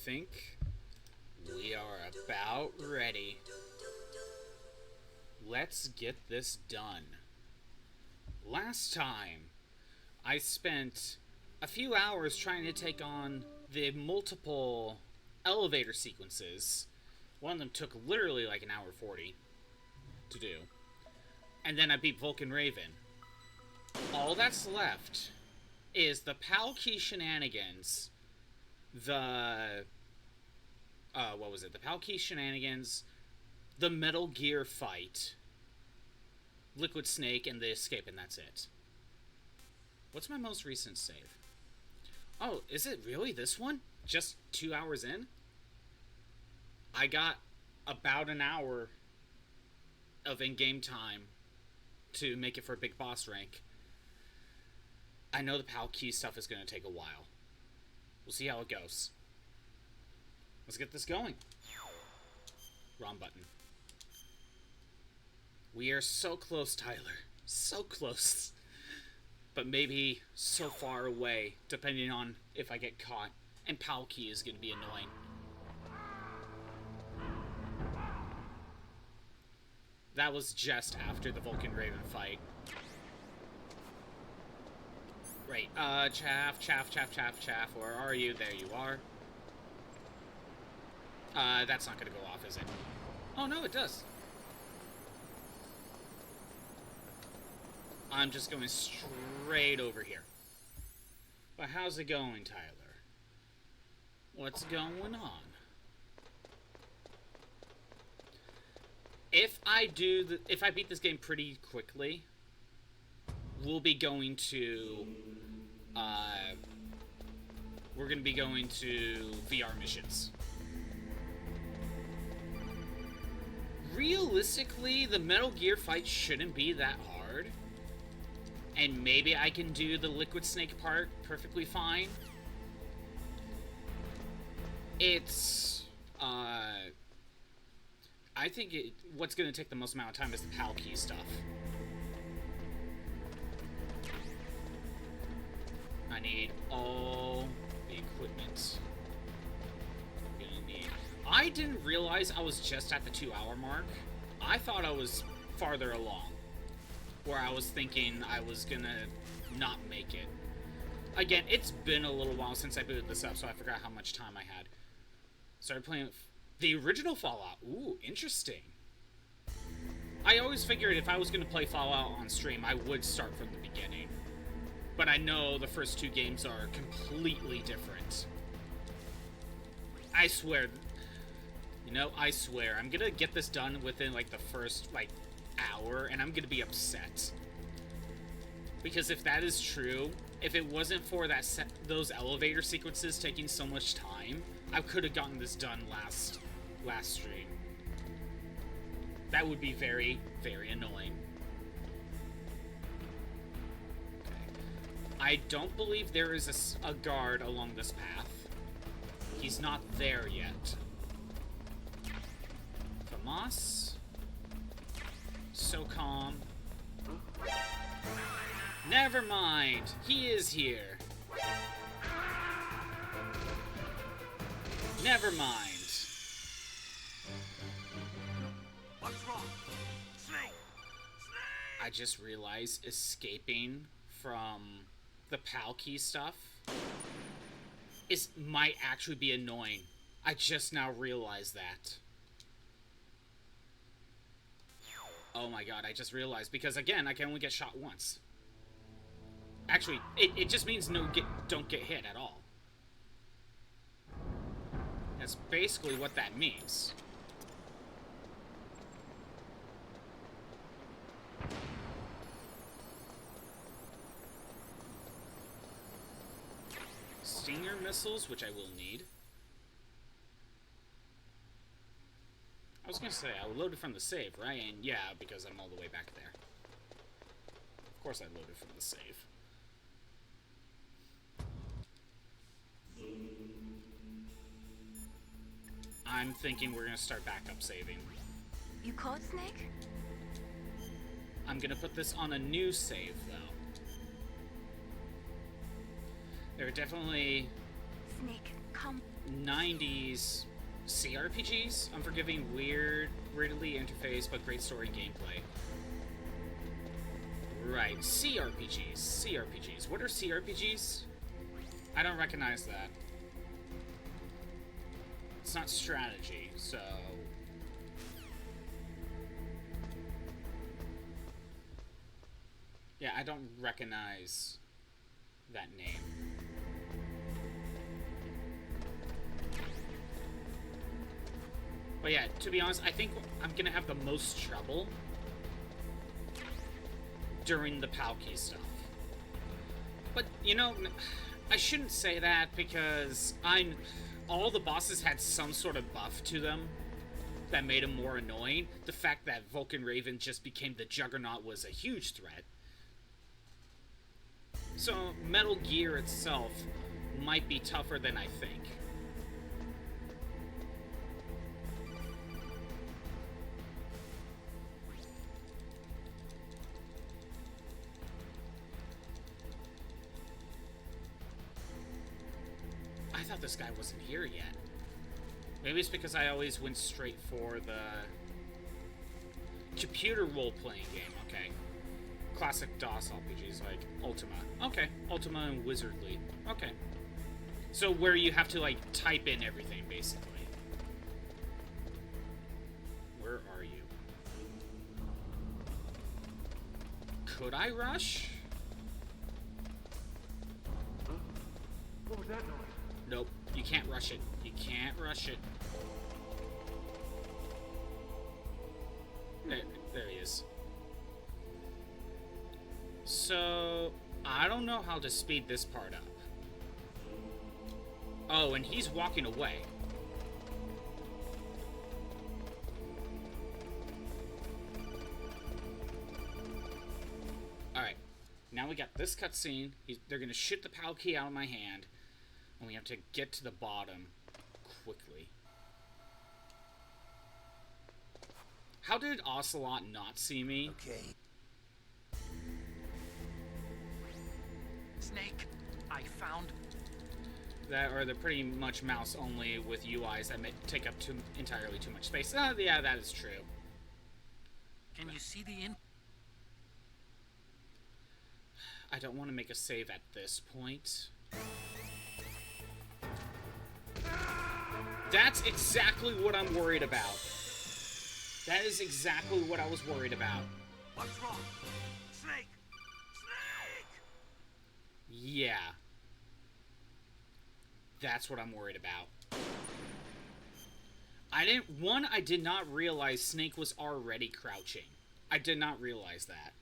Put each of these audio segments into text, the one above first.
think we are about ready. Let's get this done. Last time, I spent a few hours trying to take on the multiple elevator sequences. One of them took literally like an hour 40 to do. And then I beat Vulcan Raven. All that's left is the Key Shenanigans, the Key Shenanigans, the Metal Gear fight, Liquid Snake, and the escape, and that's it. What's my most recent save? Oh, is it really this one? Just 2 hours in? I got about an hour of in-game time to make it for a big boss rank. I know the Key stuff is going to take a while. We'll see how it goes. Let's get this going. Wrong button. We are so close, Tyler. So close. But maybe so far away, depending on if I get caught. And Key is going to be annoying. That was just after the Vulcan Raven fight. Right, Chaff, where are you? There you are. That's not gonna go off, is it? Oh, no, it does. I'm just going straight over here. But how's it going, Tyler? What's going on? If I beat this game pretty quickly, we'll be going to, we're going to be going to VR missions. Realistically, the Metal Gear fight shouldn't be that hard. And maybe I can do the Liquid Snake part perfectly fine. It's, I think what's going to take the most amount of time is the Key stuff. I need all the equipment I'm going to need. I didn't realize I was just at the 2-hour mark. I thought I was farther along, where I was thinking I was going to not make it. Again, it's been a little while since I booted this up, so I forgot how much time I had. Started playing the original Fallout. Ooh, interesting. I always figured if I was going to play Fallout on stream, I would start from the beginning. But I know the first 2 games are completely different. I swear. You know, I swear. I'm going to get this done within, like, the first, like, hour, and I'm going to be upset. Because if that is true, if it wasn't for those elevator sequences taking so much time, I could have gotten this done last stream. That would be very, very annoying. Okay. I don't believe there is a guard along this path. He's not there yet. Famas. So calm. Never mind. He is here. Never mind. What's wrong? Snake! I just realized escaping from the Key stuff might actually be annoying. I just now realized that. Oh my god, I just realized, because again, I can only get shot once. Actually, it just means don't get hit at all. That's basically what that means. Stinger missiles, which I will need. I was gonna say, I loaded from the save, right? And yeah, because I'm all the way back there. Of course I loaded from the save. I'm thinking we're gonna start backup saving. You caught Snake? I'm gonna put this on a new save, though. There are definitely... Snake, come. 90s CRPGs. Unforgiving, weirdly interfaced, but great story and gameplay. Right, CRPGs. What are CRPGs? I don't recognize that. It's not strategy, so... Yeah, I don't recognize that name. But yeah, to be honest, I think I'm gonna have the most trouble during the Palki stuff. But, you know, I shouldn't say that because all the bosses had some sort of buff to them that made them more annoying. The fact that Vulcan Raven just became the Juggernaut was a huge threat. So, Metal Gear itself might be tougher than I think. I thought this guy wasn't here yet. Maybe it's because I always went straight for the computer role-playing game, okay. Classic DOS RPGs like Ultima. Okay, Ultima and Wizardly. Okay. So where you have to, like, type in everything, basically. Where are you? Could I rush? What was that noise? Nope, you can't rush it. You can't rush it. There he is. So, I don't know how to speed this part up. Oh, and he's walking away. Alright, now we got this cutscene. They're gonna shoot the PAL key out of my hand, and we have to get to the bottom quickly. How did Ocelot not see me? Okay. Snake, I found... That, or they're pretty much mouse only with UIs that take up entirely too much space. Yeah, that is true. Can you see the in... I don't want to make a save at this point. That's exactly what I'm worried about. That is exactly what I was worried about. What's wrong? Snake! Snake! Yeah. That's what I'm worried about. I did not realize Snake was already crouching. I did not realize that.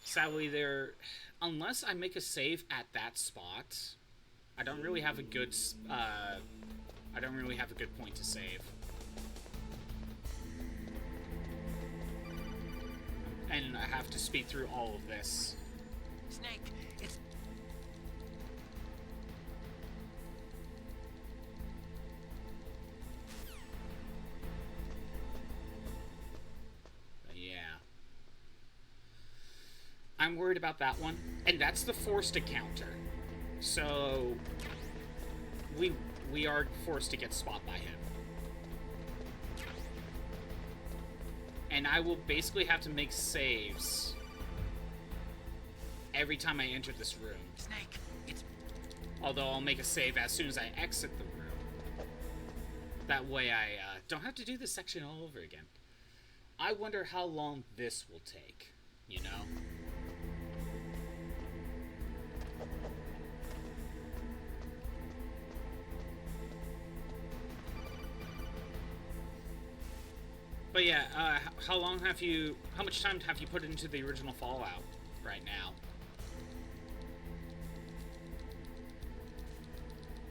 Sadly, unless I make a save at that spot, I don't really have a good, point to save. And I have to speed through all of this. Snake, it's... Yeah. I'm worried about that one. And that's the forced encounter. So we are forced to get spot by him. And I will basically have to make saves every time I enter this room. Snake, it's... Although I'll make a save as soon as I exit the room. That way I don't have to do this section all over again. I wonder how long this will take, you know? But yeah, how much time have you put into the original Fallout right now?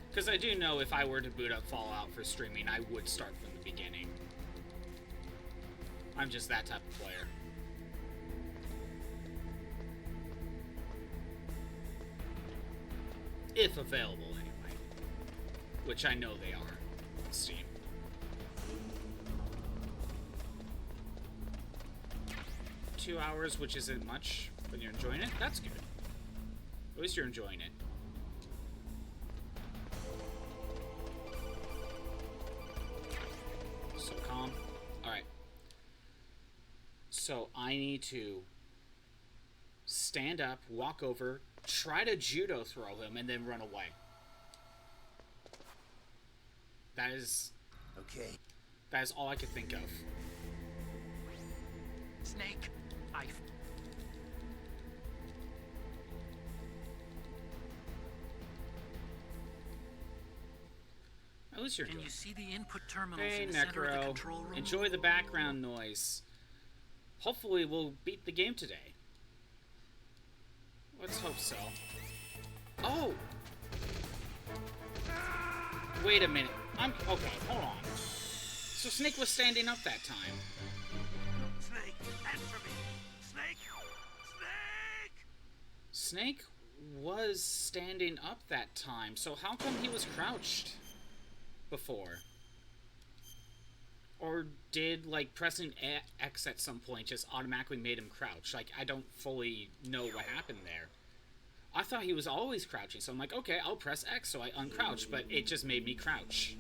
Because I do know if I were to boot up Fallout for streaming, I would start from the beginning. I'm just that type of player. If available, anyway. Which I know they are on Steam. Two hours, which isn't much, but you're enjoying it? That's good. At least you're enjoying it. So I need to stand up, walk over, try to judo throw him, and then run away. That is all I could think of. Snake, At least you're Can good. you see the input terminals Hey, in the center of the Necro. control room? Enjoy the background noise. Hopefully we'll beat the game today. Let's hope so. Oh! Wait a minute. Okay, hold on. So Snake was standing up that time. Snake, answer me! Snake! Snake! Snake was standing up that time, so how come he was crouched before? Or did, like, pressing X at some point just automatically made him crouch? Like, I don't fully know what happened there. I thought he was always crouching, so I'm like, okay, I'll press X so I uncrouch, but it just made me crouch.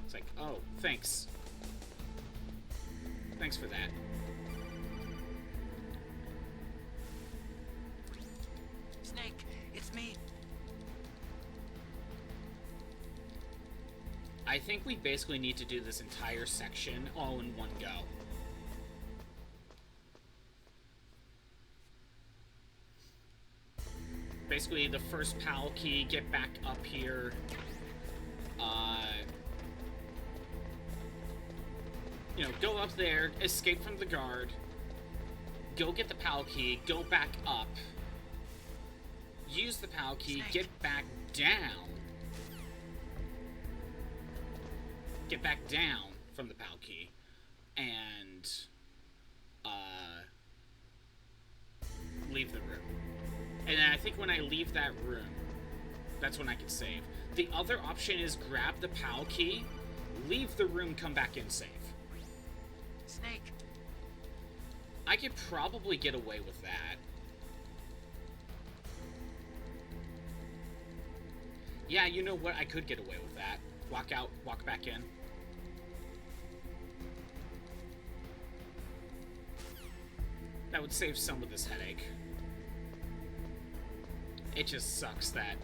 It's like, oh, thanks. Thanks for that. Snake, it's me. I think we basically need to do this entire section all in one go. Basically, the first PAL key, get back up here. You know, go up there, escape from the guard, go get the PAL key, go back up, use the PAL key, get back down. Get back down from the PAL key, and leave the room. And then I think when I leave that room, that's when I can save. The other option is grab the PAL key, leave the room, come back in, save. Snake. I could probably get away with that. Yeah, you know what? I could get away with that. Walk out, walk back in. That would save some of this headache. It just sucks that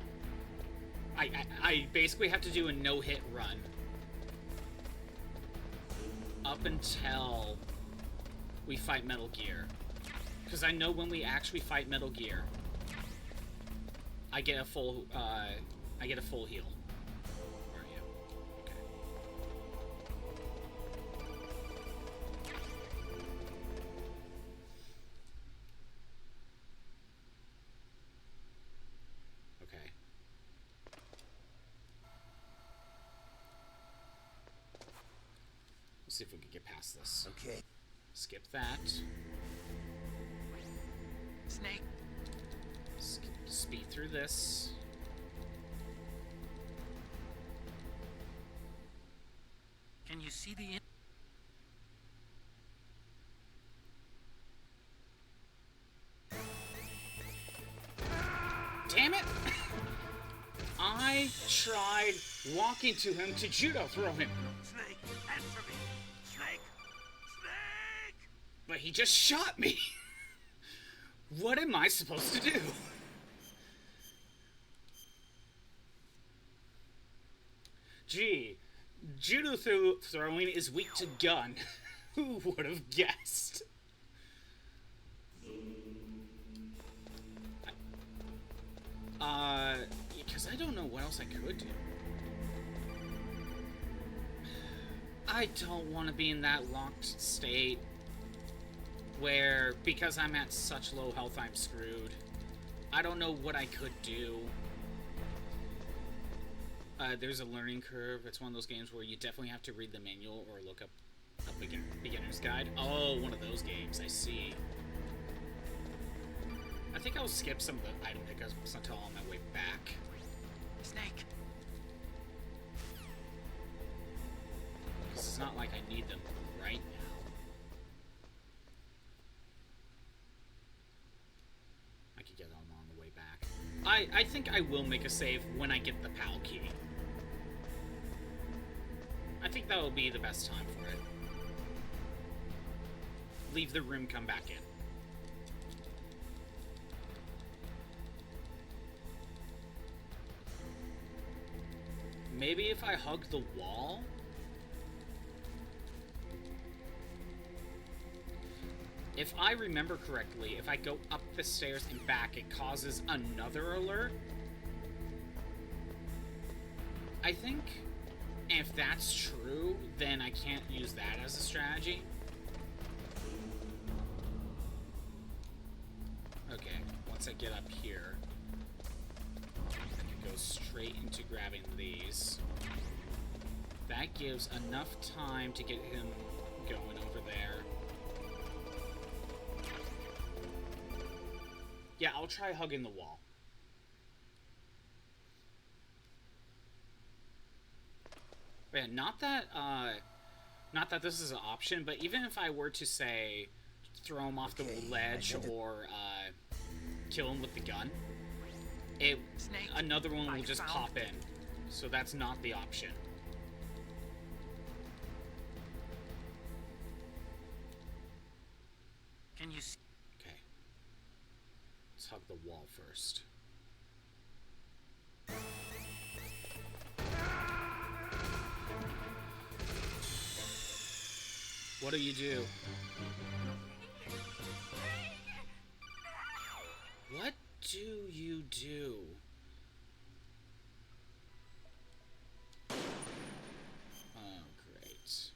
I basically have to do a no-hit run up until we fight Metal Gear. Because I know when we actually fight Metal Gear, I get a full heal. Where are you? Okay. Okay. Let's see if we can get past this. Okay. Skip that. Snake. Speed through this. Can you see the Damn it! I tried walking to him to judo throw him, Snake, answer me! Snake! Snake! but he just shot me. What am I supposed to do? Gee, judo throwing is weak to gun. Who would have guessed? Because I don't know what else I could do. I don't want to be in that locked state where, because I'm at such low health, I'm screwed. I don't know what I could do. There's a learning curve. It's one of those games where you definitely have to read the manual or look up a beginner's guide. Oh, one of those games. I see. I think I'll skip some of the item pickups until I'm on my way back. Snake! Because it's not like I need them right now. I could get them on the way back. I think I will make a save when I get the PAL key. I think that will be the best time for it. leave the room, come back in. Maybe if I hug the wall? If I remember correctly, if I go up the stairs and back, it causes another alert. I think if that's true, then I can't use that as a strategy. Okay, once I get up here, I can go straight into grabbing these. That gives enough time to get him going over there. Yeah, I'll try hugging the wall. Yeah, not that this is an option, but even if I were to say throw him off the ledge or kill him with the gun, another one will just pop in. So that's not the option. Can you see? Okay. Let's hug the wall first. What do you do? What do you do? Oh, great.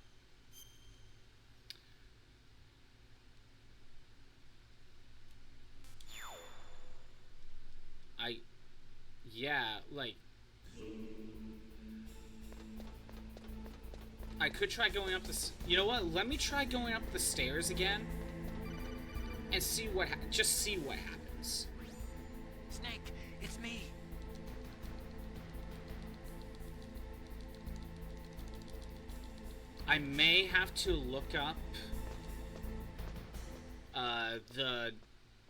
Yeah, like... I could try going up the... You know what? Let me try going up the stairs again. And see what... Just see what happens. Snake, it's me. I may have to look up... the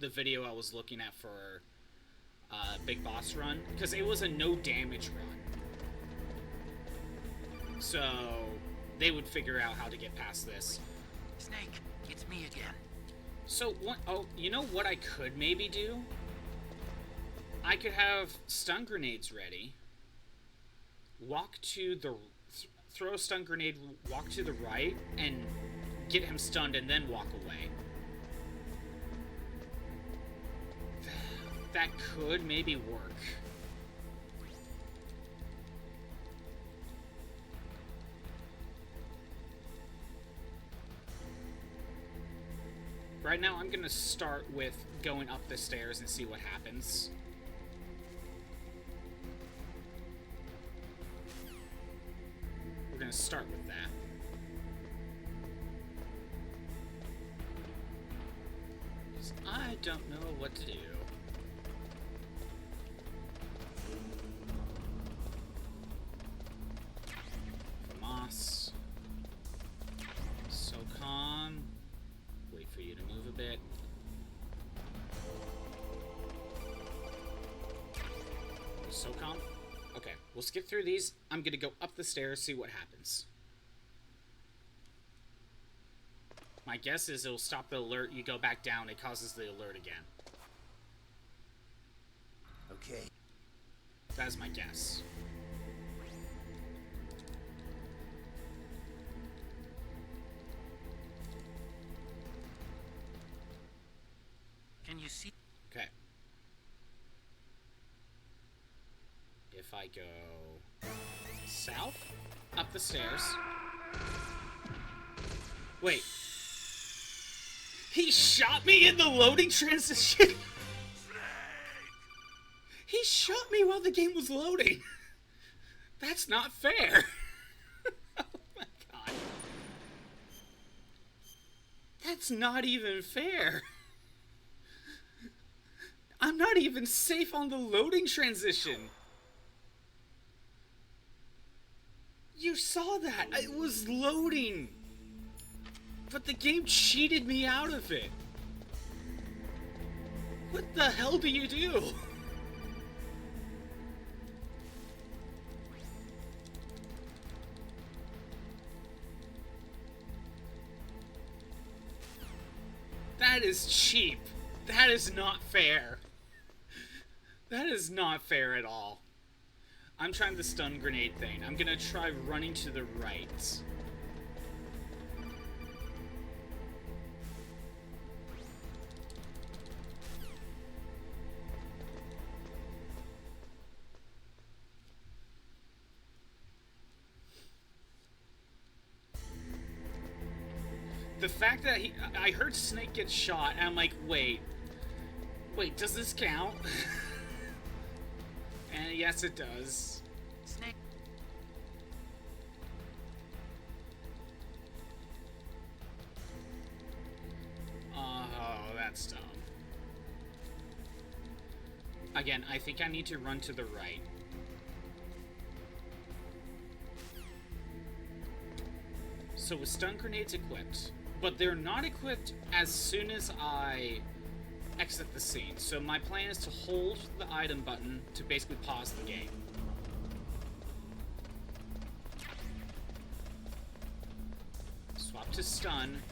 video I was looking at for... Big Boss Run. Because it was a no damage run. So... they would figure out how to get past this. Snake, it's me again. So, what? Oh, you know what I could maybe do? I could have stun grenades ready. Walk to the... throw a stun grenade, walk to the right, and get him stunned, and then walk away. That could maybe work. Right now, I'm gonna start with going up the stairs and see what happens. We're gonna start with that. I don't know what to do. Moss. SOCOM. Wait for you to move a bit. SOCOM? Okay, we'll skip through these. I'm gonna go up the stairs, see what happens. My guess is it'll stop the alert, you go back down, it causes the alert again. Okay. That's my guess. Can you see? Okay. If I go south, up the stairs. Wait. He shot me in the loading transition. He shot me while the game was loading. That's not fair. Oh my god. That's not even fair. I'm not even safe on the loading transition. You saw that. It was loading. But the game cheated me out of it. What the hell do you do? That is cheap. That is not fair. That is not fair at all. I'm trying the stun grenade thing. I'm gonna try running to the right. The fact that I heard Snake get shot, and I'm like, wait, does this count? And yes, it does. Snake. Oh, that's dumb. Again, I think I need to run to the right. So with stun grenades equipped, but they're not equipped as soon as I exit the scene. So my plan is to hold the item button to basically pause the game. Swap to stun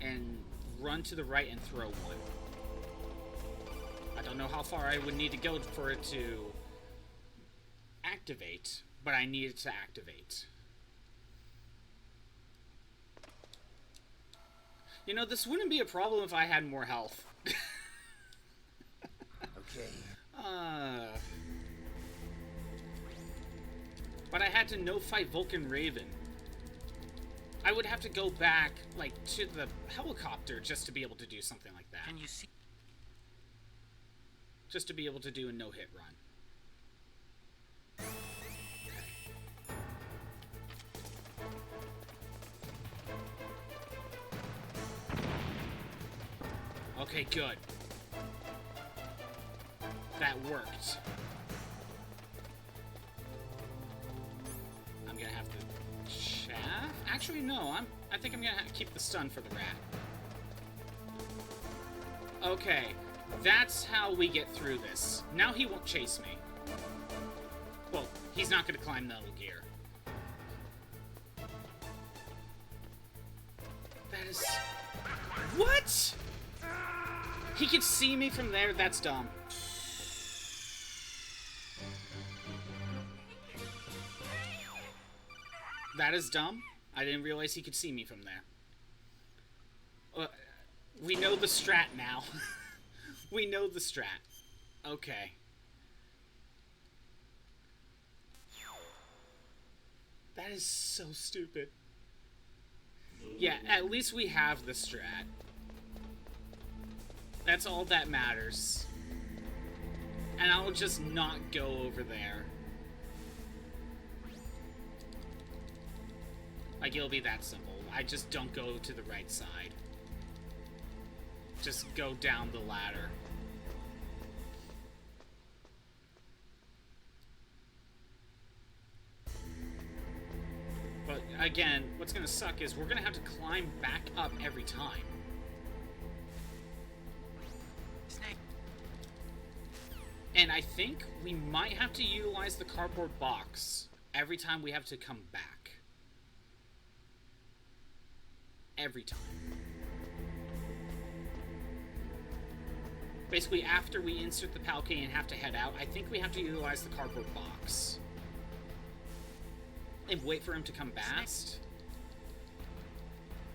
and run to the right and throw one. I don't know how far I would need to go for it to activate, but I need it to activate. You know, this wouldn't be a problem if I had more health. Okay. But I had to no-fight Vulcan Raven. I would have to go back, like, to the helicopter just to be able to do something like that. Can you see? Just to be able to do a no-hit run. Okay, good. That worked. I'm gonna have to chaff? Actually, no. I think I'm gonna have to keep the stun for the rat. Okay, that's how we get through this. Now he won't chase me. Well, he's not gonna climb Metal Gear. That is... What?! He can see me from there? That's dumb. That is dumb. I didn't realize he could see me from there. We know the strat now. We know the strat. Okay. That is so stupid. Yeah, at least we have the strat. That's all that matters. And I'll just not go over there. Like, it'll be that simple. I just don't go to the right side. Just go down the ladder. But again, what's gonna suck is we're gonna have to climb back up every time. Snake. And I think we might have to utilize the cardboard box every time we have to come back. Every time. Basically, after we insert the Palkey and have to head out, I think we have to utilize the cardboard box. And wait for him to come past.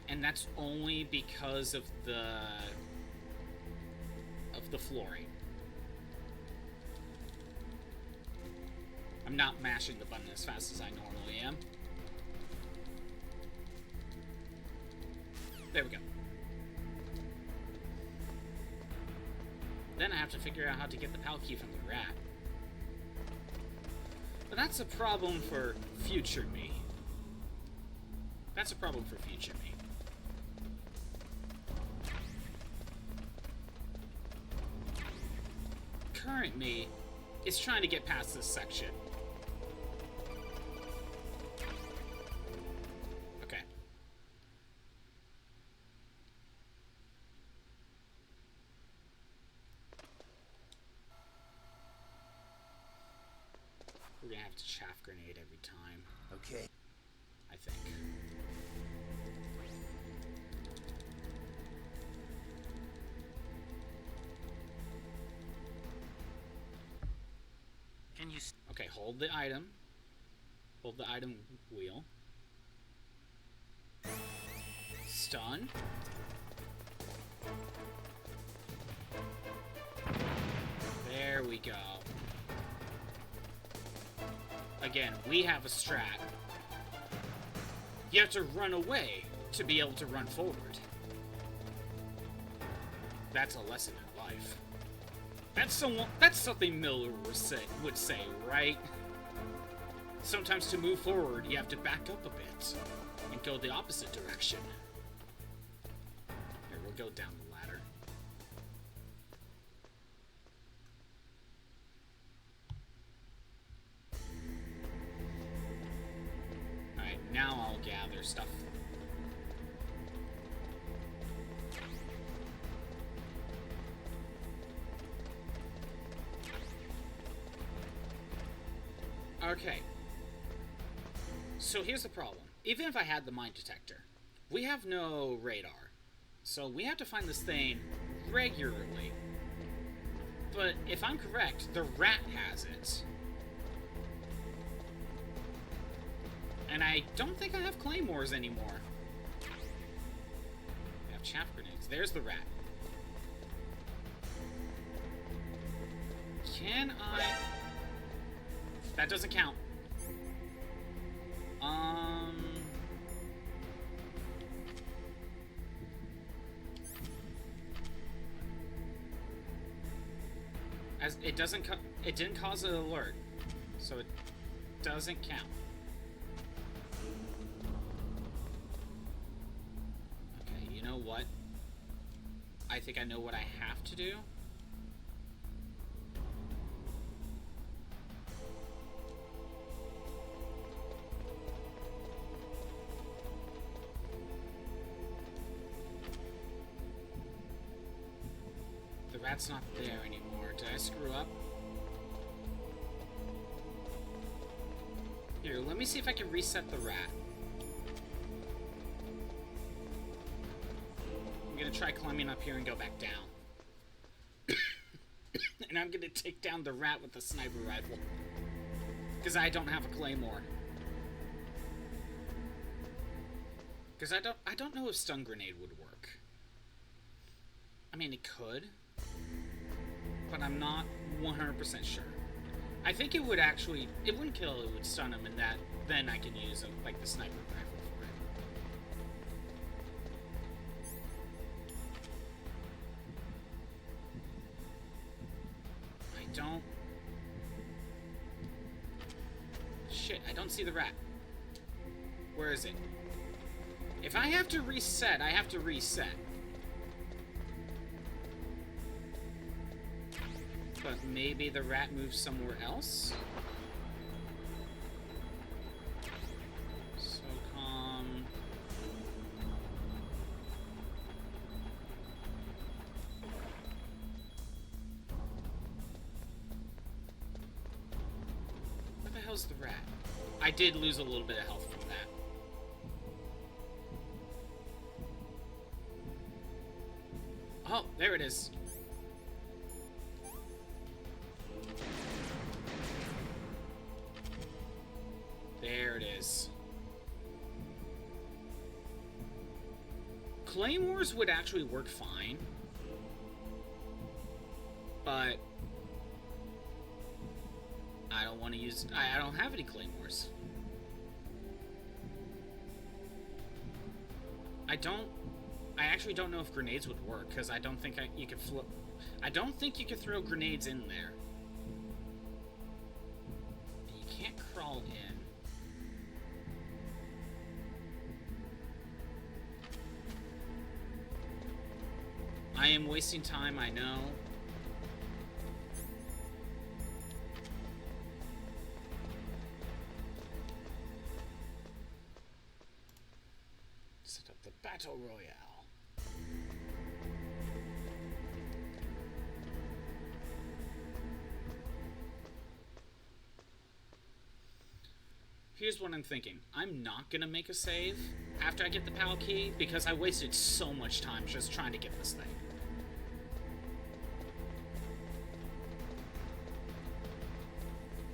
And that's only because of the flooring. I'm not mashing the button as fast as I normally am. There we go. Then I have to figure out how to get the PAL key from the rat. But that's a problem for future me. That's a problem for future me. Current me is trying to get past this section. Okay. We're gonna have to chaff grenade every time. Okay. I think. you see? Okay, hold the item. Hold the item wheel. Stun. There we go. Again, we have a strat. You have to run away to be able to run forward. That's a lesson in life. That's something Miller would say, right? Sometimes to move forward, you have to back up a bit and go the opposite direction. Here, we'll go down the ladder. Alright, now I'll gather stuff. Okay. So here's the problem. Even if I had the mine detector, we have no radar. So we have to find this thing regularly. But if I'm correct, the rat has it. And I don't think I have claymores anymore. I have chaff grenades. There's the rat. Can I... That doesn't count. As it doesn't it didn't cause an alert, so it doesn't count. Okay, you know what? I think I know what I have to do. The rat's not there anymore. Did I screw up? Here, let me see if I can reset the rat. I'm gonna try climbing up here and go back down. And I'm gonna take down the rat with the sniper rifle. Because I don't have a claymore. Because I don't know if stun grenade would work. I mean, it could. But I'm not 100% sure. I think it would actually... It wouldn't kill, it would stun him, and that... Then I can use, like, the sniper rifle for it. I don't... Shit, I don't see the rat. Where is it? If I have to reset, I have to reset. But maybe the rat moves somewhere else? So calm. Where the hell's the rat? I did lose a little bit of health from that. Oh, there it is. There it is. Claymores would actually work fine. But I don't want to use... I don't have any claymores. I actually don't know if grenades would work, because I don't think you could flip... I don't think you could throw grenades in there. You can't crawl in. I am wasting time, I know. Set up the Battle Royale. Here's what I'm thinking. I'm not gonna make a save after I get the PAL key because I wasted so much time just trying to get this thing.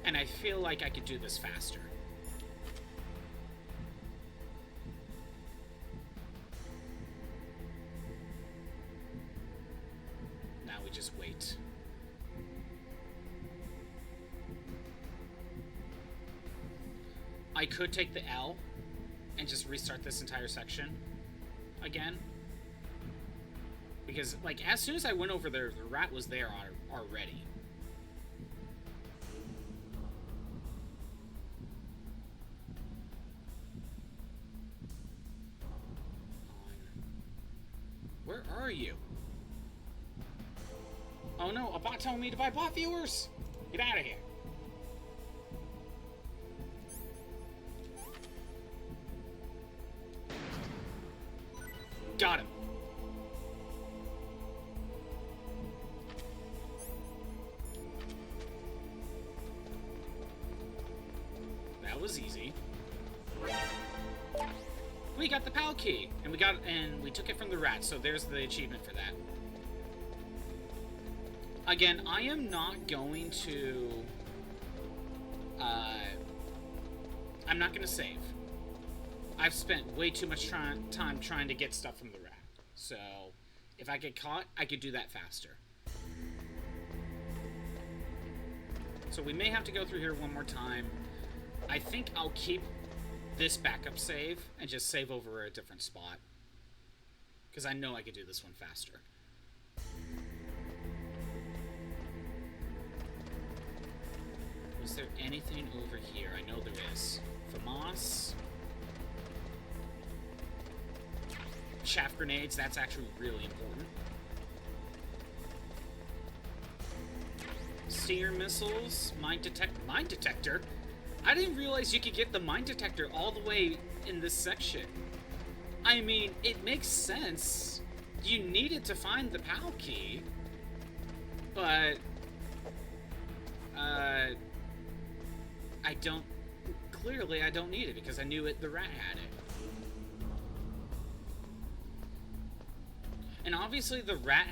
And I feel like I could do this faster. Now we just wait. I could take the L and just restart this entire section again. Because, like, as soon as I went over there, the rat was there already. Where are you? Oh no, a bot telling me to buy bot viewers! Get out of here. Got him. That was easy. We got the PAL key, and we took it from the rat, so there's the achievement for that. Again, I am not going to I'm not going to save. I've spent way too much time trying to get stuff from the rat. So, if I get caught, I could do that faster. So we may have to go through here one more time. I think I'll keep this backup save and just save over a different spot. Because I know I could do this one faster. Is there anything over here? I know there is. FAMAS. Chaff grenades, that's actually really important. Stinger missiles, mine detector. I didn't realize you could get the mine detector all the way in this section. I mean, it makes sense. You needed to find the PAL key, but clearly I don't need it because I knew the rat had it. And obviously the rat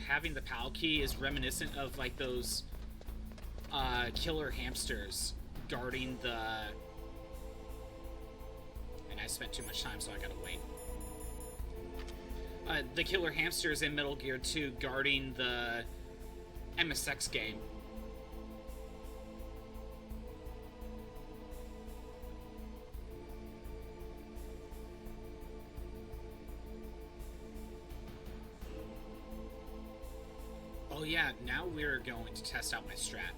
having the PAL key is reminiscent of like those killer hamsters guarding the... And I spent too much time, so I gotta wait. The killer hamsters in Metal Gear 2 guarding the MSX game. Oh yeah, now we're going to test out my strat.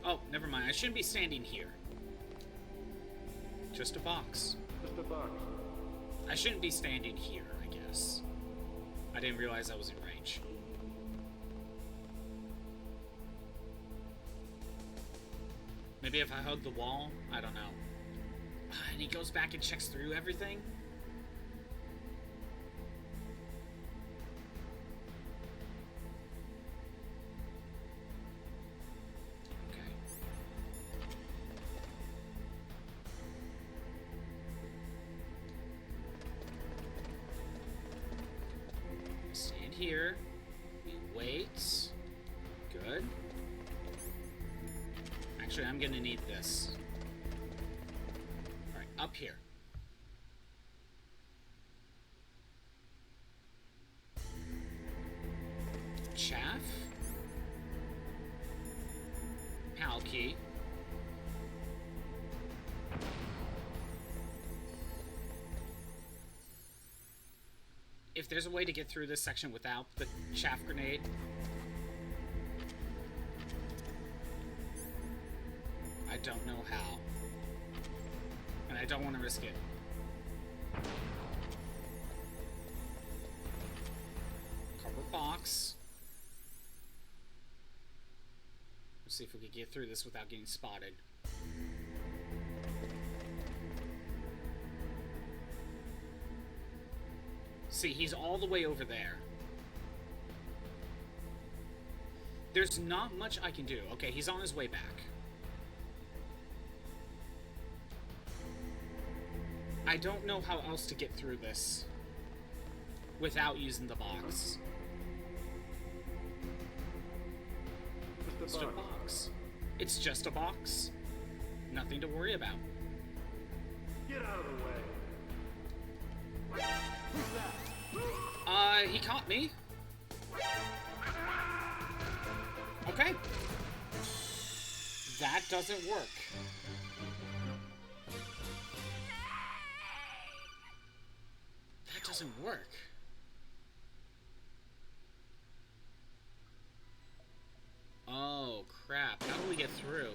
Oh, never mind. I shouldn't be standing here. Just a box. Just a box. I shouldn't be standing here, I guess. I didn't realize I was in range. Maybe if I hug the wall? I don't know. And he goes back and checks through everything? Here, we wait. Good. Actually, I'm gonna need this. Alright, up here. Chaff. PAL key. If there's a way to get through this section without the chaff grenade, I don't know how. And I don't want to risk it. Cardboard box. Let's see if we can get through this without getting spotted. See, he's all the way over there. There's not much I can do. Okay, he's on his way back. I don't know how else to get through this without using the box. Just a box. It's just a box. Nothing to worry about. Get out of the way. Who's that? He caught me. Okay. That doesn't work. That doesn't work. Oh, crap. How do we get through?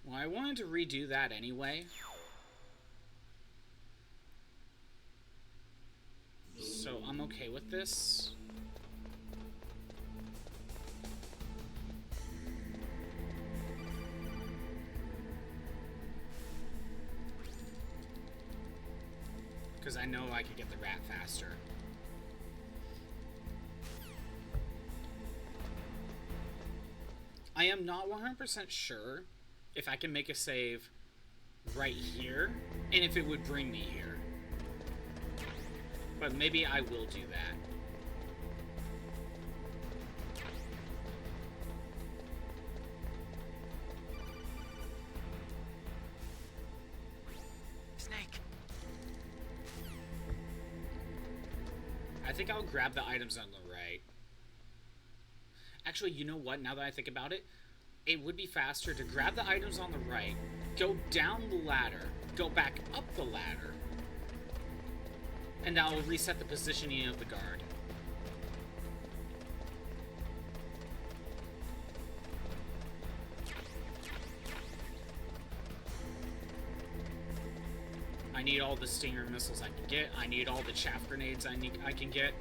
Well, I wanted to redo that anyway. So I'm okay with this. Because I know I could get the rat faster. I am not 100% sure if I can make a save right here, and if it would bring me here. But maybe I will do that. Snake. I think I'll grab the items on the right. Actually, you know what? Now that I think about it, it would be faster to grab the items on the right, go down the ladder, go back up the ladder, and that will reset the positioning of the guard. I need all the stinger missiles I can get. I need all the chaff grenades I can get.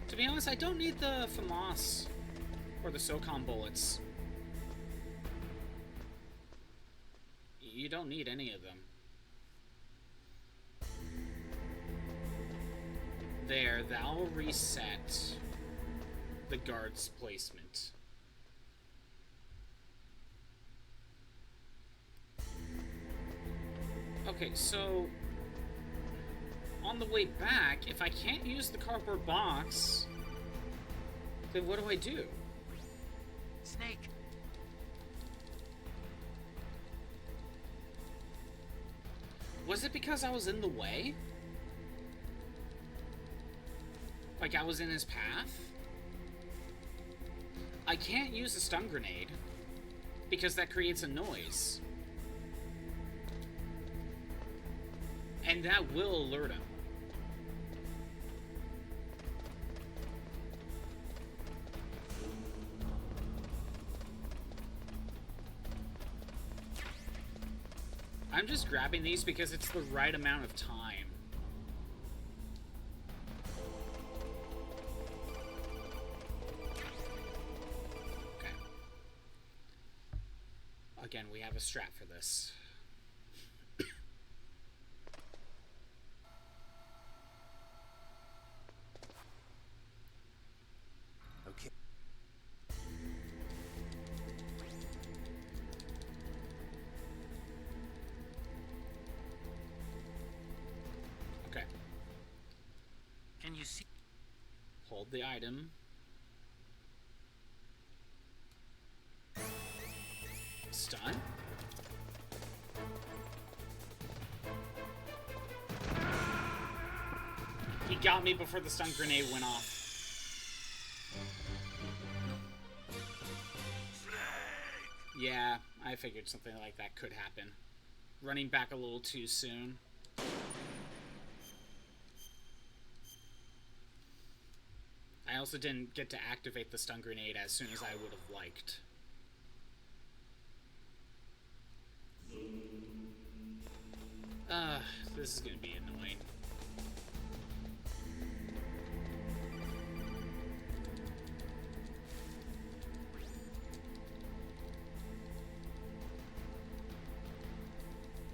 To be honest, I don't need the FAMAS or the SOCOM bullets. You don't need any of them. There, that'll reset the guard's placement. Okay, so on the way back, if I can't use the cardboard box, then what do I do? Snake. Was it because I was in the way? Like I was in his path? I can't use a stun grenade because that creates a noise. And that will alert him. I'm just grabbing these because it's the right amount of time. Okay. Again, we have a strat for this. Okay. Okay. Can you see? Hold the item. Stun. He got me before the stun grenade went off. Yeah, I figured something like that could happen. Running back a little too soon. I also didn't get to activate the stun grenade as soon as I would have liked. This is gonna be annoying.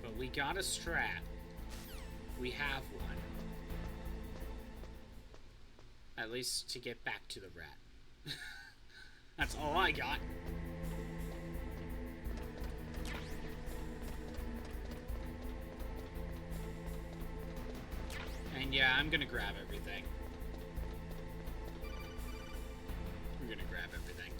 But we got a strat. We have one. At least to get back to the rat. That's all I got. And yeah, I'm gonna grab everything. I'm gonna grab everything.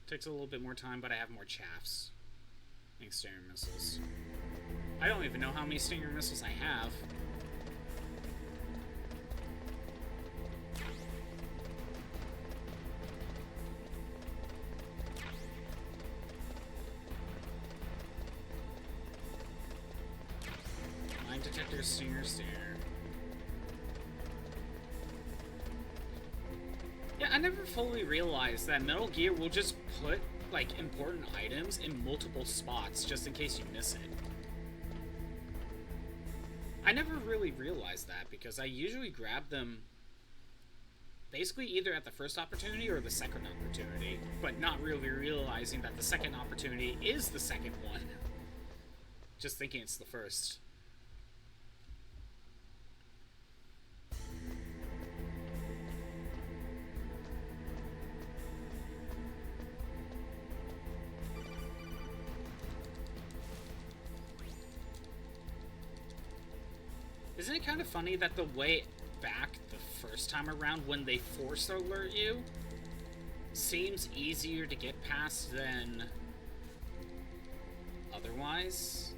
Takes a little bit more time, but I have more chaffs. And Stinger missiles. I don't even know how many Stinger missiles I have. Mine detector, Stinger. Yeah, I never fully realized that Metal Gear will just put, like, important items in multiple spots just in case you miss it. I never really realized that because I usually grab them basically either at the first opportunity or the second opportunity, but not really realizing that the second opportunity is the second one. Just thinking it's the first. Isn't it kind of funny that the way back the first time around when they force alert you seems easier to get past than otherwise?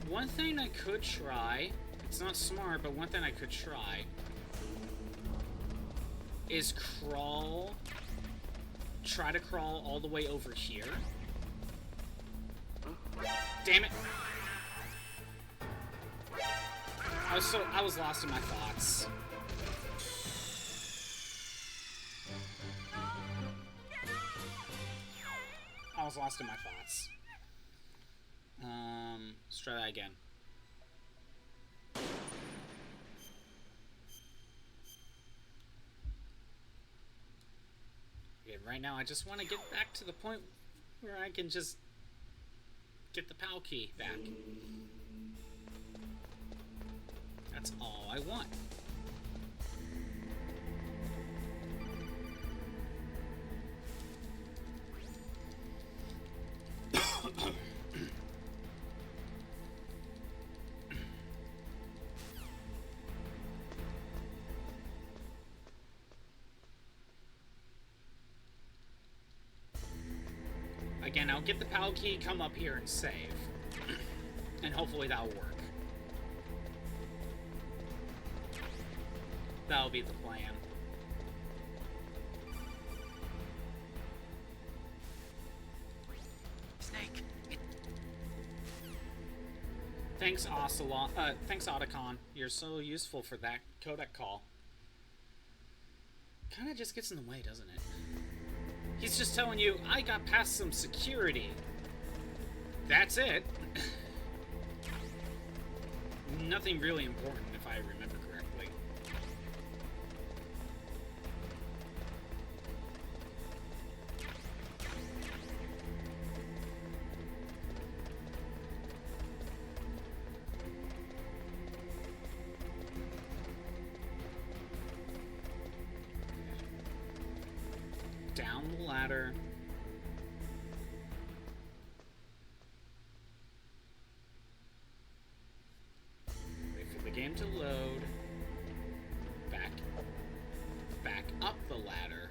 One thing I could try, it's not smart, but one thing I could try is try to crawl all the way over here. Damn it. I was lost in my thoughts. I was lost in my thoughts. Let's try that again. Okay, right now I just want to get back to the point where I can just get the PAL key back. That's all I want. Again, I'll get the PAL key, come up here and save. And hopefully that'll work. That'll be the plan. Snake. Thanks, Ocelot. Thanks, Otacon. You're so useful for that codec call. Kinda just gets in the way, doesn't it? He's just telling you, I got past some security. That's it. Nothing really important, if I remember correctly. Down the ladder. Wait for the game to load. Back up the ladder.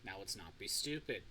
Now let's not be stupid.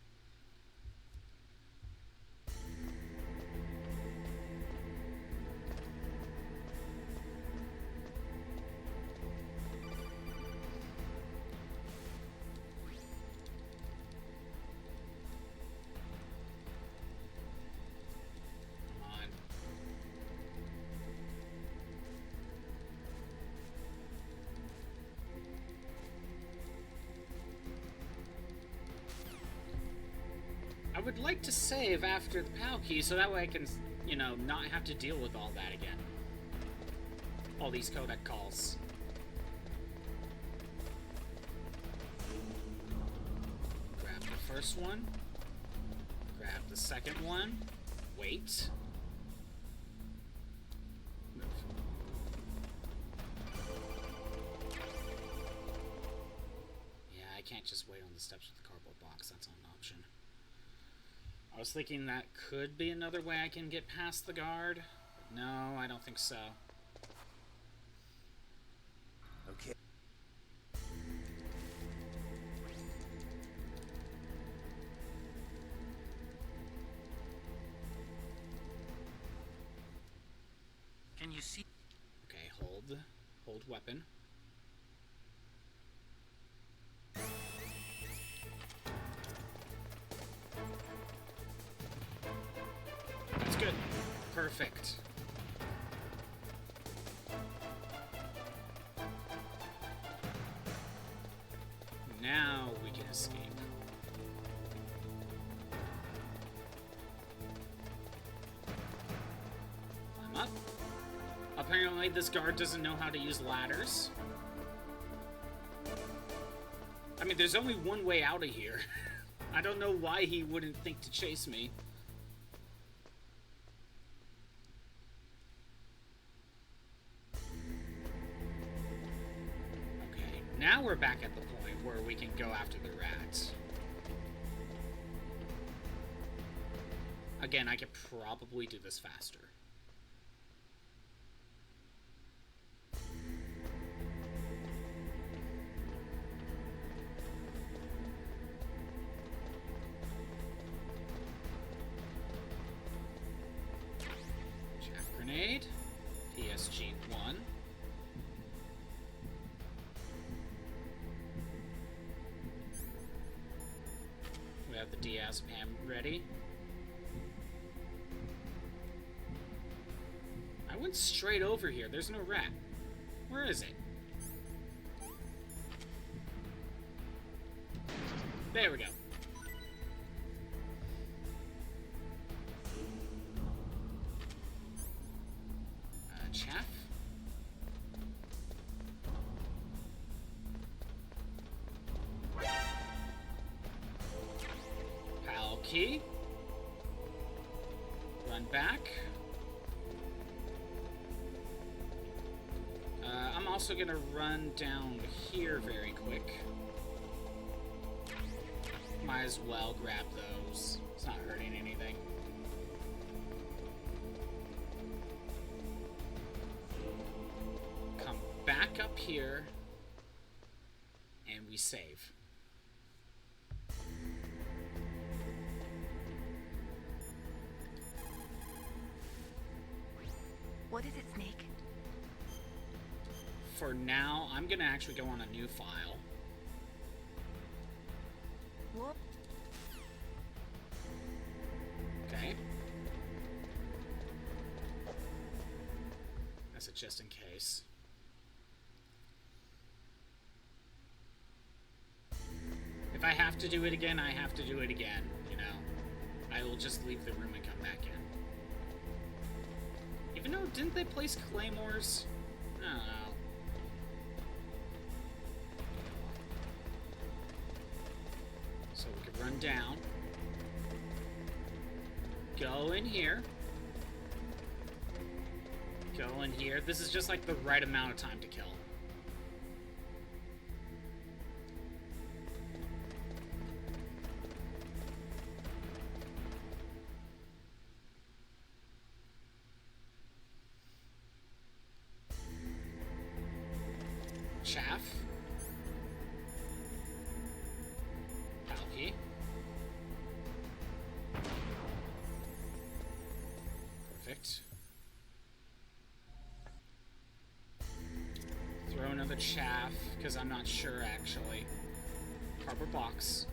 I would like to save after the PAL key so that way I can, you know, not have to deal with all that again. All these codec calls. Grab the first one. Grab the second one. Wait. Move. can't just wait on the steps with the cardboard box. That's not an option. I was thinking that could be another way I can get past the guard. But no, I don't think so. Okay. Can you see? Okay, hold weapon. That's good. Perfect. Now we can escape. Climb up. Apparently this guard doesn't know how to use ladders. I mean, there's only one way out of here. I don't know why he wouldn't think to chase me. Okay, now we're back at the point where we can go after the rats. Again, I could probably do this faster. Grenade, PSG 1. We have the diazepam ready. I went straight over here. There's no rat. Where is it? There we go. Chaff. Pal key. Run back. I'm also gonna run down here very quick. Might as well grab those. It's not hurting anything. Back up here, and we save. What is it, Snake? For now, I'm gonna actually go on a new file. What? Okay. That's it just in case. If I have to do it again, I have to do it again, you know. I will just leave the room and come back in. Even though, didn't they place claymores? I don't know. So we could run down. Go in here. Go in here. This is just like the right amount of time to kill. Chaff. Palki. Perfect. Throw another chaff, because I'm not sure actually. Cardboard box.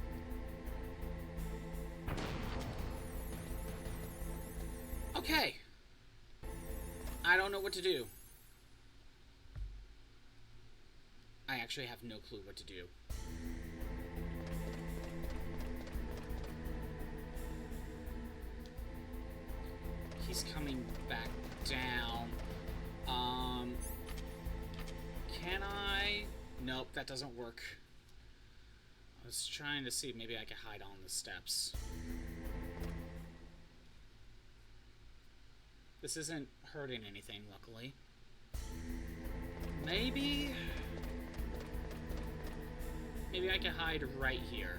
Okay. I don't know what to do. I actually have no clue what to do. He's coming back down. Can I? Nope, that doesn't work. I was trying to see if maybe I could hide on the steps. This isn't hurting anything, luckily. Maybe... Maybe I can hide right here.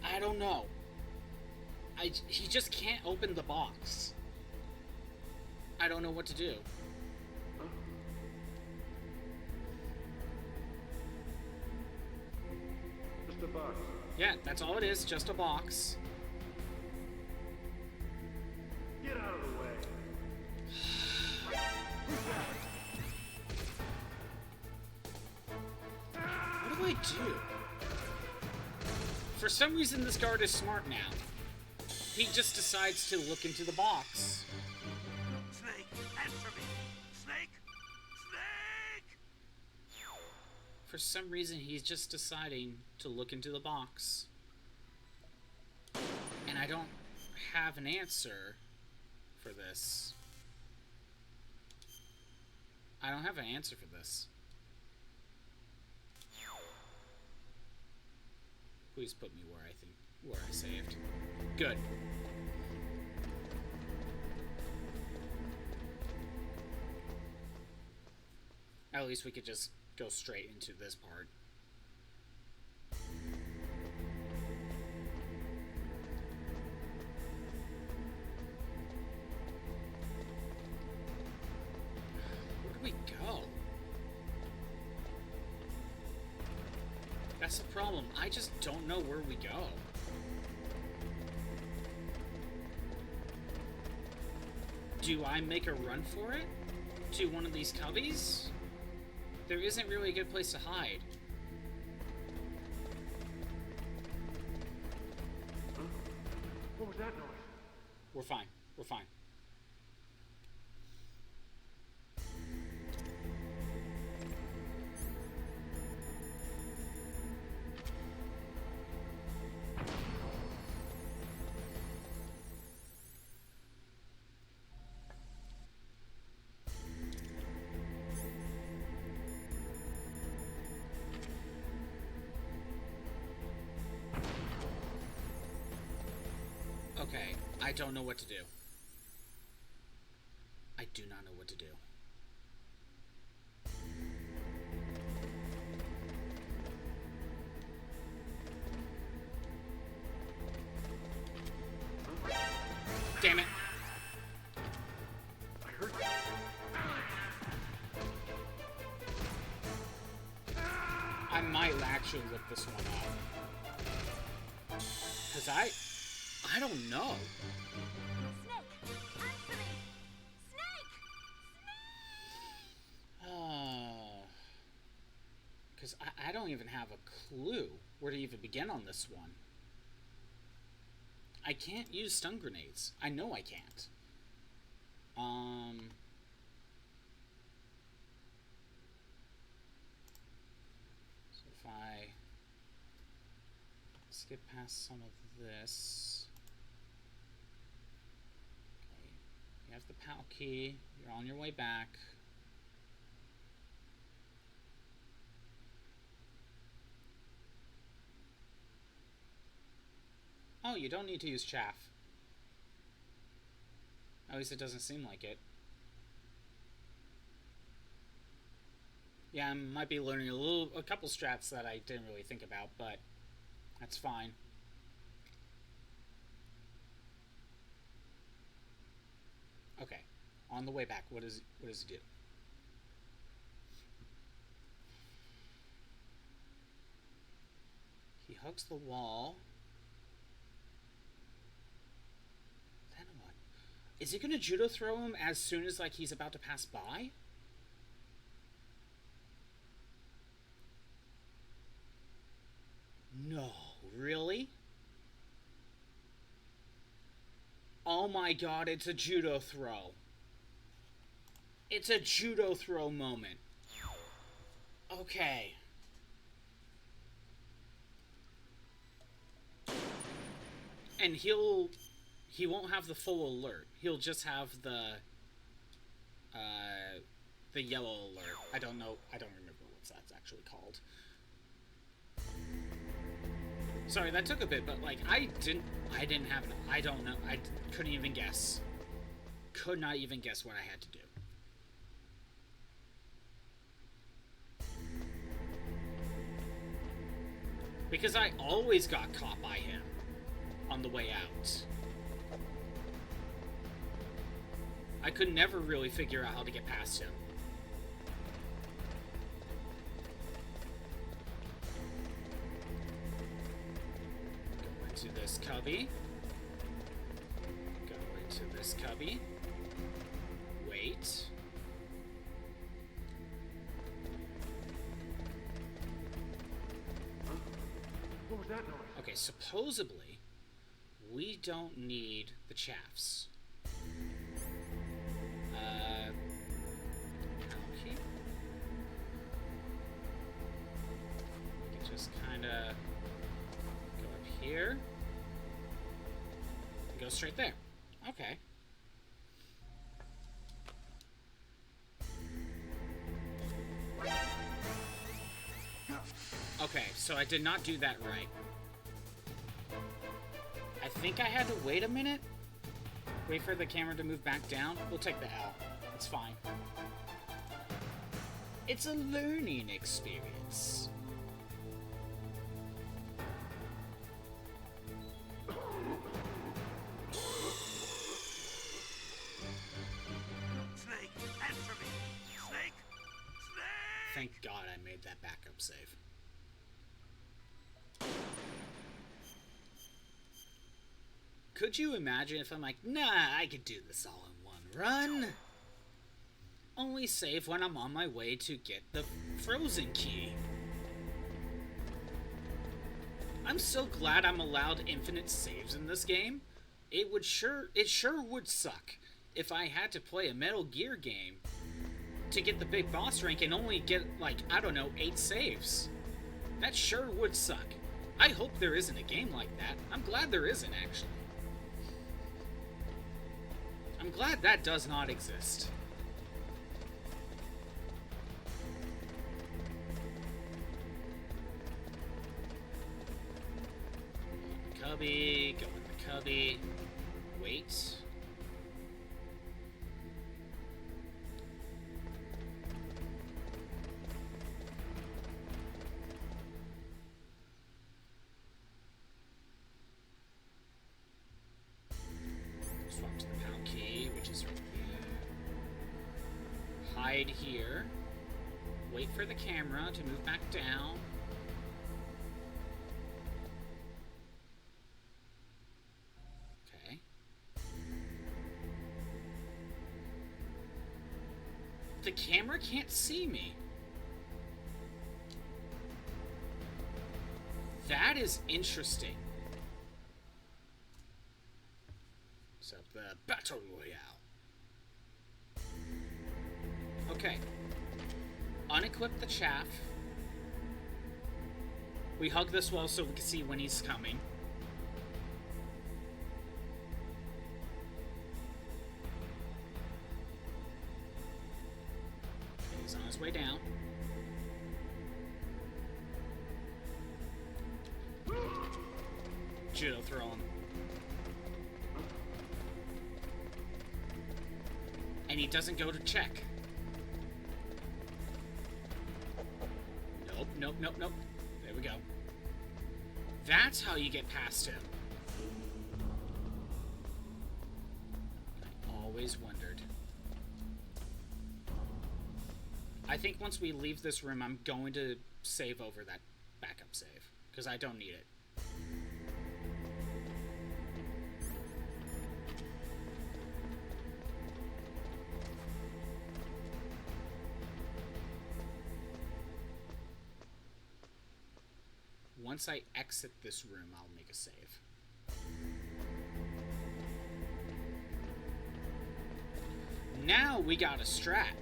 I don't know. He just can't open the box. I don't know what to do. Huh? Just a box. Yeah, that's all it is, just a box. Get out of the way. What do I do? For some reason, this guard is smart now. He just decides to look into the box. Snake, answer me! Snake! Snake! For some reason, he's just deciding to look into the box. And I don't have an answer for this. I don't have an answer for this. Please put me where I saved. Good. At least we could just go straight into this part. Where do we go? That's the problem. I just don't know where we go. Do I make a run for it? To one of these cubbies? There isn't really a good place to hide. Huh? What was that noise? We're fine. We're fine. Okay, I don't know what to do. I do not know what to do. Damn it. I heard I might actually look this one up. Because I don't know. Snake! Answer me! Snake! Because I don't even have a clue where to even begin on this one. I can't use stun grenades. I know I can't. So if I skip past some of this. Okay. You have the PAL key. You're on your way back. Oh, you don't need to use chaff. At least it doesn't seem like it. Yeah, I might be learning a couple strats that I didn't really think about, but that's fine. Okay, on the way back, what does it do? He hugs the wall. Then what? Is he gonna judo throw him as soon as like he's about to pass by? No, really? Oh my god, it's a judo throw. It's a judo throw moment. Okay. And he won't have the full alert. He'll just have the yellow alert. I don't know. I don't remember what that's actually called. Sorry, that took a bit, but like I didn't have an. I don't know. I couldn't even guess. Could not even guess what I had to do. Because I always got caught by him on the way out. I could never really figure out how to get past him. Go into this cubby. Go into this cubby. Wait. Huh? What was that noise? Okay, supposedly, we don't need the chaffs. Okay. We can just kind of go up here. And go straight there. Okay. Okay, so I did not do that right. I think I had to wait a minute. Wait for the camera to move back down. We'll take the L. It's fine. It's a learning experience. Snake, answer me! Snake! Snake! Thank God I made that backup save. Could you imagine if I'm like, nah, I could do this all in one run? Only save when I'm on my way to get the frozen key. I'm so glad I'm allowed infinite saves in this game. It sure would suck if I had to play a Metal Gear game to get the big boss rank and only get, like, I don't know, 8 saves. That sure would suck. I hope there isn't a game like that. I'm glad there isn't, actually. I'm glad that does not exist. Cubby, go in the cubby. Wait. Swap to the pound key, which is right here. Hide here. Wait for the camera to move back down. Okay. The camera can't see me. That is interesting. So the Battle Royale. Okay. Unequip the chaff. We hug this wall so we can see when he's coming. Okay, he's on his way down. Judo throw him. And he doesn't go to check. Nope, nope, nope, nope. There we go. That's how you get past him. I always wondered. I think once we leave this room, I'm going to save over that backup save, because I don't need it. Once I exit this room, I'll make a save. Now we got a strat.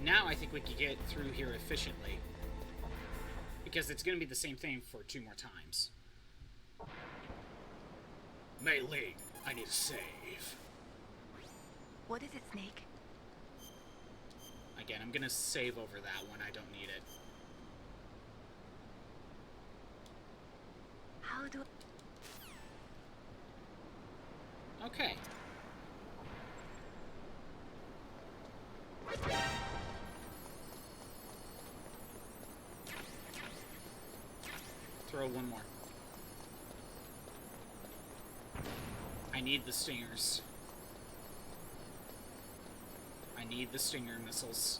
Now I think we can get through here efficiently. Because it's going to be the same thing for 2 more times. Mei Ling, I need a save. What is it, Snake? Again, I'm going to save over that one. I don't need it. How do... Okay. one more. I need the stingers. I need the stinger missiles.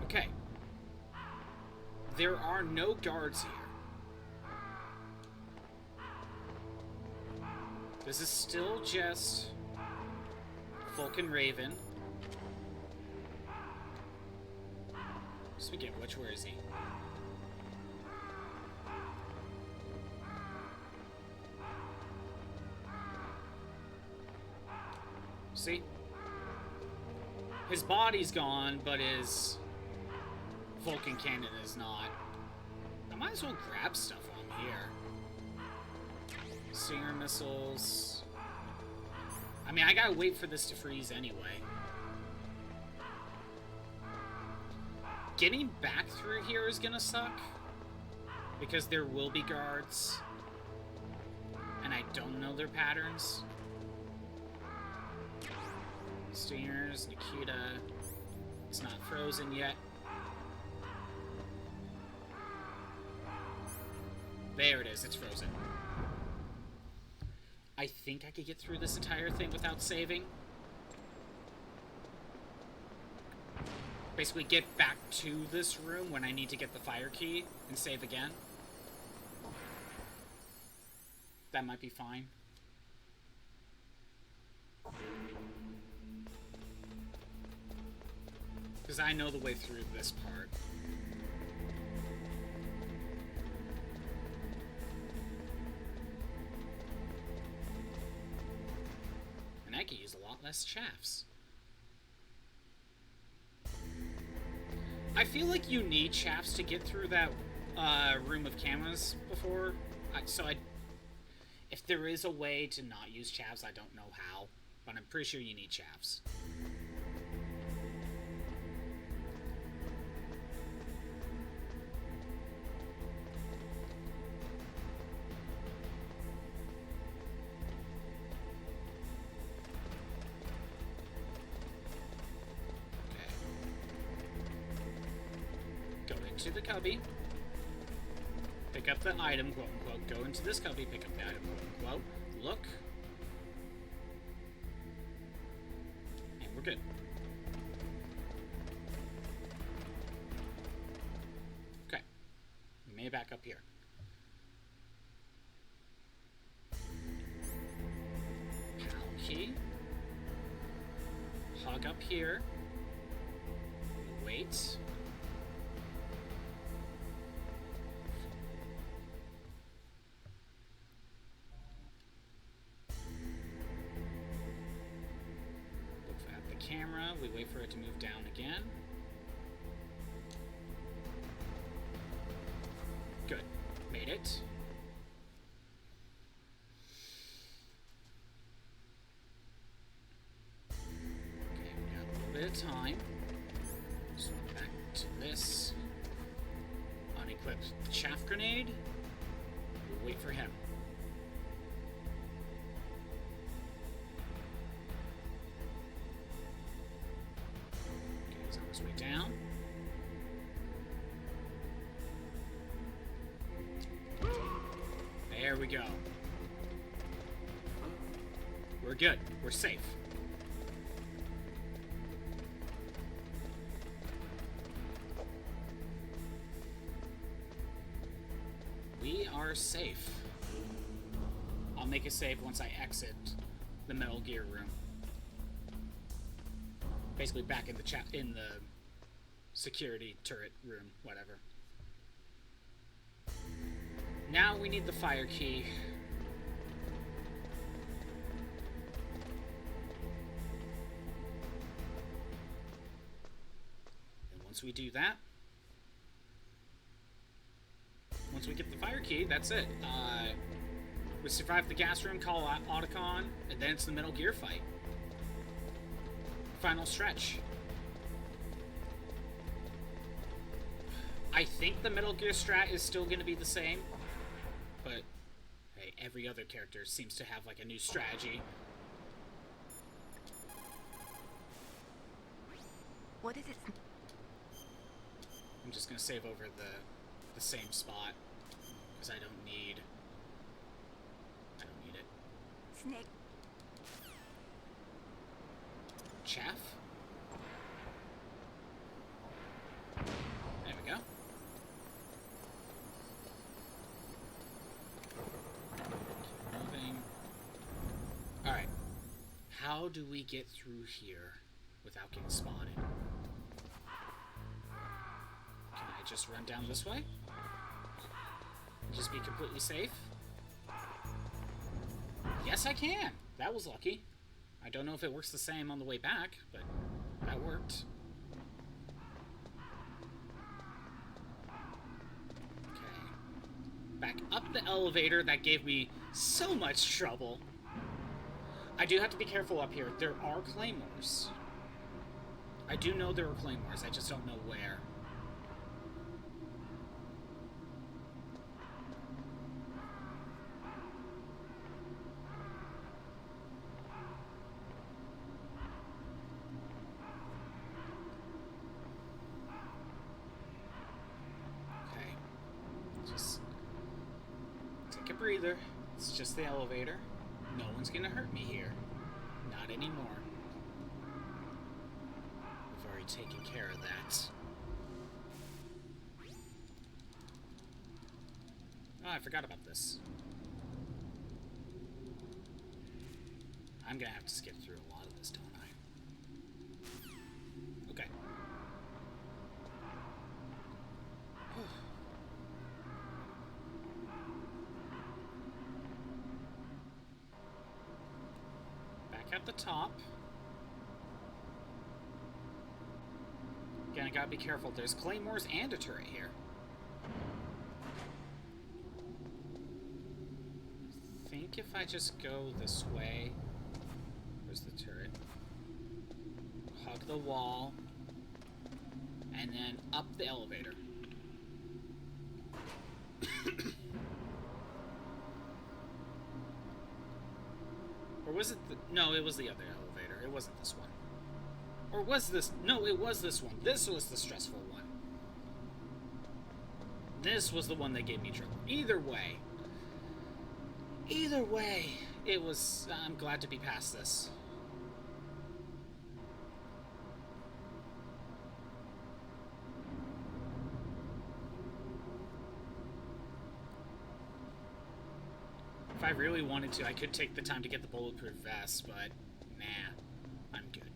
Okay. There are no guards here. This is still just Vulcan Raven. Speaking of which, where is he? See? His body's gone, but his Vulcan cannon is not. I might as well grab stuff on here. Stinger missiles. I mean, I gotta wait for this to freeze anyway. Getting back through here is gonna suck. Because there will be guards. And I don't know their patterns. Stingers, Nikita. It's not frozen yet. There it is, it's frozen. I think I could get through this entire thing without saving. Basically get back to this room when I need to get the fire key and save again. That might be fine. Because I know the way through this part. And I could use a lot less shafts. I feel like you need shafts to get through that room of cameras before. If there is a way to not use shafts, I don't know how. But I'm pretty sure you need shafts. To the cubby, pick up the item, quote unquote, go into this cubby, pick up the item, quote unquote, look, and we're good. Okay, we may back up here. Pal key, hug up here, wait. Camera, we wait for it to move down again. Good. Made it. Okay, we got a little bit of time. So back to this. Unequip the chaff grenade. We'll wait for him. Way down. There we go. We're good. We're safe. We are safe. I'll make a save once I exit the Metal Gear room. Basically back in the security turret room, whatever. Now we need the fire key. And once we do that, once we get the fire key, that's it. We survive the gas room, call out Otacon, and then it's the Metal Gear fight. Final stretch. I think the Metal Gear strat is still going to be the same, but hey, every other character seems to have like a new strategy. What is its... I'm just gonna save over the same spot because I don't need it. Snake. Chaff. There we go. Keep moving. All right. How do we get through here without getting spotted? Can I just run down this way? And just be completely safe? Yes, I can. That was lucky. I don't know if it works the same on the way back, but that worked. Okay. Back up the elevator. That gave me so much trouble. I do have to be careful up here. There are claymores. I do know there are claymores. I just don't know where. Breather. It's just the elevator. No one's gonna hurt me here. Not anymore. We've already taken care of that. Oh, I forgot about this. I'm gonna have to skip through a lot of this, don't I? Okay. At the top. Again, I gotta be careful. There's claymores and a turret here. I think if I just go this way... Where's the turret? Hug the wall. And then up the elevator. Or was it the... No, it was the other elevator. It wasn't this one. Or was this... No, it was this one. This was the stressful one. This was the one that gave me trouble. Either way. Either way, it was... I'm glad to be past this. If I really wanted to, I could take the time to get the bulletproof vest, but nah, I'm good.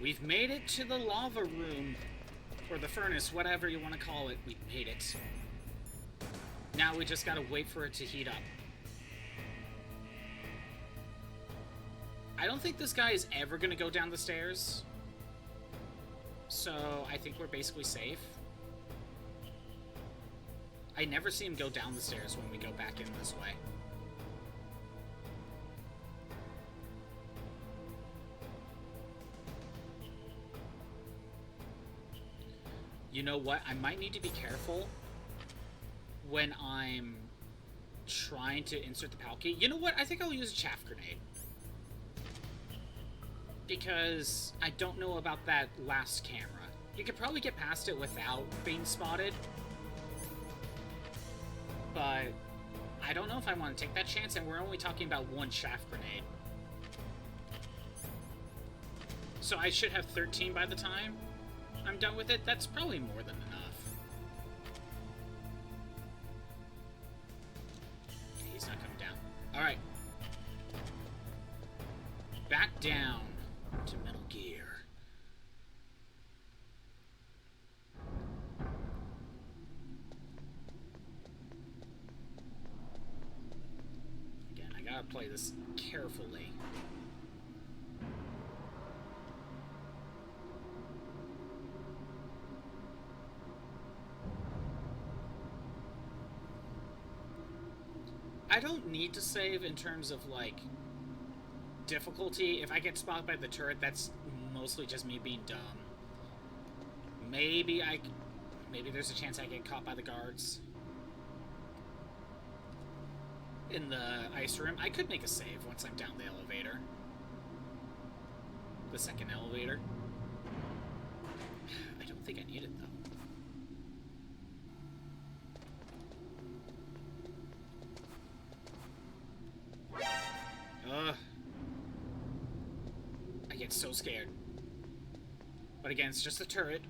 We've made it to the lava room, or the furnace, whatever you want to call it. We've made it. Now we just gotta wait for it to heat up. I don't think this guy is ever gonna go down the stairs. So, I think we're basically safe. I never see him go down the stairs when we go back in this way. You know what? I might need to be careful when I'm trying to insert the PAL key. You know what? I think I'll use a chaff grenade. Because I don't know about that last camera. You could probably get past it without being spotted. But I don't know if I want to take that chance, and we're only talking about one chaff grenade. So I should have 13 by the time I'm done with it. That's probably more than enough. Okay, he's not coming down. Alright. Back down to Metal Gear. Again, I gotta play this carefully. I don't need to save in terms of, like, difficulty. If I get spotted by the turret, that's mostly just me being dumb. Maybe there's a chance I get caught by the guards. in the ice room. I could make a save once I'm down the elevator. The second elevator. I don't think I need it, though. I get so scared. But again, it's just a turret.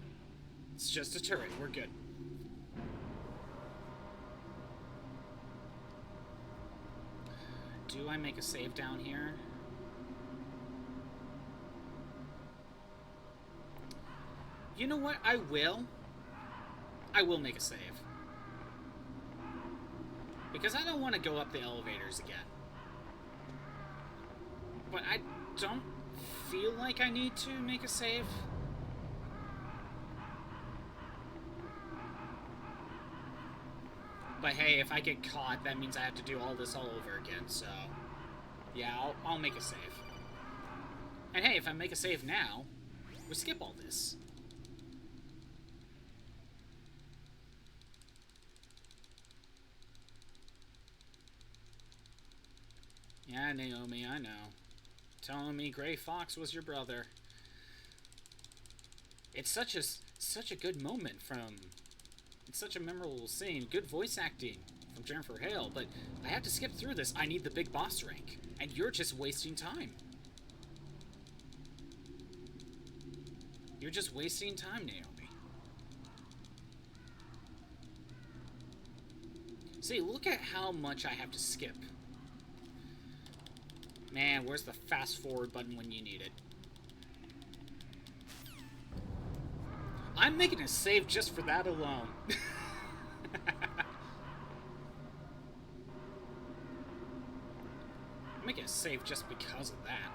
It's just a turret. We're good. Do I make a save down here? You know what? I will. I will make a save. Because I don't want to go up the elevators again. But I don't feel like I need to make a save. But hey, if I get caught, that means I have to do all this all over again, so... Yeah, I'll make a save. And hey, if I make a save now, we skip all this. Yeah, Naomi, I know. Telling me Gray Fox was your brother. It's such a good moment from... It's such a memorable scene. Good voice acting from Jennifer Hale, but I have to skip through this. I need the big boss rank, and you're just wasting time. You're just wasting time, Naomi. See, look at how much I have to skip. Man, where's the fast forward button when you need it? I'm making a save just for that alone. I'm making a save just because of that.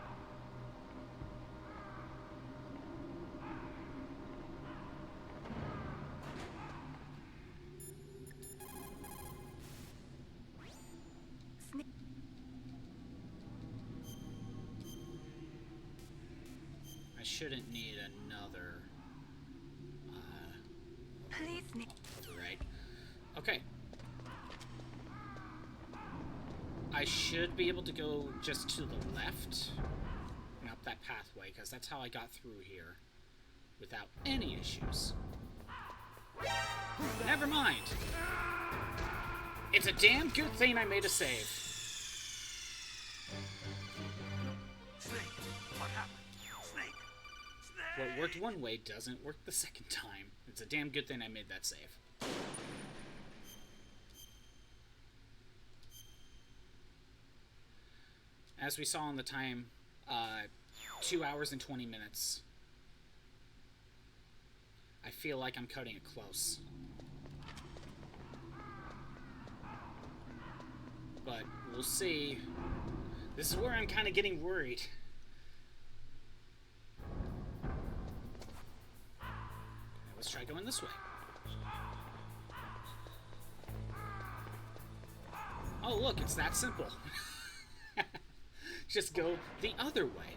I shouldn't need another... Please, Snake. Right. Okay. I should be able to go just to the left and up that pathway, because that's how I got through here without any issues. Never mind. It's a damn good thing I made a save. Snake, what happened? Snake! Snake! What worked one way doesn't work the second time. It's a damn good thing I made that save. As we saw on the time, 2 hours and 20 minutes. I feel like I'm cutting it close. But we'll see. This is where I'm kind of getting worried. Let's try going this way. Oh, look, it's that simple. Just go the other way.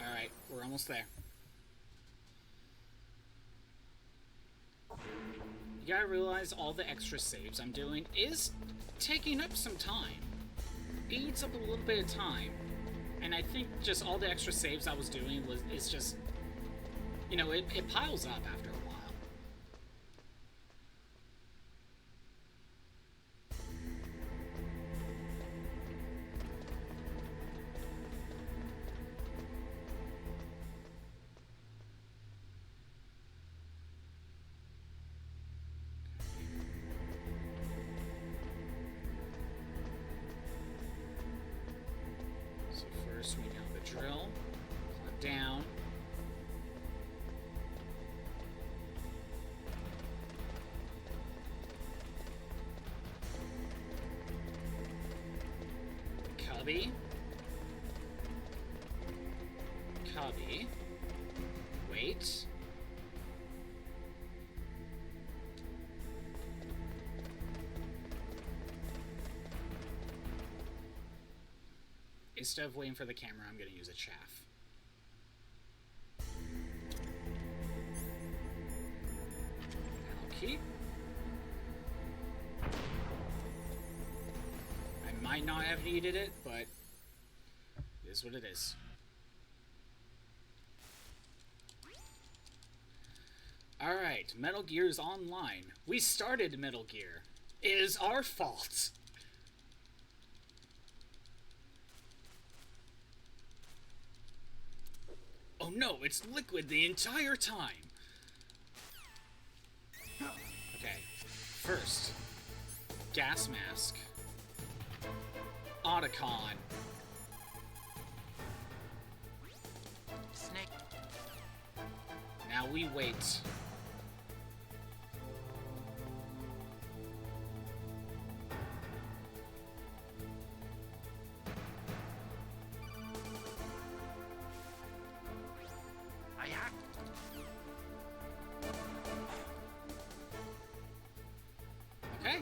Alright, we're almost there. You gotta realize all the extra saves I'm doing is taking up some time. It eats up a little bit of time. And I think just all the extra saves I was doing is just, you know, it piles up after a while. So first we know the drill. Climb down. Cubby. Cubby. Wait. Instead of waiting for the camera, I'm going to use a chaff. Repeat. I might not have needed it, but it is what it is. Alright, Metal Gear's online. We started Metal Gear. It is our fault. Oh no, it's liquid the entire time. Okay, first, gas mask. Otacon. Snake. Now we wait. I hacked. Okay.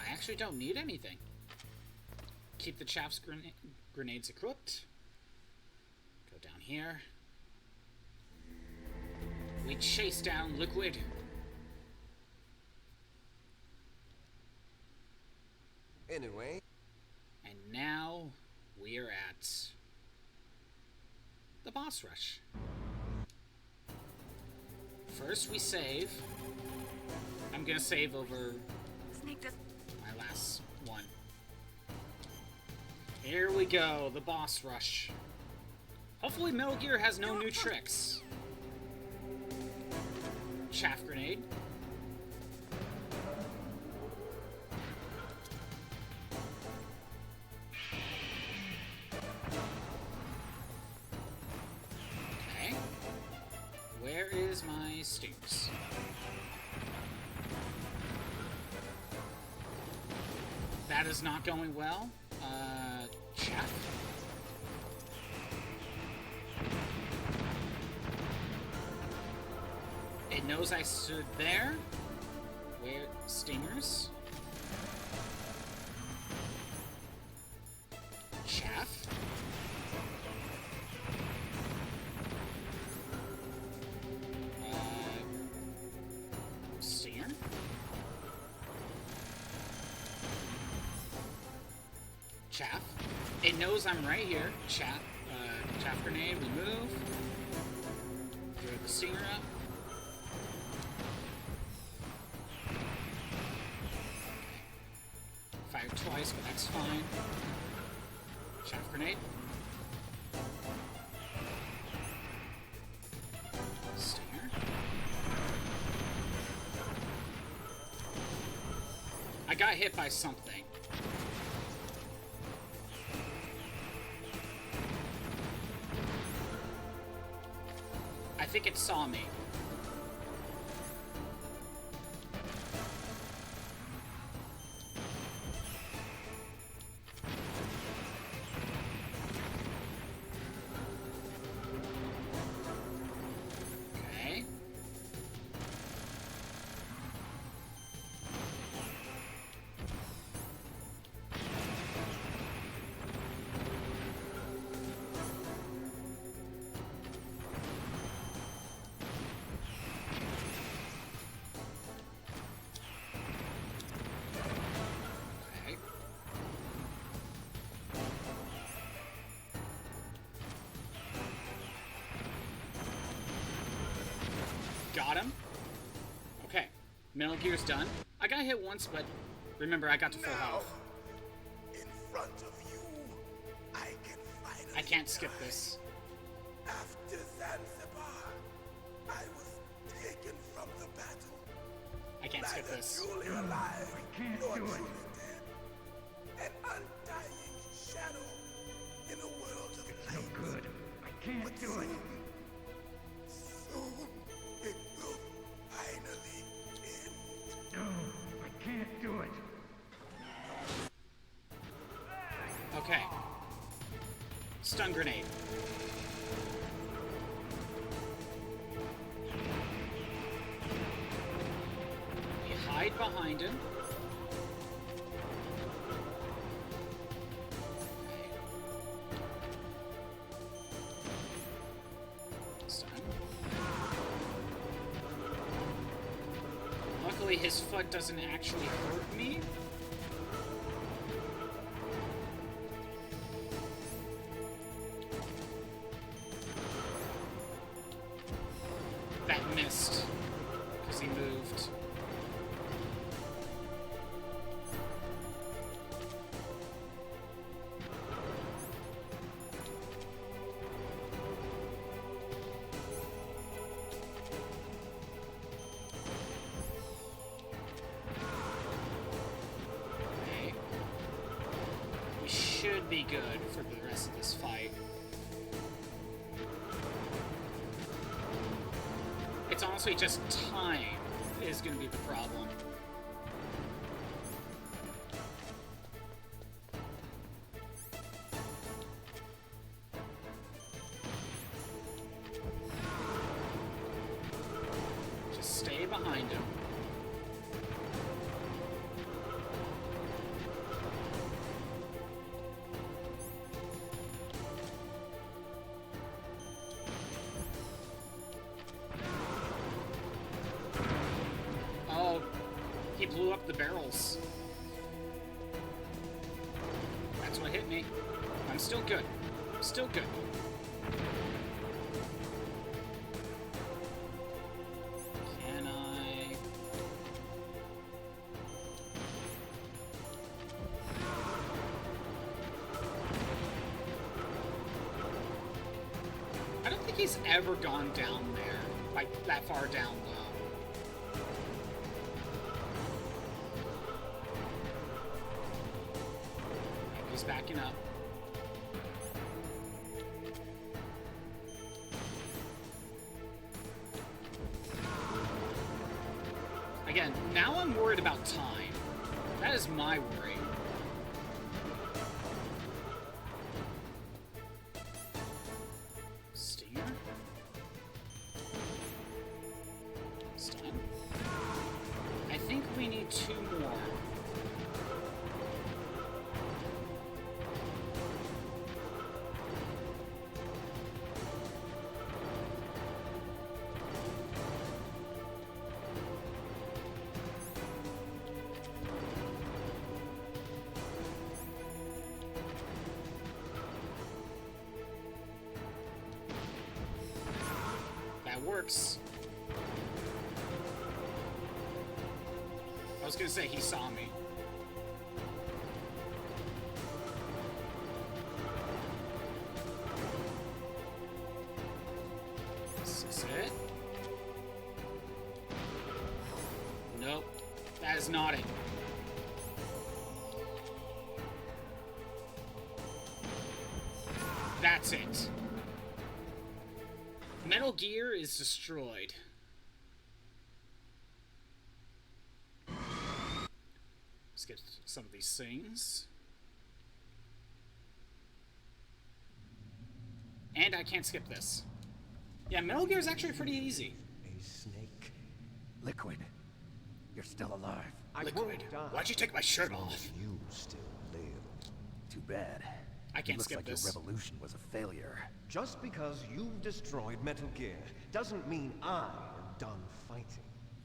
I actually don't need anything. Keep the chaff's grenades equipped. Go down here. We chase down Liquid. Anyway. And now we are at the boss rush. First we save. I'm gonna save over Snake just. my last one. Here we go, the boss rush. Hopefully Metal Gear has no new tricks. Chaff grenade. Okay. Where is my stingers? That is not going well. Chaff. It knows I stood there. Where? Stingers. Chaff. Stinger. Chaff. It knows I'm right here. Chaff grenade, we move. Throw the stinger up. Fired twice, but that's fine. Chaff grenade. Stinger. I got hit by something. I think it saw me. Okay. Okay. Got him. Okay. Metal Gear's done. I got hit once, but remember, I got to full health. In front of you, I can finally. I can't skip die. this. After Zanzibar, I was taken from the battle. I can't skip Neither this. truly alive, can't nor do it. truly dead. An undying shadow in a world of No light. good. I can't do it. Soon, it will finally end. No, I can't do it. Okay. Stun grenade. We hide behind him. Stun way his foot doesn't actually hurt me. That missed because he moved. Should be good for the rest of this fight. It's honestly just time is going to be the problem. Just stay behind him. He blew up the barrels. That's what hit me. I'm still good. Still good. Can I... I don't think he's ever gone down there. Like, that far down low. He's backing up. Again, now I'm worried about time. That is my worry. Stinger? Stun? I think we need 2 more. That works. I was gonna say he saw me. This is it. Nope. That is not it. That's it. Metal Gear is destroyed. Let's get some of these things. And I can't skip this. Yeah, Metal Gear is actually pretty easy. A snake. Liquid, you're still alive. Liquid, why'd you take my shirt off? You still live. Too bad. I can't Looks skip like this. your revolution was a failure. Just because you've destroyed Metal Gear doesn't mean I am done fighting.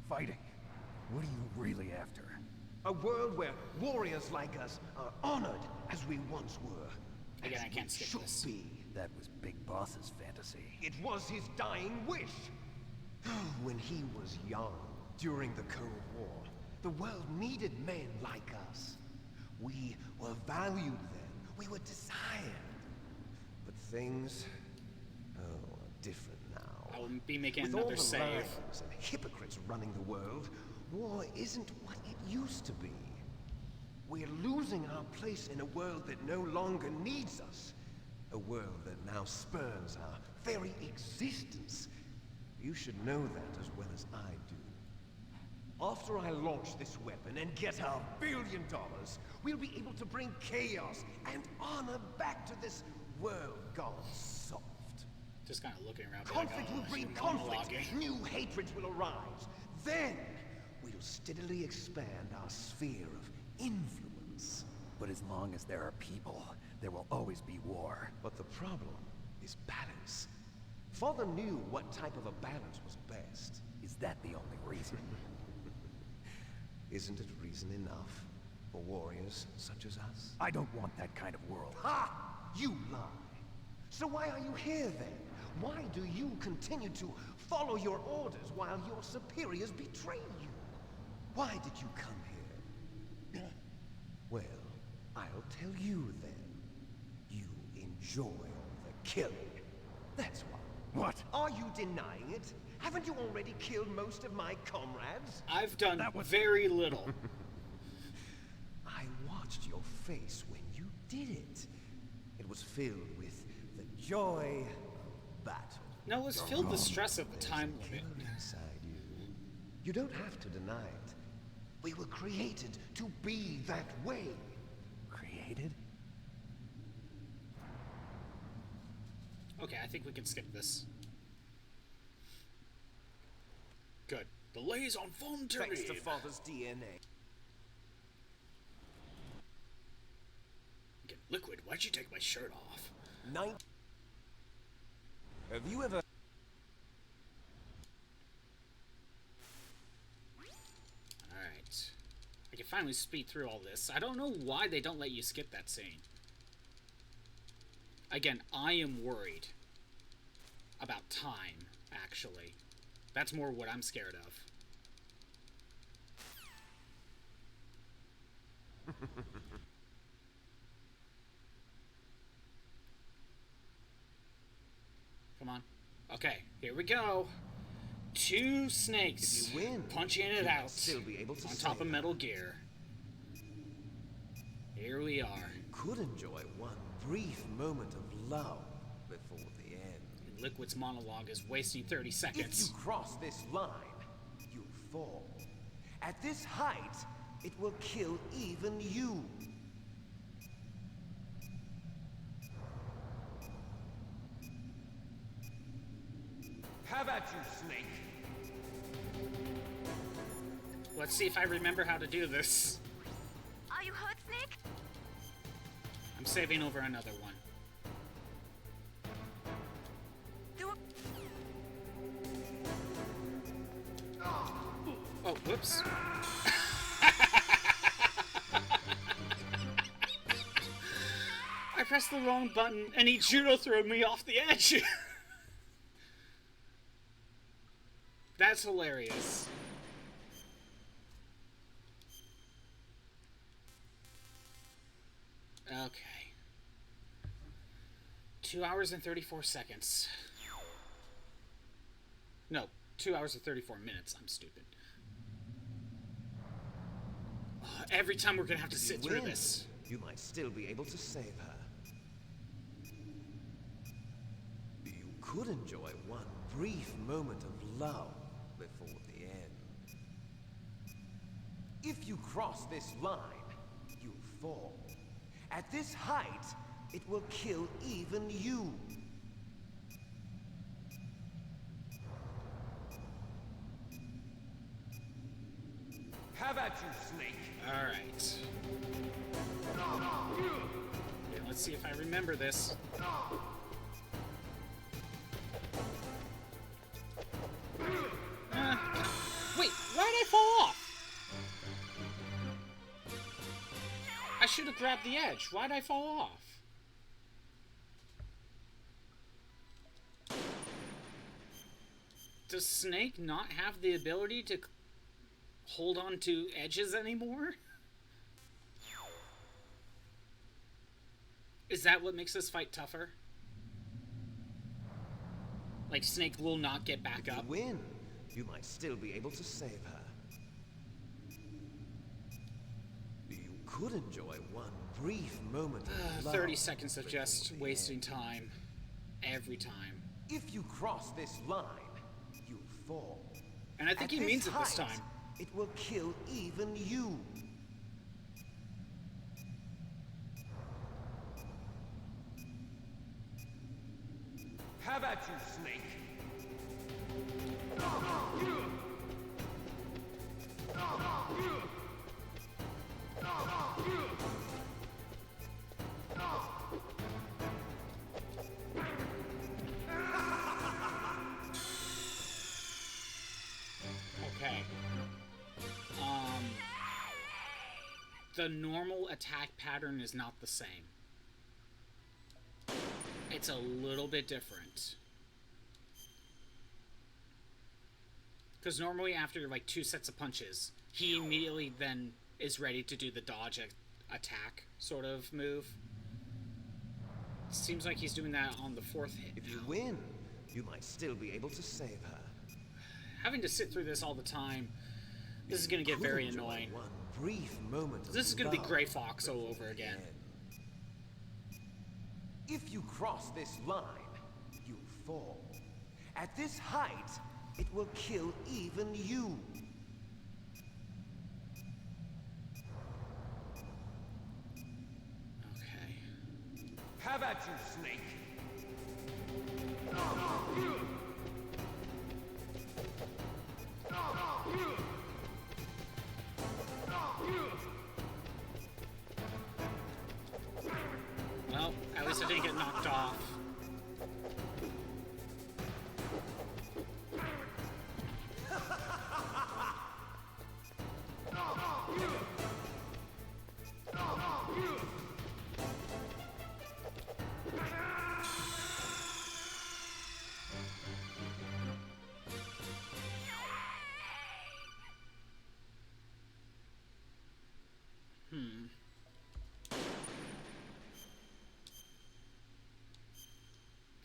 Fighting? What are you really after? A world where warriors like us are honored as we once were. Again, I As can't we skip should this. be. That was Big Boss's fantasy. It was his dying wish. When he was young, during the Cold War, the world needed men like us. We were valued then. We were desired. But things, are different now. I will be making With all another the save. lies and hypocrites running the world, war isn't what it used to be. We're losing our place in a world that no longer needs us. A world that now spurns our very existence. You should know that as well as I do. After I launch this weapon and get our $1 billion, we'll be able to bring chaos and honor back to this world gone soft. Just kind of looking around. Conflict will breed conflict. monologuing. New hatreds will arise. Then, we'll steadily expand our sphere of influence. But as long as there are people, there will always be war. But the problem is balance. Father knew what type of a balance was best. Is that the only reason? Isn't it reason enough for warriors such as us? I don't want that kind of world. Ha! You lie! So why are you here then? Why do you continue to follow your orders while your superiors betray you? Why did you come here? Well, I'll tell you then. You enjoy the killing. That's why. What? Are you denying it? Haven't you already killed most of my comrades? I've done very little. I watched your face when you did it. It was filled with the joy of battle. No, it was filled with stress of the time There's a limit. killer inside you. You don't have to deny it. We were created to be that way. Created? Okay, I think we can skip this. Good. The liaison phone to Thanks to read. Father's DNA. Get Liquid, why'd you take my shirt off? Have you ever... Alright. I can finally speed through all this. I don't know why they don't let you skip that scene. Again, I am worried about time, actually. That's more what I'm scared of. Come on. Okay, here we go. Two snakes If you win, punching it you might out still be able to on top say of that. Metal Gear. Here we are. Could enjoy one brief moment of love before the end. And Liquid's monologue is wasting 30 If seconds. you cross this line, you'll fall. At this height, it will kill even you. Have at you, Snake. Let's see if I remember how to do this. Are you hurt, Snake? I'm saving over another one. Do it. Oh, whoops. I pressed the wrong button and he judo threw me off the edge. That's hilarious. Okay. 2 hours and 34 seconds. No, 2 hours and 34 minutes. I'm stupid. Every time we're gonna have to sit through Win. this. You might still be able to save her. You could enjoy one brief moment of love before the end. If you cross this line, you'll fall. At this height, it will kill even you. Have at you, Snake. Alright. Okay, let's see if I remember this. Wait, why did I fall off? I should have grabbed the edge. Why did I fall off? Does Snake not have the ability to hold on to edges anymore? Is that what makes this fight tougher? Like Snake will not get back up? You win. You might still be able to save her. You could enjoy one brief moment of love 30 seconds of before just the wasting end. time. Every time. If you cross this line, you'll fall. And I think At he means it this height, time. It will kill even you. Have at you, Snake. Okay. the normal attack pattern is not the same. It's a little bit different. Because normally after like 2 sets of punches, he immediately then is ready to do the dodge attack sort of move. Seems like he's doing that on the 4th hit. If you win, you might still be able to save her. Having to sit through this all the time, this is going to get very annoying. One brief moment of This is going to be love Gray Fox all over again. If you cross this line, you fall. At this height, it will kill even you. Okay. Have at you, Snake. Well, at least I didn't get knocked off.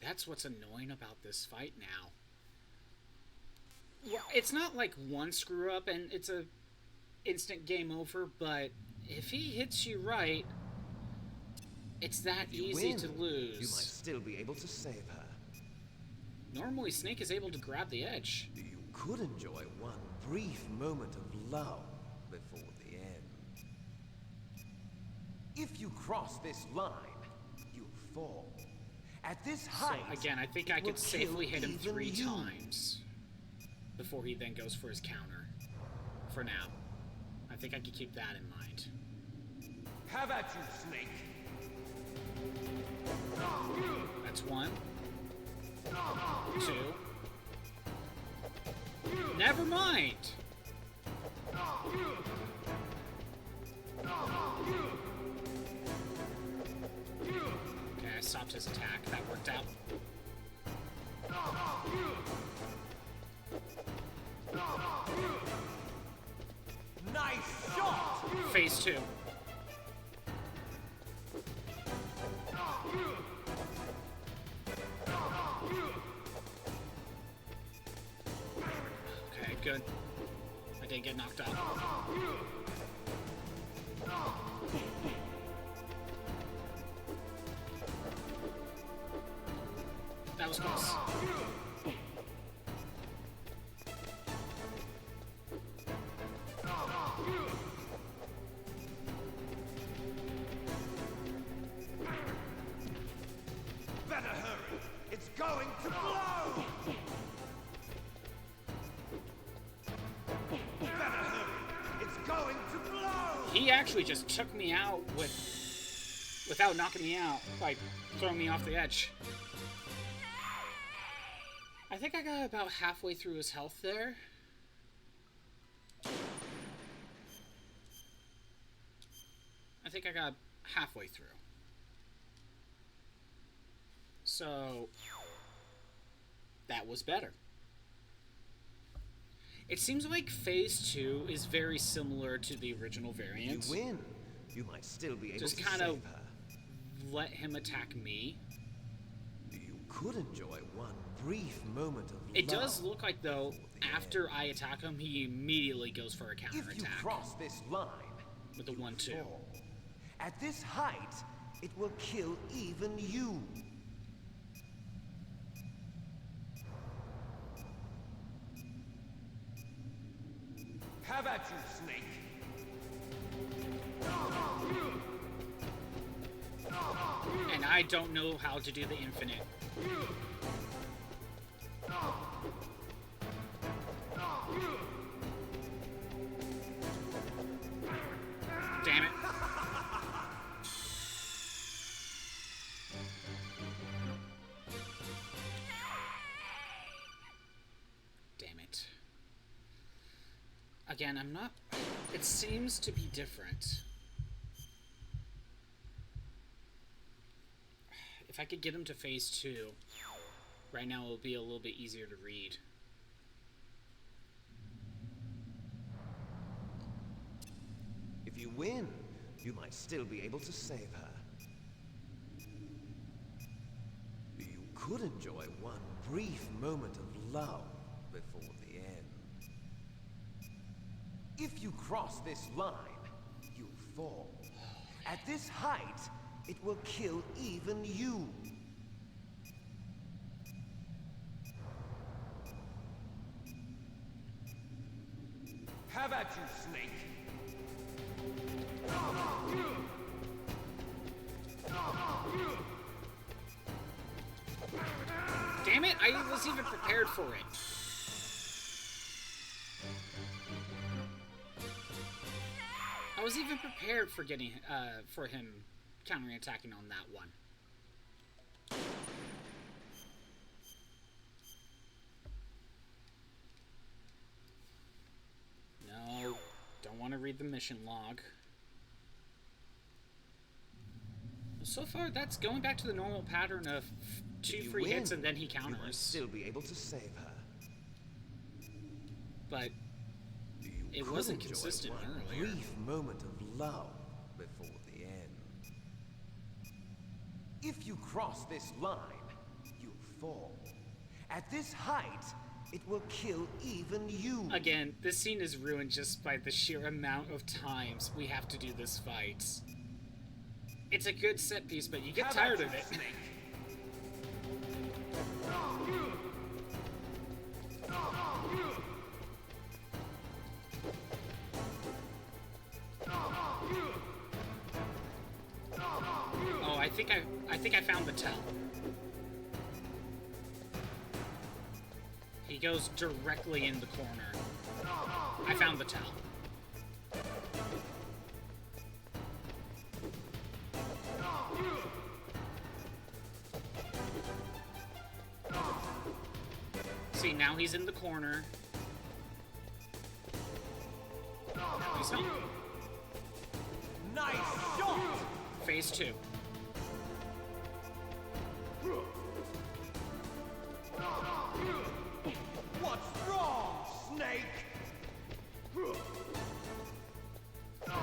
That's what's annoying about this fight now. Well, it's not like one screw up and it's a instant game over, but if he hits you right, it's that easy to lose. You might still be able to save her. Normally, Snake is able to grab the edge. You could enjoy one brief moment of love before the end. If you cross this line, you fall. At this height, So again, I think I could safely hit him 3 times before he then goes for his counter. For now. I think I could keep that in mind. Have at you, Snake. That's 1. 2. Never mind! Okay, I stopped his attack. That worked out. Nice shot! Phase 2. Okay, good. I didn't get knocked out. That was close. Better hurry! It's going to blow! Better hurry! It's going to blow! He actually just took me out without knocking me out, like throwing me off the edge. I think I got about halfway through his health there. I think I got halfway through. So that was better. It seems like Phase 2 is very similar to the original variant. You win. You might still be able Just to kind save of her. let him attack me. You could enjoy one brief moment of It love does look like, though, before the after end. I attack him, he immediately goes for a If you counterattack cross this line, with the 1-2. fall. At this height, it will kill even you. Have at you, Snake. And I don't know how to do the infinite. Damn it. Damn it. Again, I'm not... It seems to be different. If I could get him to phase 2, right now it will be a little bit easier to read. If you win, you might still be able to save her. You could enjoy one brief moment of love before the end. If you cross this line, you'll fall. At this height, it will kill even you. Have at you, Snake. Damn it, I was even prepared for it. I was even prepared for getting, for him counterattacking on that one. No, don't want to read the mission log. So far, that's going back to the normal pattern of 2 free hits and then he counters. You might still be able to save her. But it wasn't consistent earlier. Brief moment of love before the end. If you cross this line, you'll fall. At this height, it will kill even you. Again, this scene is ruined just by the sheer amount of times we have to do this fight. It's a good set piece, but you get tired of it. Oh, I think I found the tell. He goes directly in the corner. I found the tell. See, now he's in the corner. Now he's not. Nice shot! Phase 2. What's wrong, Snake? Okay.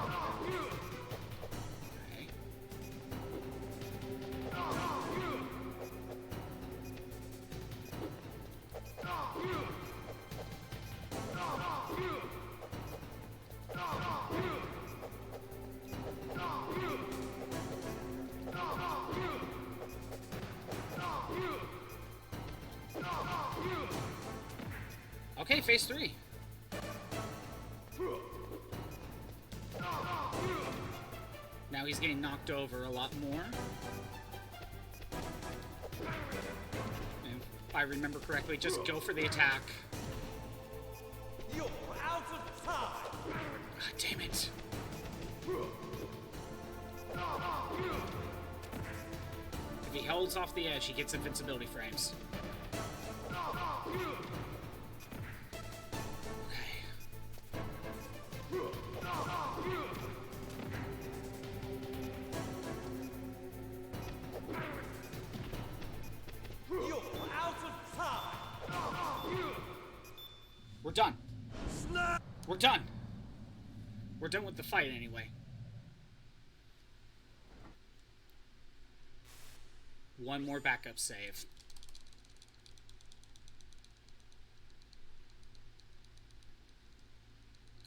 Okay, phase 3. Now he's getting knocked over a lot more. And if I remember correctly, just go for the attack. You're out of time! God damn it. If he holds off the edge, he gets invincibility frames. We're done. We're done. We're done with the fight anyway. One more backup save.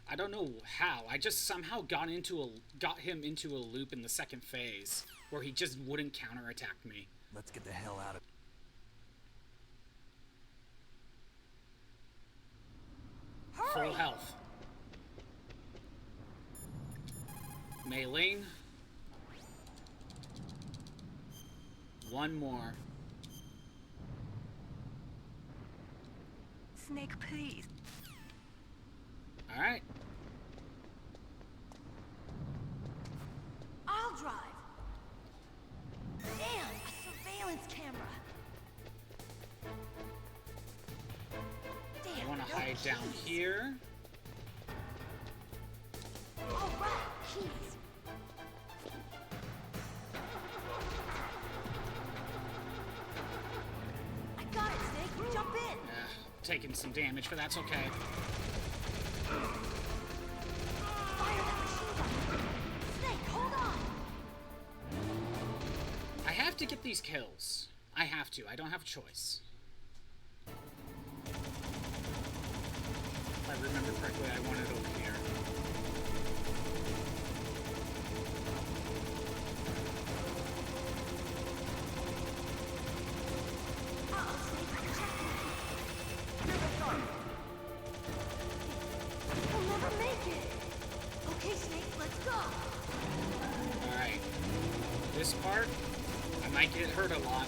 I don't know how. I just somehow got him into a loop in the second phase where he just wouldn't counterattack me. Let's get the hell out of... Full health. Mei Ling. One more. Snake, please. Alright. I'll drive. Damn, a surveillance camera. Damn, I want to no hide down keys. here. All right, keys. taking some damage, but that's okay. Fire that machine gun. Snake, hold on. I have to get these kills. I have to. I don't have a choice. If I remember correctly, I want it over here. Uh-oh, Snake, checkpoint. Here they come! We'll never make it. Okay, Snake, let's go. Alright. This part, I might get hurt a lot.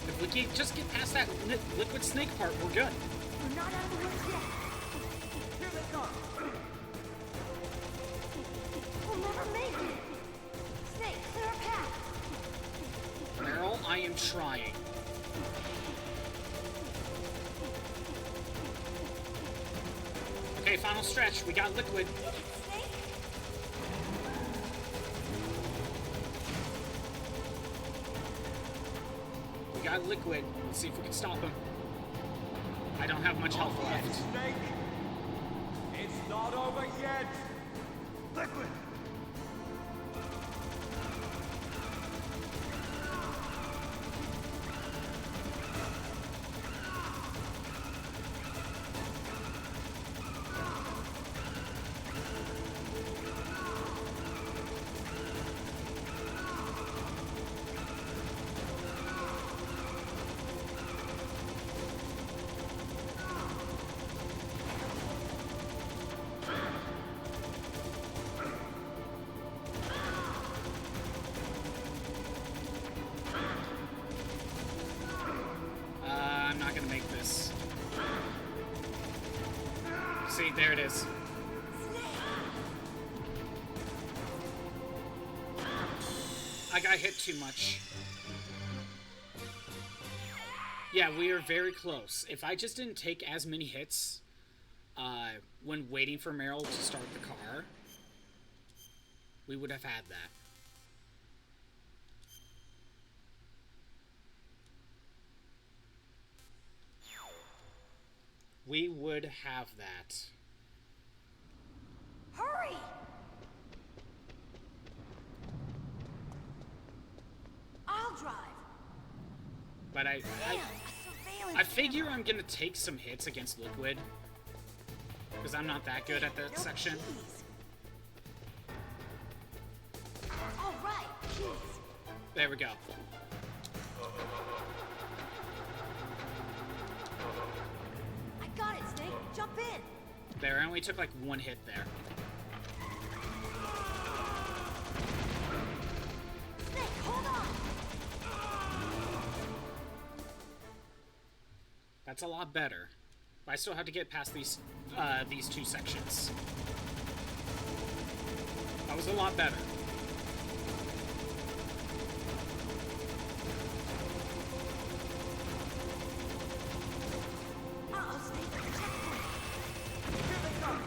If we can just get past that liquid snake part, we're good. We're not out of the woods yet. Here they come! We'll never make it. Snake, clear a path. Meryl, I am trying. Okay, final stretch. We got liquid. Snake? We got liquid. Let's see if we can stop him. I don't have much health left. Snake! It's not over yet! Liquid! I'm not gonna make this. See, there it is. I got hit too much. Yeah, we are very close. If I just didn't take as many hits when waiting for Meryl to start the car, we would have had that. We would have that. Hurry! I'll drive. But Man, a surveillance I figure camera. I'm gonna take some hits against Liquid. Because I'm not that good at that No section. keys. All right, keys. There we go. I got it, Snake. Jump in. There, I only took like one hit there. Snake, hold on. That's a lot better. But I still have to get past these two sections. That was a lot better. Uh-oh, Snake. Checkpoint. Here they come!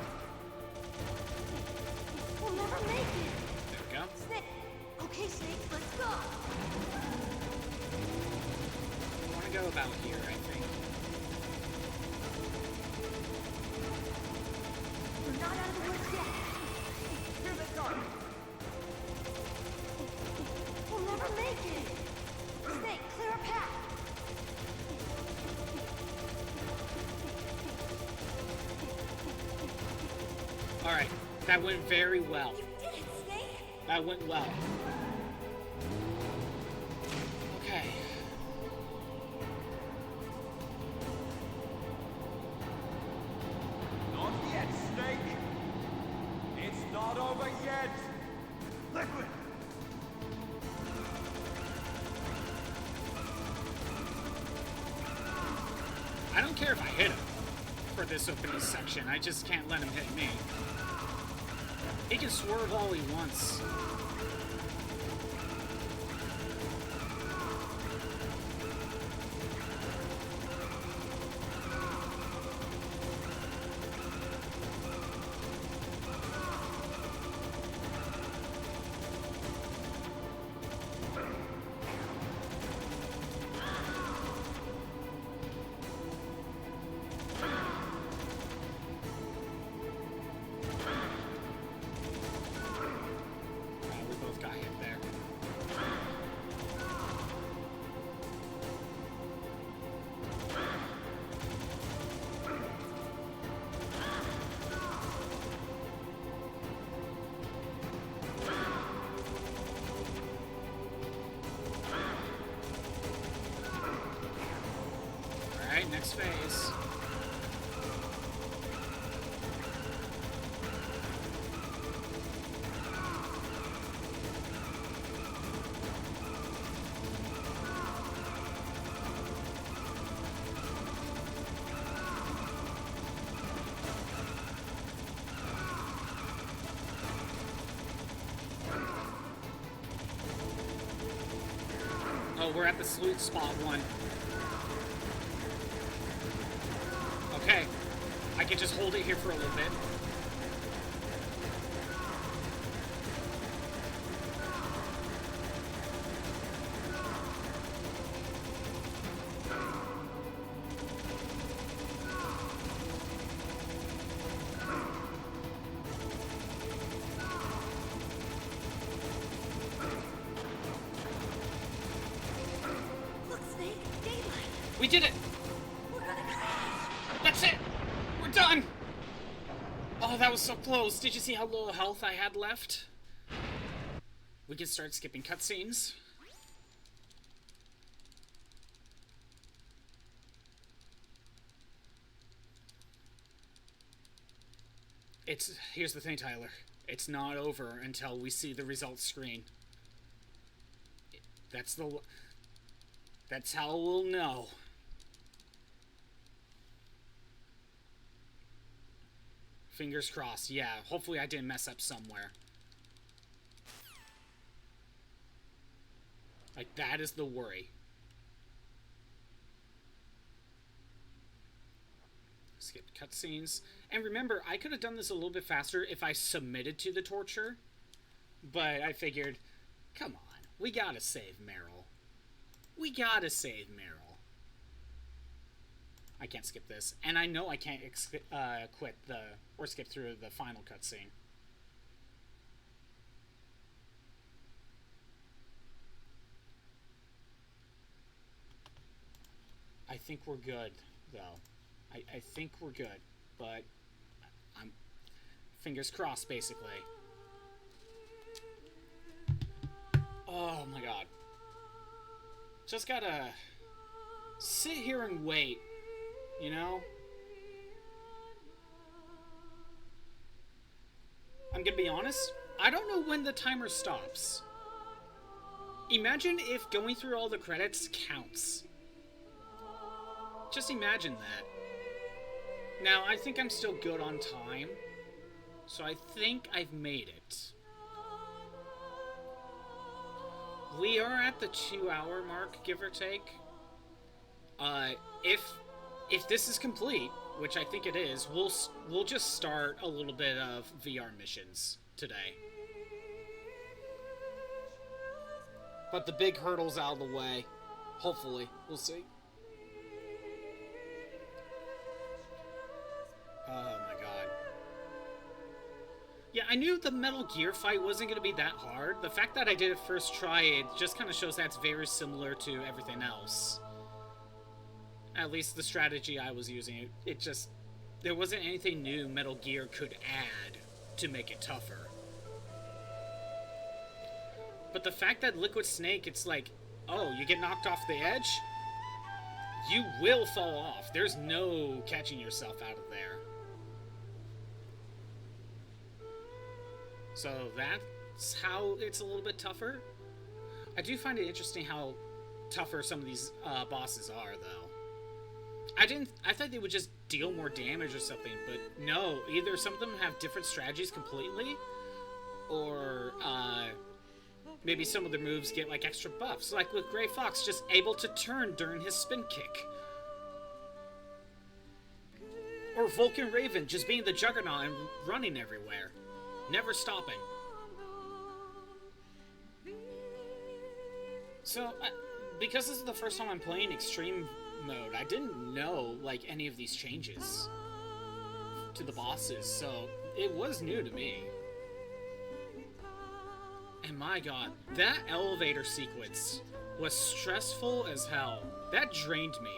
We'll never make it. There we go. Snake. Okay, Snake, let's go. I want to go about here, I think. We're not out of the woods yet. Here they come! We'll never make it. Snake, clear a path. Alright, that went very well. You did it, Snake. That went well. Okay. Not yet, Snake! It's not over yet! Liquid! I don't care if I hit him for this opening section. I just can't let him hit me. He can swerve all he wants. next phase. Oh, we're at the sweet spot one. Okay. I can just hold it here for a little bit. We did it! That's it! We're done! Oh, that was so close. Did you see how little health I had left? We can start skipping cutscenes. Here's the thing, Tyler. It's not over until we see the results screen. That's how we'll know. Fingers crossed. Yeah, hopefully I didn't mess up somewhere. Like, that is the worry. Skip cutscenes. And remember, I could have done this a little bit faster if I submitted to the torture. But I figured, come on, we gotta save Meryl. We gotta save Meryl. I can't skip this. And I know I can't quit or skip through the final cutscene. I think we're good, though. I think we're good, but I'm fingers crossed, basically. Oh my god. Just gotta sit here and wait, you know? I'm gonna be honest, I don't know when the timer stops. Imagine if going through all the credits counts. Just imagine that. Now, I think I'm still good on time, so I think I've made it. We are at the 2-hour mark, give or take. If this is complete, which I think it is, we'll just start a little bit of VR missions today. But the big hurdle's out of the way. Hopefully, we'll see. Oh my god. Yeah, I knew the Metal Gear fight wasn't going to be that hard. The fact that I did it first try, it just kind of shows that's very similar to everything else. At least the strategy I was using. It just... There wasn't anything new Metal Gear could add to make it tougher. But the fact that Liquid Snake, it's like, oh, you get knocked off the edge? You will fall off. There's no catching yourself out of there. So that's how it's a little bit tougher. I do find it interesting how tougher some of these bosses are, though. I thought they would just deal more damage or something, but no. Either some of them have different strategies completely, or maybe some of the moves get like extra buffs. Like with Gray Fox, just able to turn during his spin kick. Or Vulcan Raven just being the Juggernaut and running everywhere. Never stopping. So, because this is the first time I'm playing Extreme Mode, I didn't know, like, any of these changes to the bosses, so it was new to me. And my god, that elevator sequence was stressful as hell. That drained me.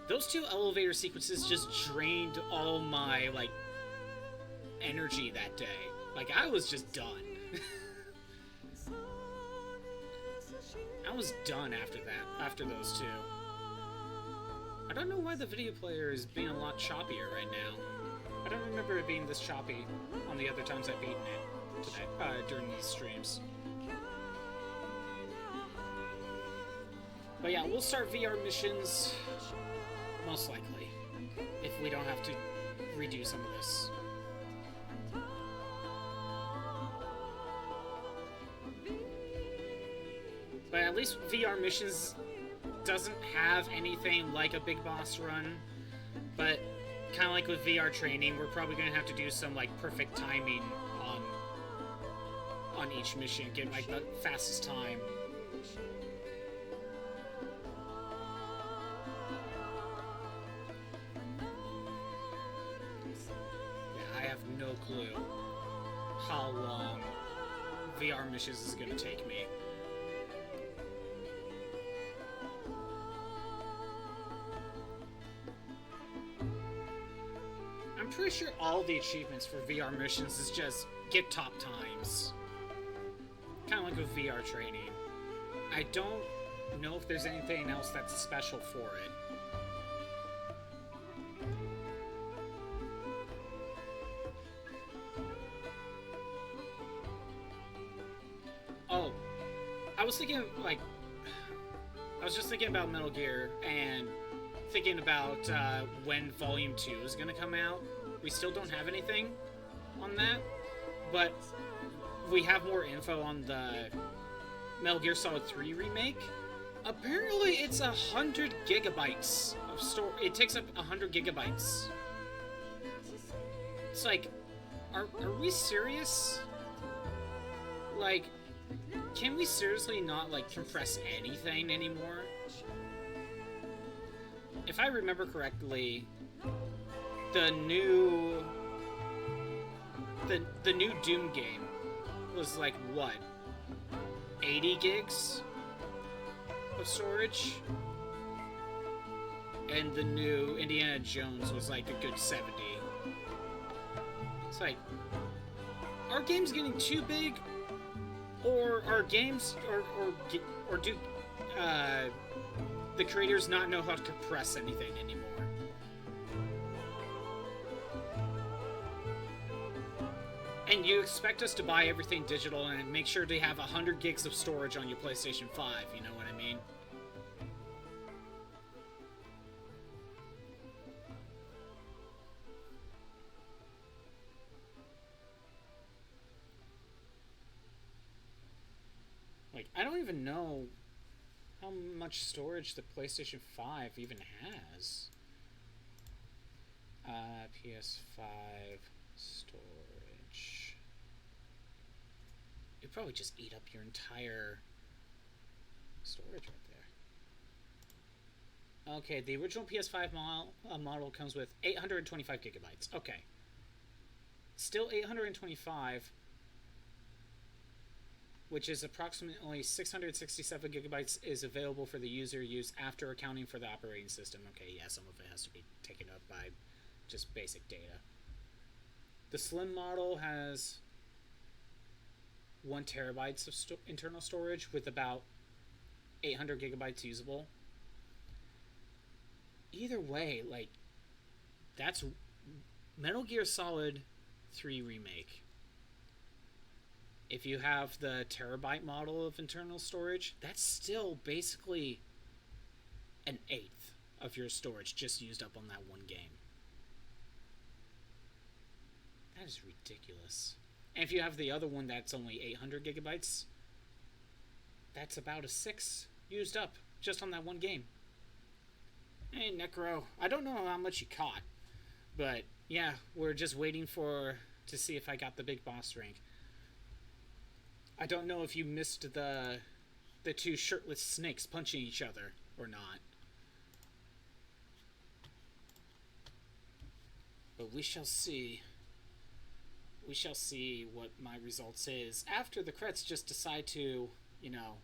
Those two elevator sequences just drained all my, like, energy that day. Like, I was just done. I was done after that, after those two. I don't know why the video player is being a lot choppier right now. I don't remember it being this choppy on the other times I've beaten it today, during these streams. But yeah, we'll start VR missions, most likely, if we don't have to redo some of this. But at least VR missions doesn't have anything like a big boss run, but kind of like with VR training, we're probably going to have to do some like perfect timing on each mission, get like the fastest time. Yeah, I have no clue how long VR missions is going to take me. I'm pretty sure all the achievements for VR missions is just get top times. Kind of like with VR training. I don't know if there's anything else that's special for it. Oh, I was thinking, like, I was just thinking about Metal Gear and thinking about when Volume 2 is going to come out. We still don't have anything on that, but we have more info on the Metal Gear Solid 3 remake. Apparently, it's 100 gigabytes of store. It takes up 100 gigabytes. It's like, are we serious? Like, can we seriously not, like, compress anything anymore? If I remember correctly, the new Doom game was like, what, 80 gigs of storage? And the new Indiana Jones was like a good 70. It's like, are games getting too big? Or are games, or do the creators not know how to compress anything anymore? And you expect us to buy everything digital and make sure to have 100 gigs of storage on your PlayStation 5, you know what I mean? Like, I don't even know how much storage the PlayStation 5 even has. PS5 storage. It'd probably just eat up your entire storage right there. Okay, the original PS5 model comes with 825 gigabytes. Okay. Still 825, which is approximately 667 gigabytes is available for the user use after accounting for the operating system. Okay, yeah, some of it has to be taken up by just basic data. The slim model has 1 terabytes of internal storage with about 800 gigabytes usable. Either way, like, that's Metal Gear Solid 3 Remake. If you have the terabyte model of internal storage, that's still basically an eighth of your storage just used up on that one game. That is ridiculous. And if you have the other one that's only 800 gigabytes, that's about a 6 used up just on that one game. Hey, Necro, I don't know how much you caught, but yeah, we're just waiting to see if I got the big boss rank. I don't know if you missed the 2 shirtless snakes punching each other or not. But we shall see. We shall see what my results is after the creds just decide to, you know,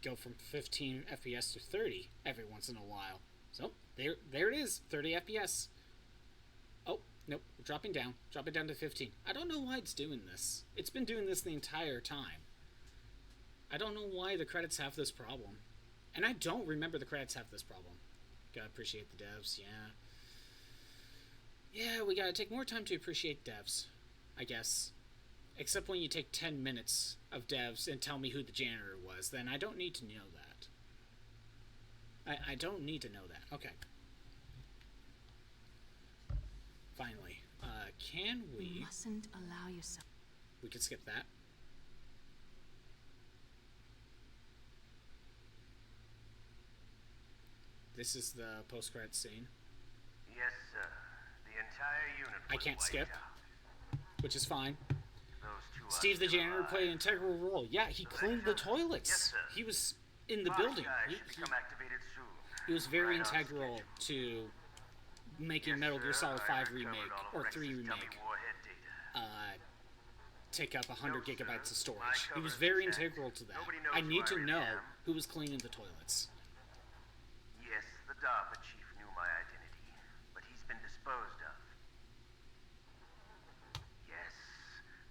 go from 15 FPS to 30 every once in a while. So, there it is, 30 FPS. Oh, nope, dropping down to 15. I don't know why it's doing this. It's been doing this the entire time. I don't know why the credits have this problem. And I don't remember the credits have this problem. Gotta appreciate the devs, yeah. Yeah, we gotta take more time to appreciate devs, I guess. Except when you take 10 minutes of devs and tell me who the janitor was, then I don't need to know that. I don't need to know that. Okay. Finally. Can we... You mustn't allow yourself... We can skip that. This is the post-credits scene. Yes, sir. The entire unit I can't skip, out. which is fine. Those two Steve the janitor played an integral role. Yeah, he cleaned the toilets. Yes, sir. He was in the Boss building. guy should become activated soon. He was very Right on integral schedule. to making Yes, Metal Gear sir. Solid I 5 recovered remake all of or 3 Rex's dummy remake warhead data. take up 100 No, gigabytes sir. of storage. My He was cover's very intact. integral to that. Nobody knows I who need I to really know am. who was cleaning the toilets. Yes, the DARPA chief knew my identity, but he's been disposed of. Yes,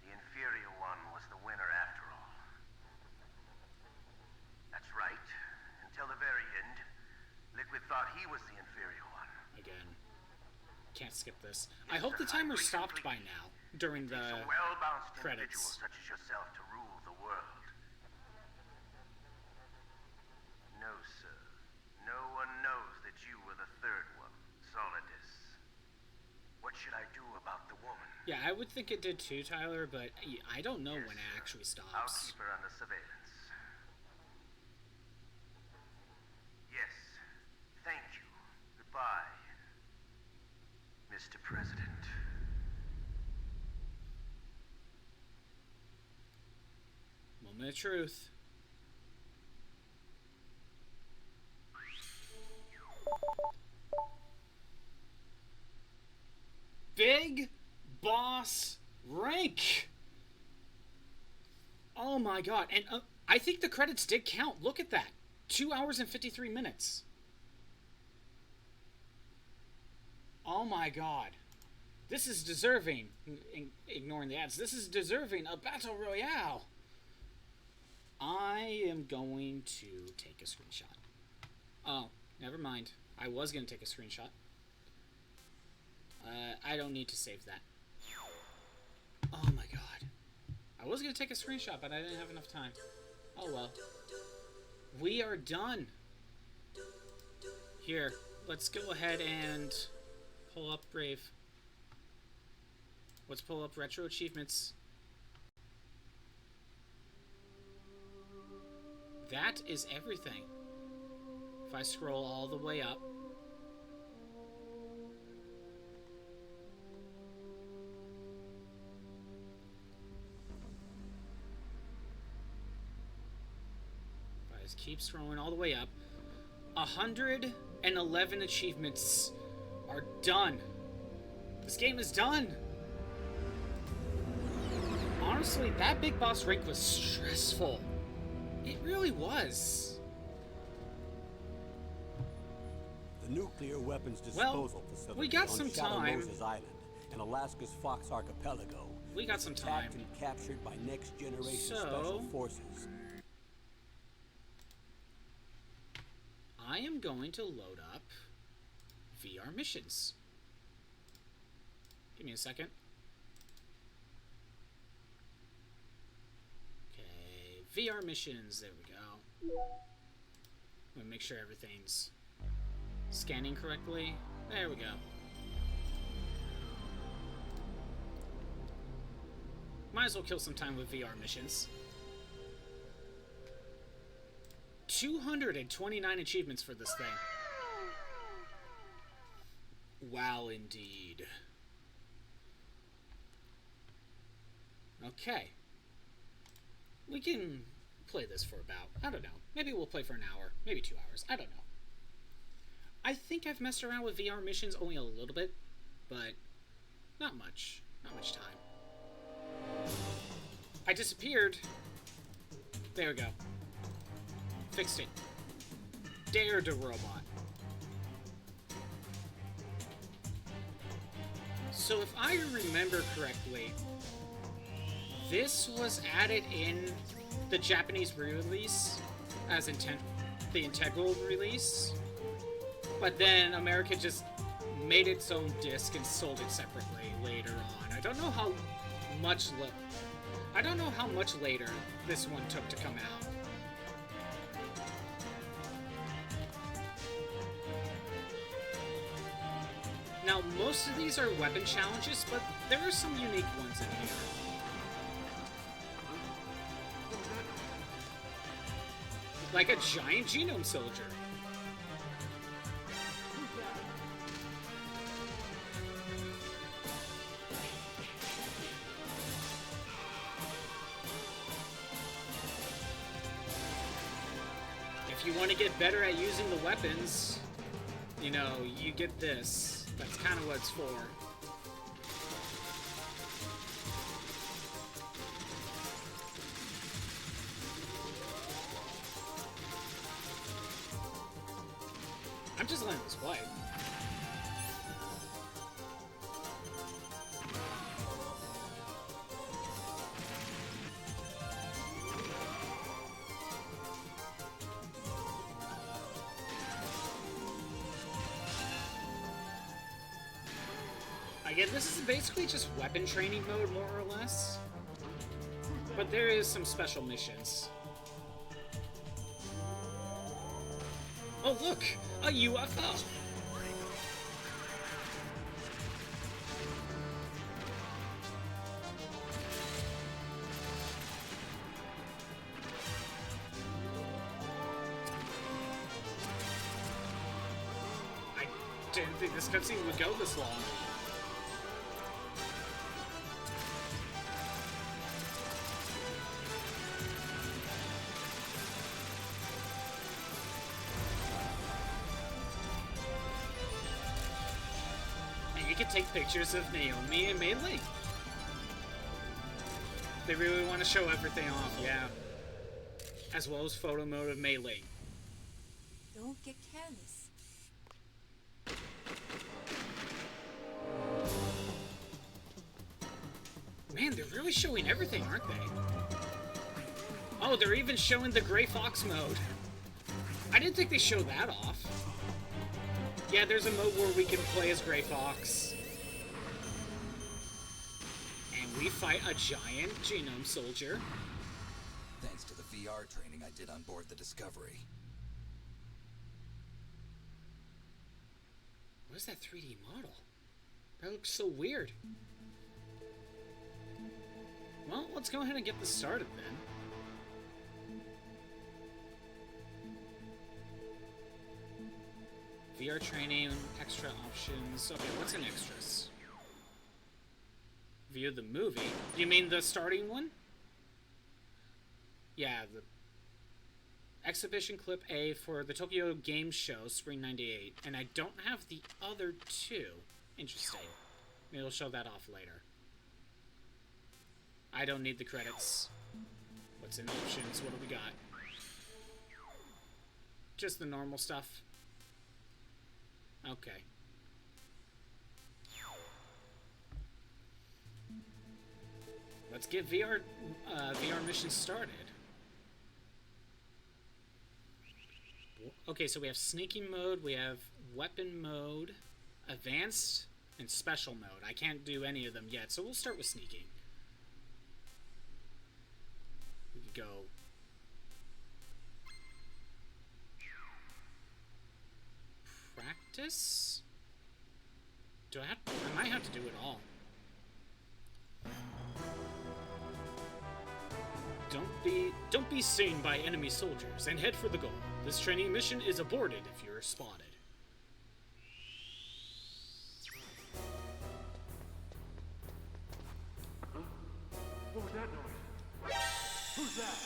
the inferior one was the winner after all. That's right. Until the very end, Liquid thought he was the inferior one. Again, can't skip this. I hope the timer stopped by now during the It's a well-balanced individual credits. such as yourself to rule the world. No, sir. No one knows that you were the third one, Solidus. What should I do about the woman? Yeah, I would think it did too, Tyler, but I don't know Yes, when it sir. actually I'll stops. keep her under surveillance. Yes. Thank you. Goodbye, Mr. President. Moment of truth. Big boss rank. Oh my god. And I think the credits did count. Look at that. 2 hours and 53 minutes. Oh my god. This is deserving, ignoring the ads, this is deserving a battle royale. I am going to take a screenshot. Oh, never mind. I was going to take a screenshot. I don't need to save that. Oh my god. I was going to take a screenshot, but I didn't have enough time. Oh well. We are done. Here, let's go ahead and pull up Brave. Let's pull up Retro Achievements. That is everything. If I scroll all the way up. If I just keep scrolling all the way up. 111 achievements are done. This game is done. Honestly, that big boss rank was stressful. It really was. The nuclear weapons Well, disposal facility we got on some Shadow time. Moses Island in Alaska's Fox Archipelago. We got was some attacked time. and captured by Next Generation So- Special Forces. I am going to load up VR missions. Give me a second. Okay, VR missions. There we go. I'm gonna make sure everything's scanning correctly. There we go. Might as well kill some time with VR missions. 229 achievements for this thing. Wow, indeed. Okay. We can play this for about, I don't know, maybe we'll play for an hour, maybe 2 hours, I don't know. I think I've messed around with VR missions only a little bit, but not much time. I disappeared. There we go. Fixed it. Dare to robot. So if I remember correctly, this was added in the Japanese release as the integral release. But then America just made its own disc and sold it separately later on. I don't know how much later this one took to come out. Now, most of these are weapon challenges, but there are some unique ones in here. Like a giant genome soldier. If you want to get better at using the weapons, you know, you get this. That's kind of what it's for. I'm just letting this play. Again, this is basically just weapon training mode, more or less. But there is some special missions. Oh, look! A UFO! I didn't think this cutscene would go this long. You can take pictures of Naomi and Mei Ling. They really want to show everything off, yeah. As well as photo mode of Mei Ling. Don't get careless. Man, they're really showing everything, aren't they? Oh, they're even showing the Gray Fox mode. I didn't think they showed that off. Yeah, there's a mode where we can play as Gray Fox. And we fight a giant genome soldier. Thanks to the VR training I did on board the Discovery. What is that 3D model? That looks so weird. Well, let's go ahead and get this started then. VR training, extra options. Okay, what's in extras? View the movie. You mean the starting one? Yeah, the exhibition clip A for the Tokyo Game Show, Spring '98. And I don't have the other two. Interesting. Maybe we'll show that off later. I don't need the credits. What's in options? What do we got? Just the normal stuff. Okay. Let's get VR mission started. Okay, so we have sneaking mode, we have weapon mode, advanced, and special mode. I can't do any of them yet, so we'll start with sneaking. We could go... practice? Do I have... I might have to do it all. Don't be seen by enemy soldiers and head for the goal. This training mission is aborted if you're spotted. What was that noise? Who's that?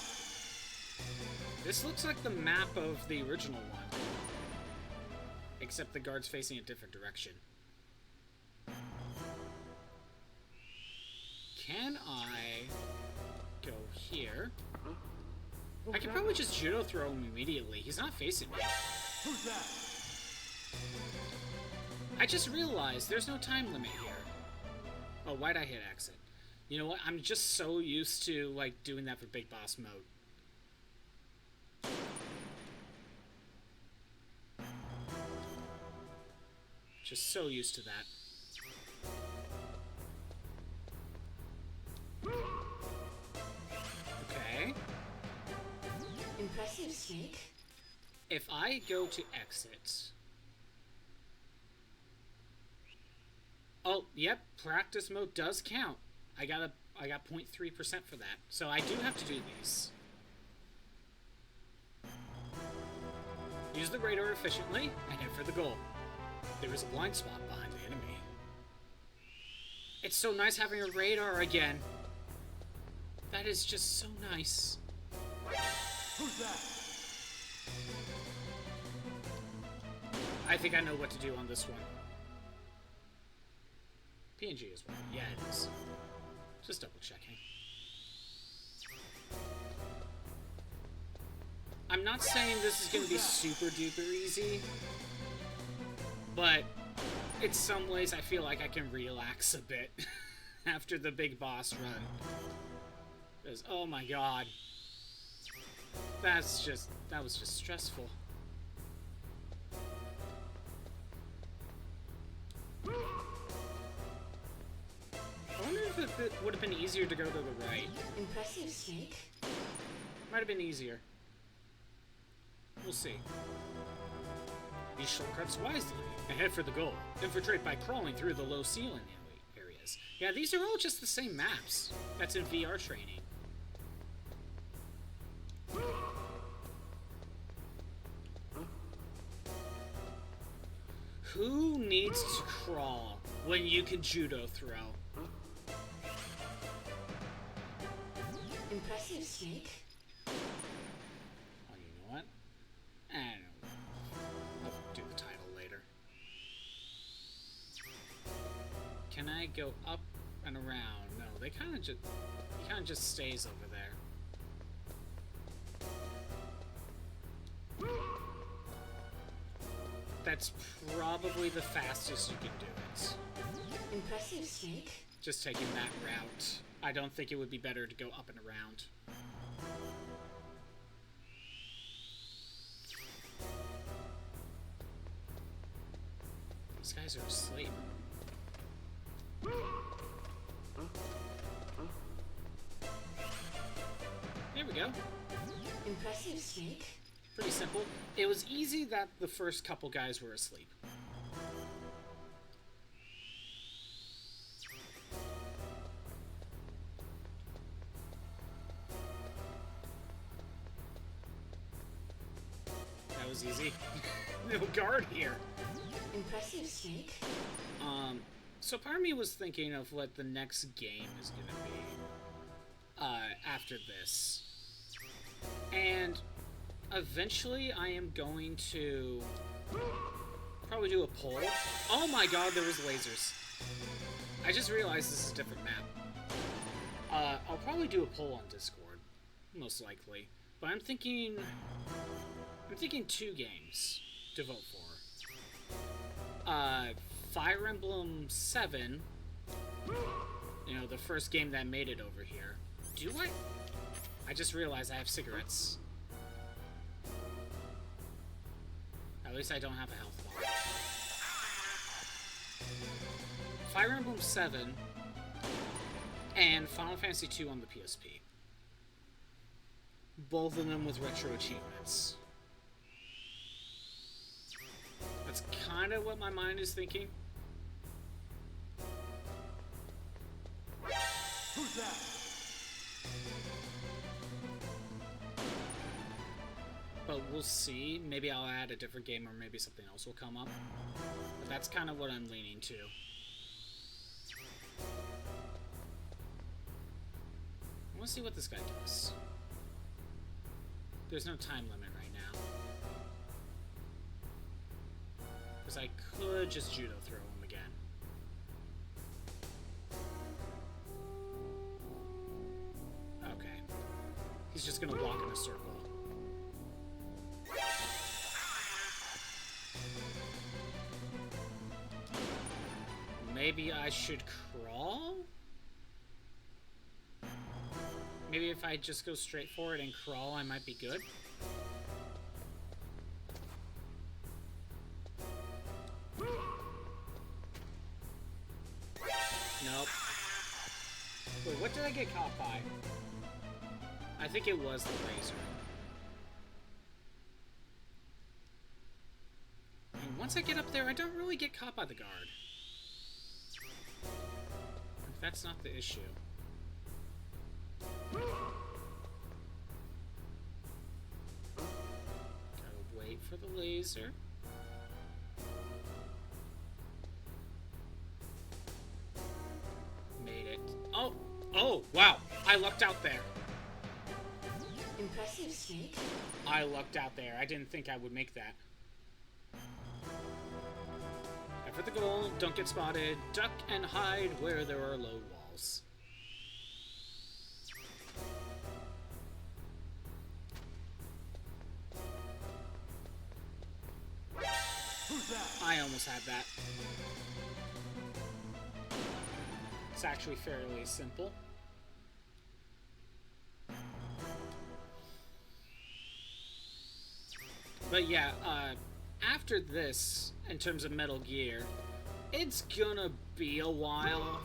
This looks like the map of the original one. Except the guard's facing a different direction. Can I go here? I can probably just judo throw him immediately. He's not facing me. Who's that? I just realized there's no time limit here. Oh, why'd I hit exit? You know what? I'm just so used to, like, doing that for Big Boss mode. Just so used to that. Okay. Impressive, Snake. If I go to exit... Oh, yep, practice mode does count. I got 0.3% for that. So I do have to do these. Use the radar efficiently and head for the goal. There is a blind spot behind the enemy. It's so nice having a radar again. That is just so nice. Who's that? I think I know what to do on this one. PNG as well. Yeah, it is. Just double checking. I'm not saying this is going to be super duper easy, but in some ways I feel like I can relax a bit after the big boss run. Because, oh my god. That was just stressful. I wonder if it would have been easier to go to the right. Impressive, Snake. Might have been easier. We'll see. Use shortcuts wisely and head for the goal. Infiltrate by crawling through the low ceiling areas. Yeah, these are all just the same maps. That's in VR training. Who needs to crawl when you can judo throw? Impressive, Snake. Oh, you know what? I'll do the title later. Can I go up and around? No, he kind of just stays over there. That's probably the fastest you can do it. Impressive, Snake. Just taking that route. I don't think it would be better to go up and around. These guys are asleep. There we go. Impressive, Snake. Pretty simple. It was easy that the first couple guys were asleep. That was easy. No guard here. Impressive, Snake. So part of me was thinking of what the next game is gonna be after this. And eventually I am going to probably do a poll. Oh my god, there was lasers. I just realized this is a different map. I'll probably do a poll on Discord, most likely. But I'm thinking 2 games to vote for. Fire Emblem 7, you know, the first game that made it over here. Do I? I just realized I have cigarettes. At least I don't have a health bar. Fire Emblem 7 and Final Fantasy 2 on the PSP. Both of them with RetroAchievements. That's kind of what my mind is thinking. Who's that? But we'll see. Maybe I'll add a different game or maybe something else will come up. But that's kind of what I'm leaning to. I want to see what this guy does. There's no time limit right now. Because I could just judo throw him again. Okay. He's just gonna walk in a circle. Maybe I should crawl? Maybe if I just go straight for it and crawl, I might be good. Nope. Wait, what did I get caught by? I think it was the razor. And once I get up there, I don't really get caught by the guard. That's not the issue. Gotta wait for the laser. Made it. Oh! Oh, wow! I lucked out there. Impressive, Snake. I lucked out there. I didn't think I would make that. Head for the goal, don't get spotted, duck and hide where there are low walls. Who's that? I almost had that. It's actually fairly simple. But yeah, after this, in terms of Metal Gear, it's gonna be a while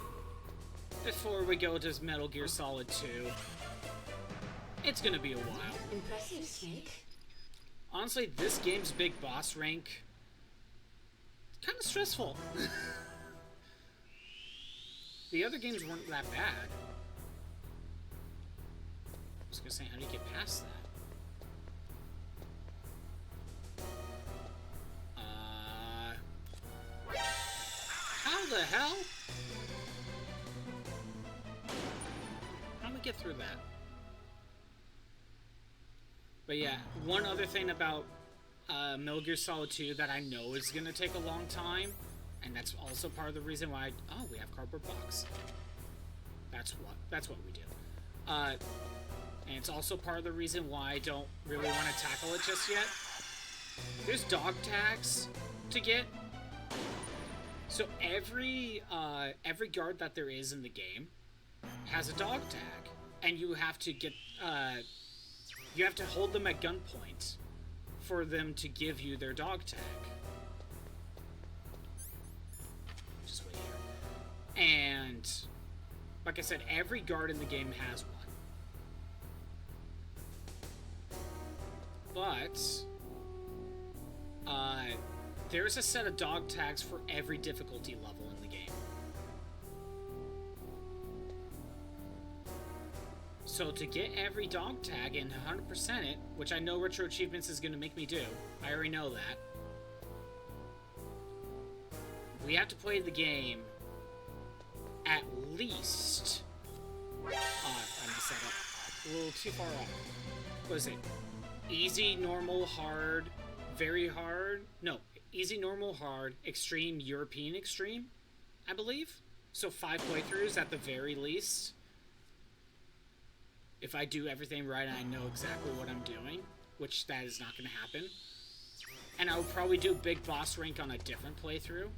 before we go to Metal Gear Solid 2. It's gonna be a while. Impressive, Snake. Honestly, this game's big boss rank, kind of stressful. The other games weren't that bad. I was gonna say, how do you get past that? How the hell? How do we get through that? But yeah, one other thing about Metal Gear Solid 2 that I know is going to take a long time, and that's also part of the reason why oh, we have cardboard box. That's what we do. And it's also part of the reason why I don't really want to tackle it just yet. There's dog tags to get. So every guard that there is in the game has a dog tag, and you have to get you have to hold them at gunpoint for them to give you their dog tag. Just wait here. And like I said, every guard in the game has one. But there's a set of dog tags for every difficulty level in the game. So to get every dog tag and 100% it, which I know RetroAchievements is going to make me do, I already know that, we have to play the game at least... I messed that up. A little too far up. What is it? Easy, normal, hard, very hard? No. Easy, normal, hard, extreme, European extreme, I believe. So 5 playthroughs at the very least. If I do everything right and I know exactly what I'm doing, which that is not going to happen. And I would probably do big boss rank on a different playthrough.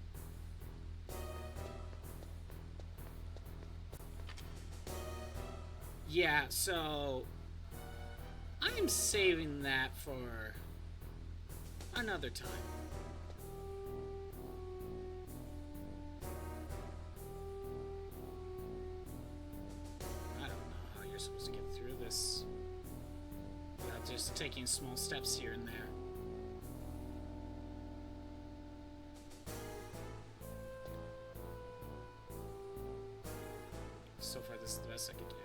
Yeah, so I'm saving that for another time. Supposed to get through this without just taking small steps here and there. So far, this is the best I could do.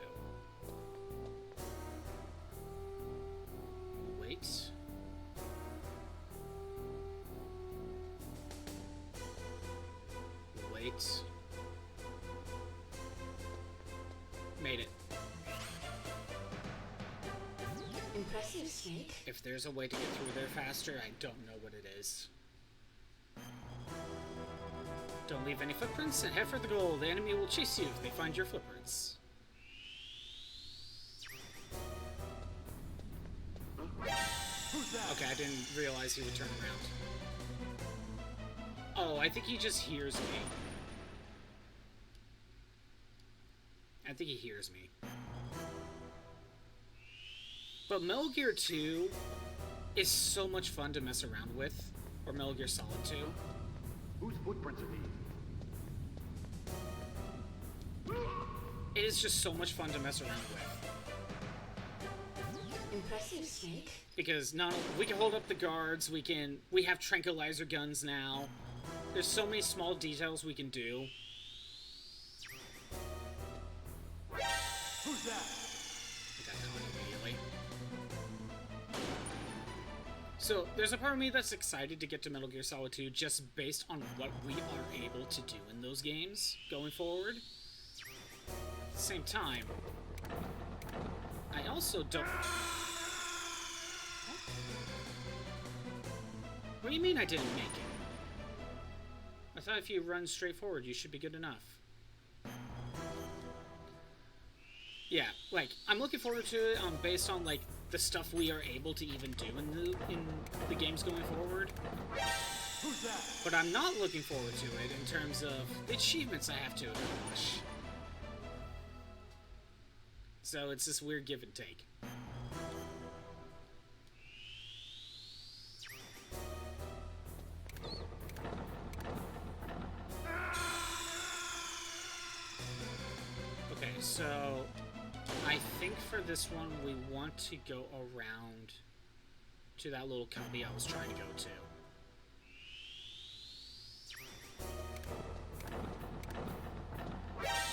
Wait. Wait. Made it. Impressive, Snake. If there's a way to get through there faster, I don't know what it is. Don't leave any footprints and head for the goal. The enemy will chase you if they find your footprints. Who's that? Okay, I didn't realize he would turn around. Oh, I think he just hears me. I think he hears me. But Metal Gear 2 is so much fun to mess around with. Or Metal Gear Solid 2. Whose footprints are these? It is just so much fun to mess around with. Impressive, Snake. Because not we can hold up the guards, we have tranquilizer guns now. There's so many small details we can do. Who's that? I got caught immediately. So, there's a part of me that's excited to get to Metal Gear Solid 2 just based on what we are able to do in those games going forward. At the same time, I also don't... What do you mean I didn't make it? I thought if you run straight forward, you should be good enough. Yeah, like, I'm looking forward to it based on, like, the stuff we are able to even do in the games going forward. Who's that? But I'm not looking forward to it in terms of the achievements I have to accomplish. So it's this weird give and take. Okay, so I think for this one we want to go around to that little cubby I was trying to go to.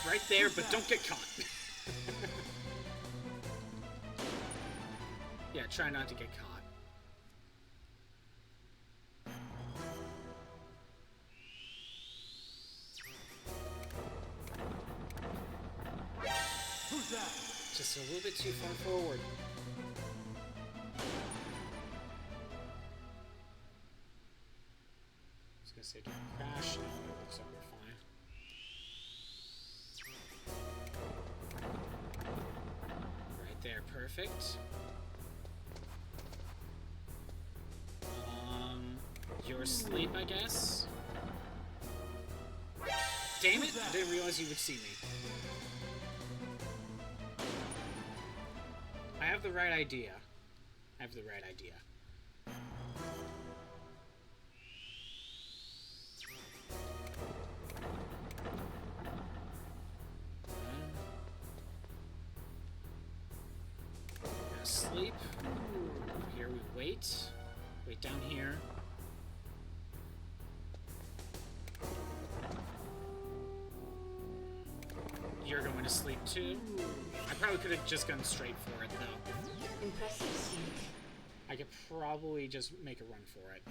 Right there, but don't get caught. Yeah, try not to get caught. Who's that? Just a little bit too far forward. I was gonna say don't crash. No, it looks like we're fine. Right there, perfect. You're asleep, I guess? Damn it! I didn't realize you would see me. I have the right idea. I have the right idea. We're gonna sleep. Over here we wait. Wait down here. You're going to sleep too. I probably could have just gone straight for it though. Impressive, Snake. I could probably just make a run for it.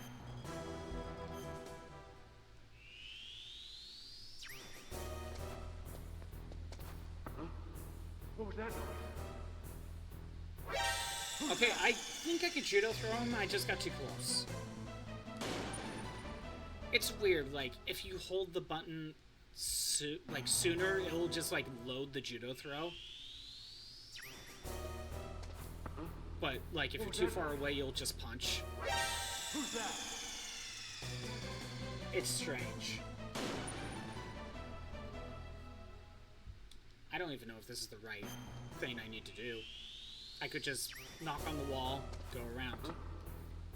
What was that noise? Okay, I think I could judo throw him, I just got too close. It's weird, like, if you hold the button sooner, it'll just, like, load the judo throw. But, like, if you're too far away, you'll just punch. Who's that? It's strange. I don't even know if this is the right thing I need to do. I could just knock on the wall, go around.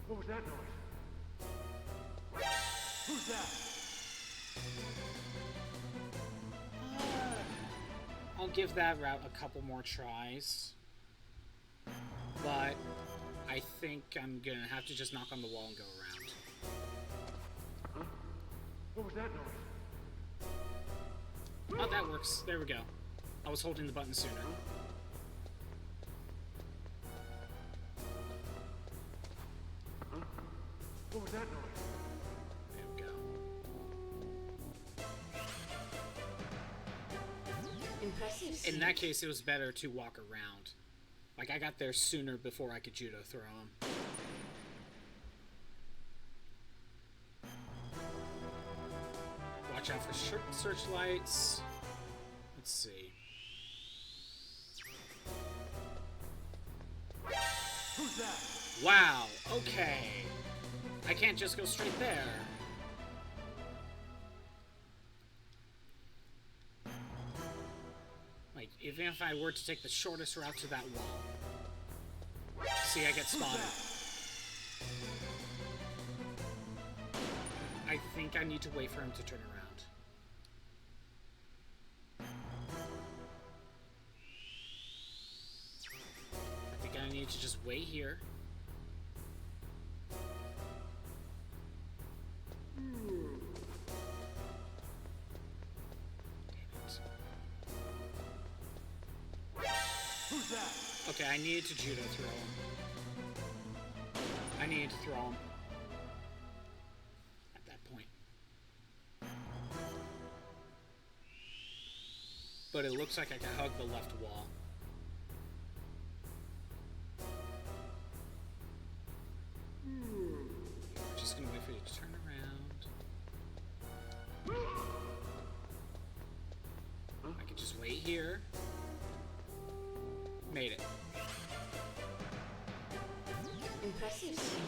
What was that noise? Who's that? I'll give that route a couple more tries. But I think I'm gonna have to just knock on the wall and go around. What was that noise? Oh, that works. There we go. I was holding the button sooner. What was that noise? There we go. Impressive, Snake. In that case, it was better to walk around. Like, I got there sooner before I could judo throw him. Watch out for searchlights. Let's see. Who's that? Wow, okay. I can't just go straight there. Like, even if I were to take the shortest route to that wall. See, I get spotted. I think I need to wait for him to turn around. need to just wait here. Who's that? Okay, I needed to judo throw him. I needed to throw him. At that point. But it looks like I can hug the left wall. We're just gonna wait for you to turn around. I can just wait here. Made it. Impressive, Snake.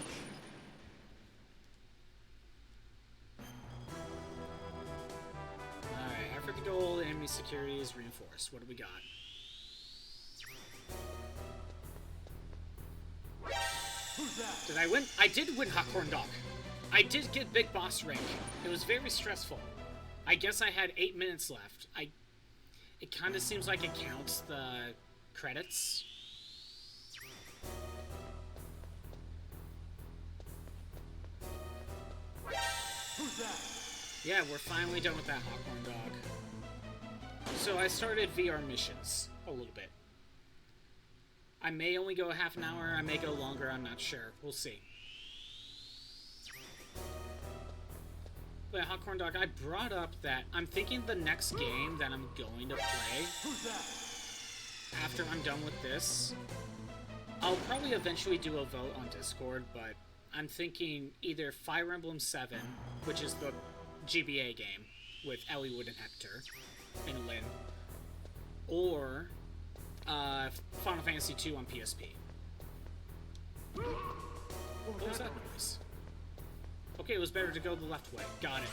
Alright, after the goal, enemy security is reinforced. What do we got? Who's that? Did I win? I did win Hot Corn Dog. I did get Big Boss rank. It was very stressful. I guess I had 8 minutes left. It kind of seems like it counts the credits. Who's that? Yeah, we're finally done with that Hot Corn Dog. So I started VR missions a little bit. I may only go a half an hour, I may go longer, I'm not sure. We'll see. But Hot Corn Dog, I brought up that I'm thinking the next game that I'm going to play Who's that? after I'm done with this, I'll probably eventually do a vote on Discord, but I'm thinking either Fire Emblem 7, which is the GBA game with Eliwood and Hector and Lyn, or Final Fantasy 2 on PSP. What was that noise? Okay, it was better to go the left way. Got it.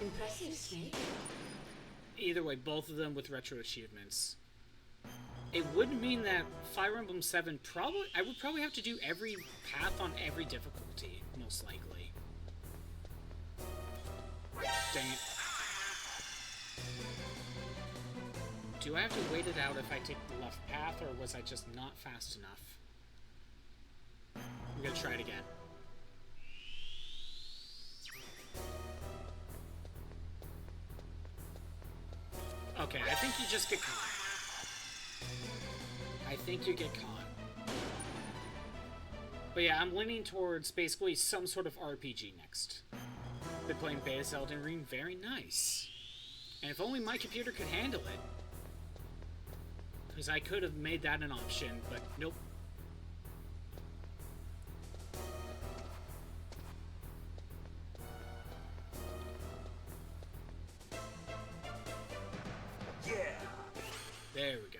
Impressive, Snake. Either way, both of them with retro achievements. It would mean that Fire Emblem 7 I would probably have to do every path on every difficulty, most likely. Dang it. Do I have to wait it out if I take the left path, or was I just not fast enough? I'm gonna try it again. Okay, I think you just get caught. I think you get caught. But yeah, I'm leaning towards basically some sort of RPG next. Been playing Beta's Elden Ring, very nice. And if only my computer could handle it. Because I could have made that an option, but nope. There we go.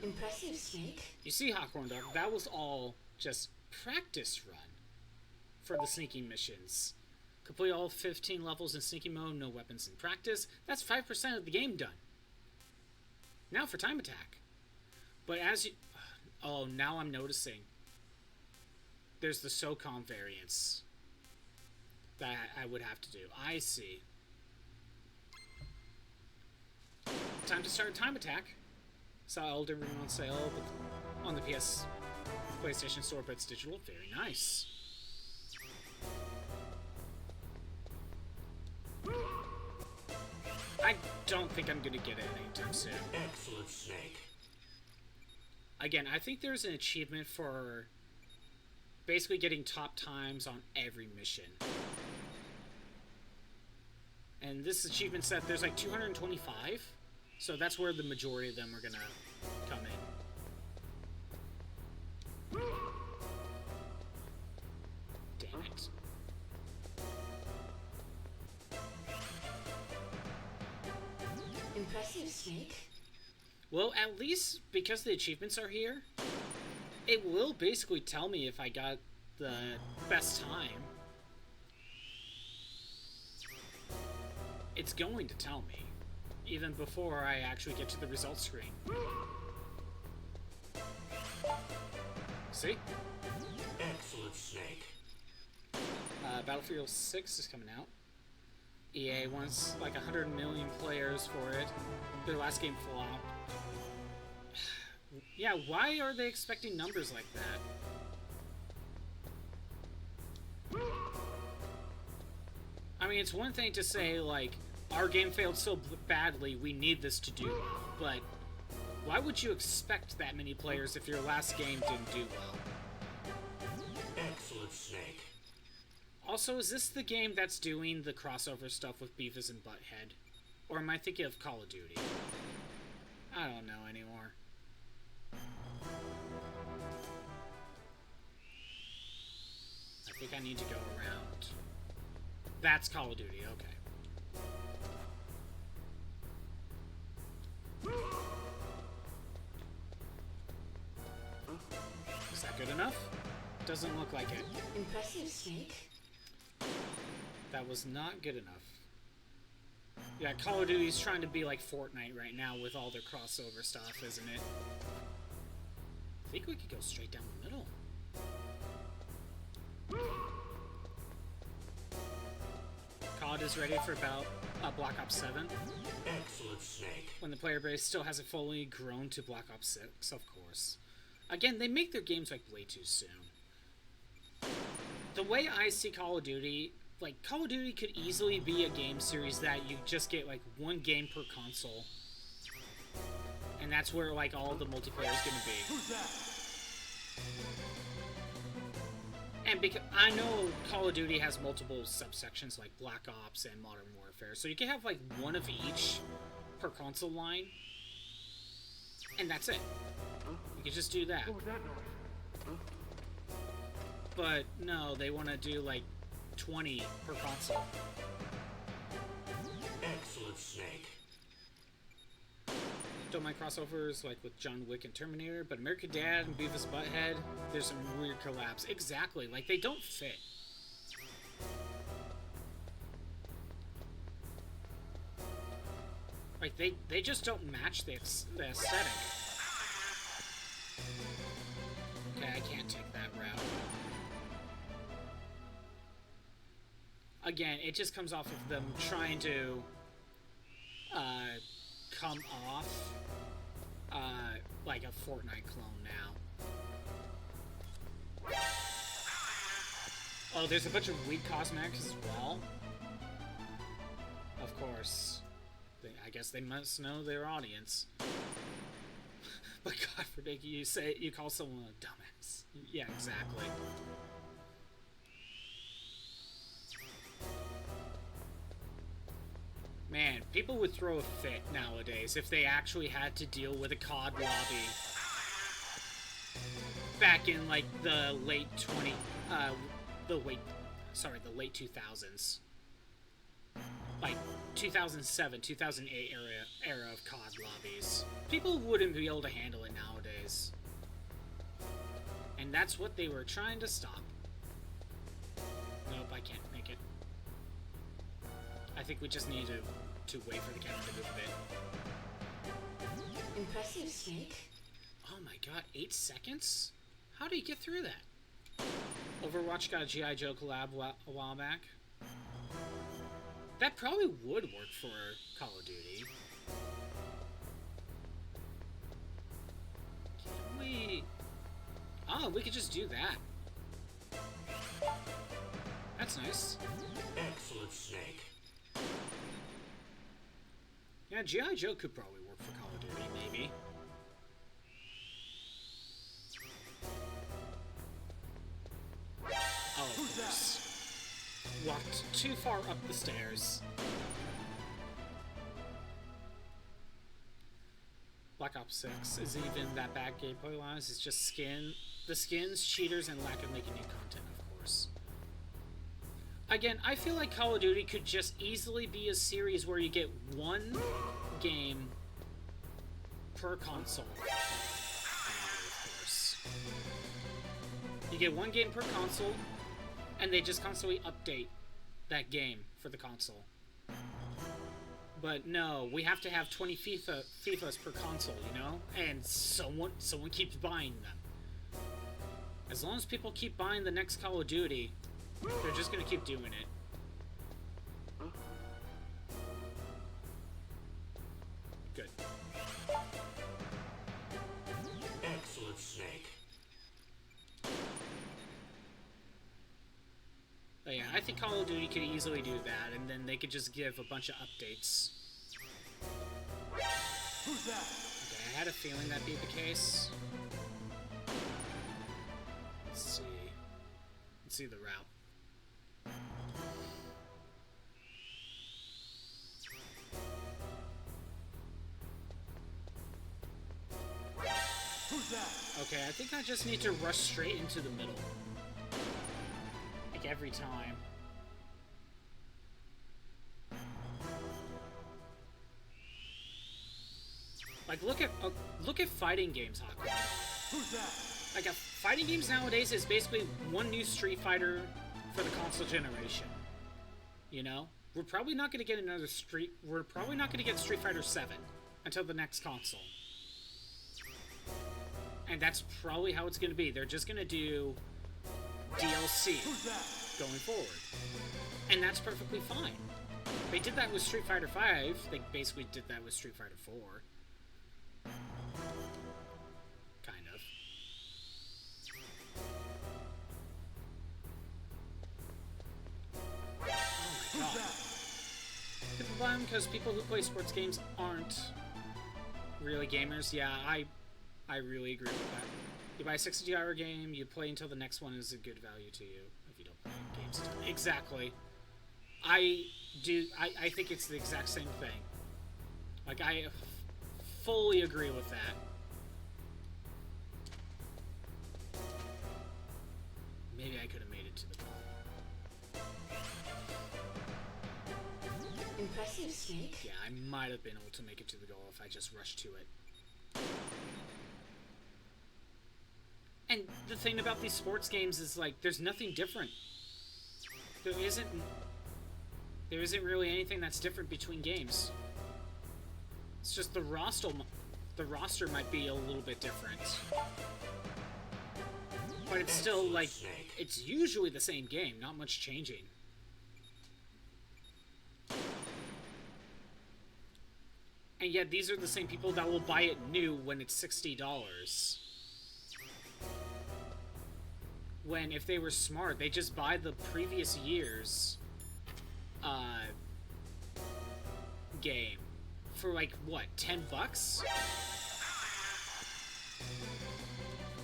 Impressive, Snake. You see, Hot Corn Dog, that was all just practice run for the sneaking missions. Complete all 15 levels in sneaking mode, no weapons in practice. That's 5% of the game done. Now for time attack. But as you... Oh, now I'm noticing. There's the SOCOM variants that I would have to do. I see. Time to start time attack. Saw Elden Ring on sale on the PlayStation Store, but it's digital. Very nice. I don't think I'm gonna get it anytime soon. Excellent, Snake. Again, I think there's an achievement for basically getting top times on every mission. And this achievement set, there's like 225. So that's where the majority of them are gonna come in. Damn it. Impressive, Snake. Well, at least because the achievements are here, it will basically tell me if I got the best time. It's going to tell me, even before I actually get to the results screen. See? Excellent, Snake. Battlefield 6 is coming out. EA wants like 100 million players for it. Their last game flopped. Yeah, why are they expecting numbers like that? I mean, it's one thing to say, like, our game failed so badly, we need this to do well, but why would you expect that many players if your last game didn't do well? Excellent, Snake. Also, is this the game that's doing the crossover stuff with Beavis and Butthead? Or am I thinking of Call of Duty? I don't know anymore. I think I need to go around. That's Call of Duty, okay. Is that good enough? Doesn't look like it. Impressive, Snake. That was not good enough. Yeah, Call of Duty's trying to be like Fortnite right now with all their crossover stuff, isn't it? I think we could go straight down the middle. COD is ready for about Black Ops 7. Excellent, Snake. When the player base still hasn't fully grown to Black Ops 6, of course. Again, they make their games like way too soon. The way I see Call of Duty, like, Call of Duty could easily be a game series that you just get like one game per console. And that's where like all the multiplayer is gonna be. Who's that? And because I know Call of Duty has multiple subsections like Black Ops and Modern Warfare, so you can have like one of each per console line, and that's it. You can just do that. What was that noise? But no, they want to do like 20 per console. Excellent, Snake. Don't mind crossovers like with John Wick and Terminator, but American Dad and Beavis Butthead, there's some weird collabs. Exactly, like they don't fit. Like they just don't match the aesthetic. Okay, I can't take that route. Again, it just comes off of them trying to come off like a Fortnite clone now. Oh, there's a bunch of weak cosmetics as well. Of course. I guess they must know their audience. But God forbid you call someone a dumbass. Yeah, exactly. Man, people would throw a fit nowadays if they actually had to deal with a COD lobby. Back in like the late 2000s. Like 2007, 2008 era of COD lobbies. People wouldn't be able to handle it nowadays. And that's what they were trying to stop. Nope, I can't make it. I think we just need to wait for the camera to move a bit. Impressive, Snake. Oh my god, 8 seconds? How do you get through that? Overwatch got a G.I. Joe collab a while back. That probably would work for Call of Duty. Can we... Oh, we could just do that. That's nice. Excellent, Snake. Yeah, G.I. Joe could probably work for Call of Duty, maybe. Oh, of course. Walked too far up the stairs. Black Ops 6 isn't even that bad gameplay-wise. It's just the skins, cheaters, and lack of making new content, of course. Again, I feel like Call of Duty could just easily be a series where you get one game per console. Of course. You get one game per console, and they just constantly update that game for the console. But no, we have to have 20 FIFAs per console, you know? And someone keeps buying them. As long as people keep buying the next Call of Duty, they're just gonna keep doing it. Good. But yeah, I think Call of Duty could easily do that, and then they could just give a bunch of updates. Who's that? Okay, I had a feeling that'd be the case. Let's see. Let's see the route. Who's that? Okay, I think I just need to rush straight into the middle. Like every time. Like look at fighting games, Hawk. Who's that? Like fighting games nowadays is basically one new Street Fighter for the console generation. You know? We're probably not going to get Street Fighter 7 until the next console. And that's probably how it's going to be. They're just going to do DLC Who's that? going forward. And that's perfectly fine. They did that with Street Fighter V. They basically did that with Street Fighter 4. Kind of. Oh my god. People buy them because people who play sports games aren't really gamers. Yeah, I really agree with that. You buy a 60-hour game, you play until the next one is a good value to you if you don't play games. Exactly. I think it's the exact same thing. Like, I fully agree with that. Maybe I could have made it to the goal. Impressive, Snake. Yeah, I might have been able to make it to the goal if I just rushed to it. And the thing about these sports games is, like, there's nothing different. There isn't really anything that's different between games. It's just the roster might be a little bit different. But it's still, like, it's usually the same game, not much changing. And yet these are the same people that will buy it new when it's $60. When, if they were smart, they just buy the previous year's game for, like, what, $10?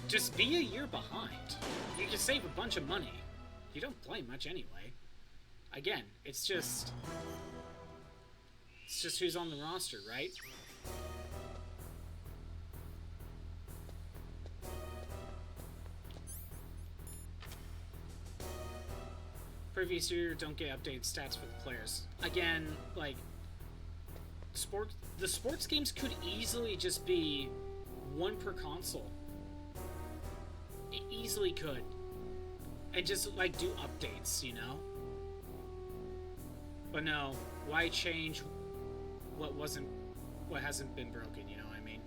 Just be a year behind. You can save a bunch of money. You don't play much anyway. Again, it's just who's on the roster, right? Previous year, don't get updated stats for the players. Again, like, the sports games could easily just be one per console. It easily could. And just, like, do updates, you know? But no, why change what hasn't been broken, you know what I mean?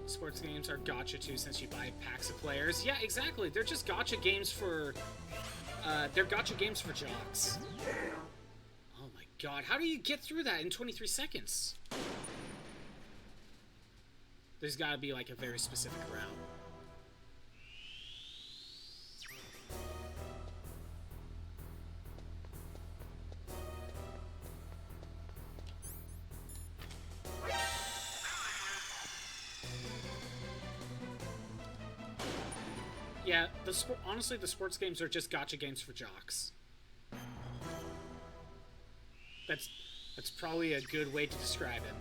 Sports games are gacha too, since you buy packs of players. Yeah, exactly. They're just gacha games for jocks. Oh my god, how do you get through that in 23 seconds? There's gotta be, like, a very specific route. Yeah, honestly, the sports games are just gacha games for jocks. That's probably a good way to describe it.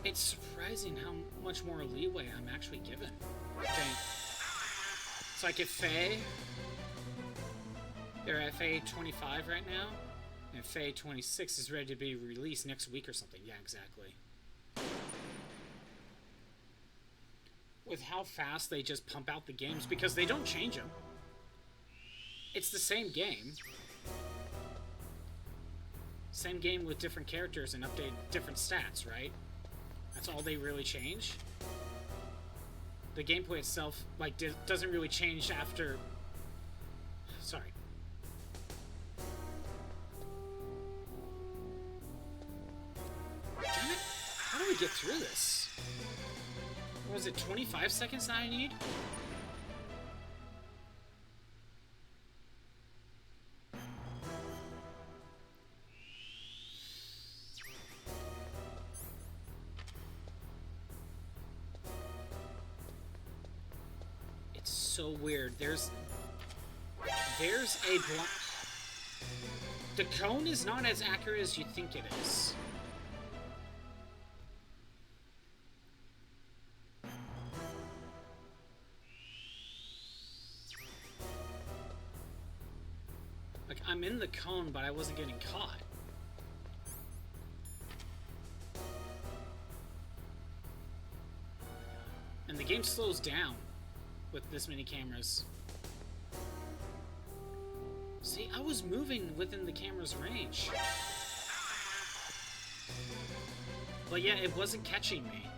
It's surprising how much more leeway I'm actually given. Dang. It's like if they're at FA 25 right now, and FA 26 is ready to be released next week or something. Yeah, exactly. With how fast they just pump out the games, because they don't change them. It's the same game. Same game with different characters and update different stats, right? That's all they really change. The gameplay itself, like, doesn't really change after... Sorry. Damn it! How do we get through this? What was it, 25 seconds that I need? It's so weird. There's a the cone is not as accurate as you think it is. Like, I'm in the cone, but I wasn't getting caught. And the game slows down with this many cameras. See, I was moving within the camera's range. But yeah, it wasn't catching me.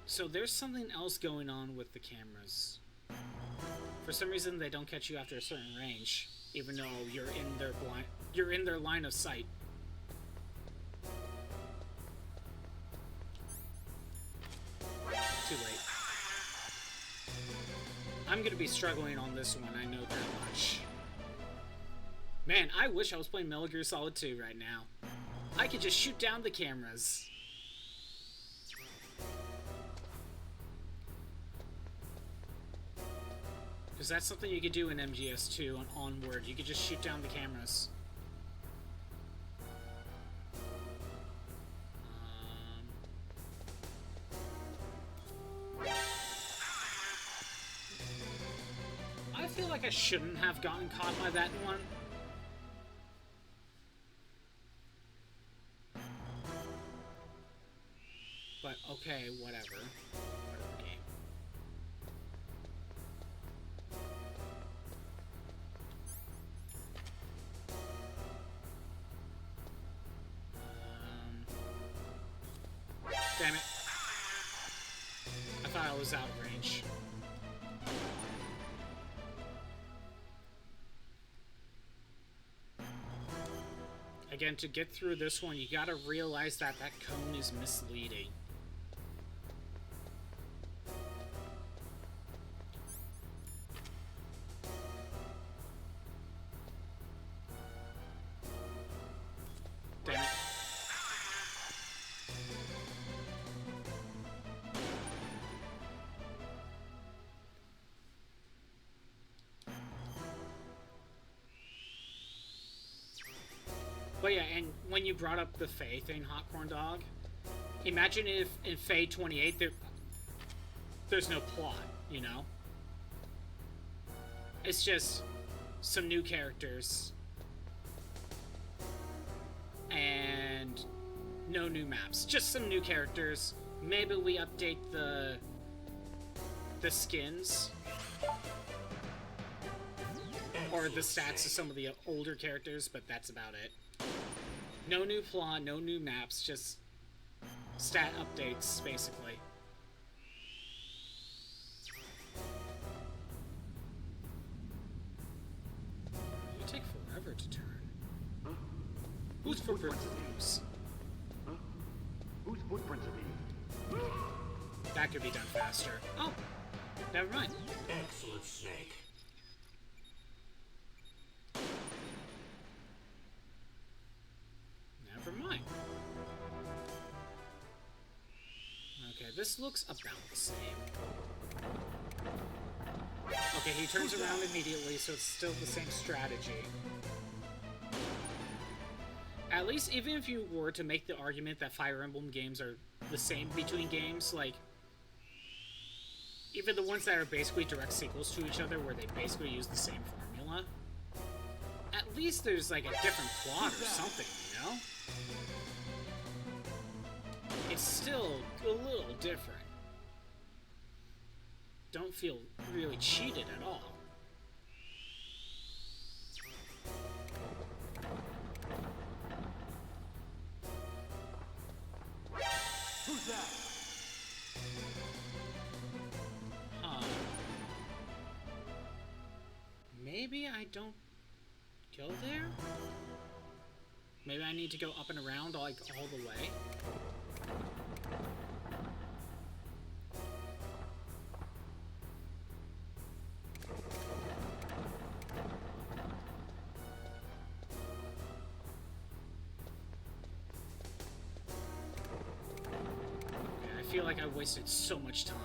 So there's something else going on with the cameras. For some reason, they don't catch you after a certain range, even though you're in their line of sight. Too late. I'm gonna be struggling on this one, I know that much. Man, I wish I was playing Metal Gear Solid 2 right now. I could just shoot down the cameras. Because that's something you could do in MGS2 and onward. You could just shoot down the cameras. I feel like I shouldn't have gotten caught by that one. But okay, whatever. Whatever game. Damn it. I thought I was out of range. Again, to get through this one, you gotta realize that that cone is misleading. Damn it. But yeah, and when you brought up the Faye thing, Hot Corn Dog, imagine if in Faye 28 there's no plot, you know? It's just some new characters and no new maps. Just some new characters. Maybe we update the skins or the stats of some of the older characters, but that's about it. No new plot, no new maps, just stat updates, basically. You take forever to turn. Huh? Who's footprints? Huh? Whose footprints are these? That could be done faster. Oh, never mind. Excellent, Snake. Never mind. Okay, this looks about the same. Okay, he turns around immediately, so it's still the same strategy. At least, even if you were to make the argument that Fire Emblem games are the same between games, like, even the ones that are basically direct sequels to each other, where they basically use the same formula, at least there's, like, a different plot or something, you know? It's still a little different. Don't feel really cheated at all. Huh. Maybe I don't go there? Maybe I need to go up and around like all the way? I feel like I wasted so much time.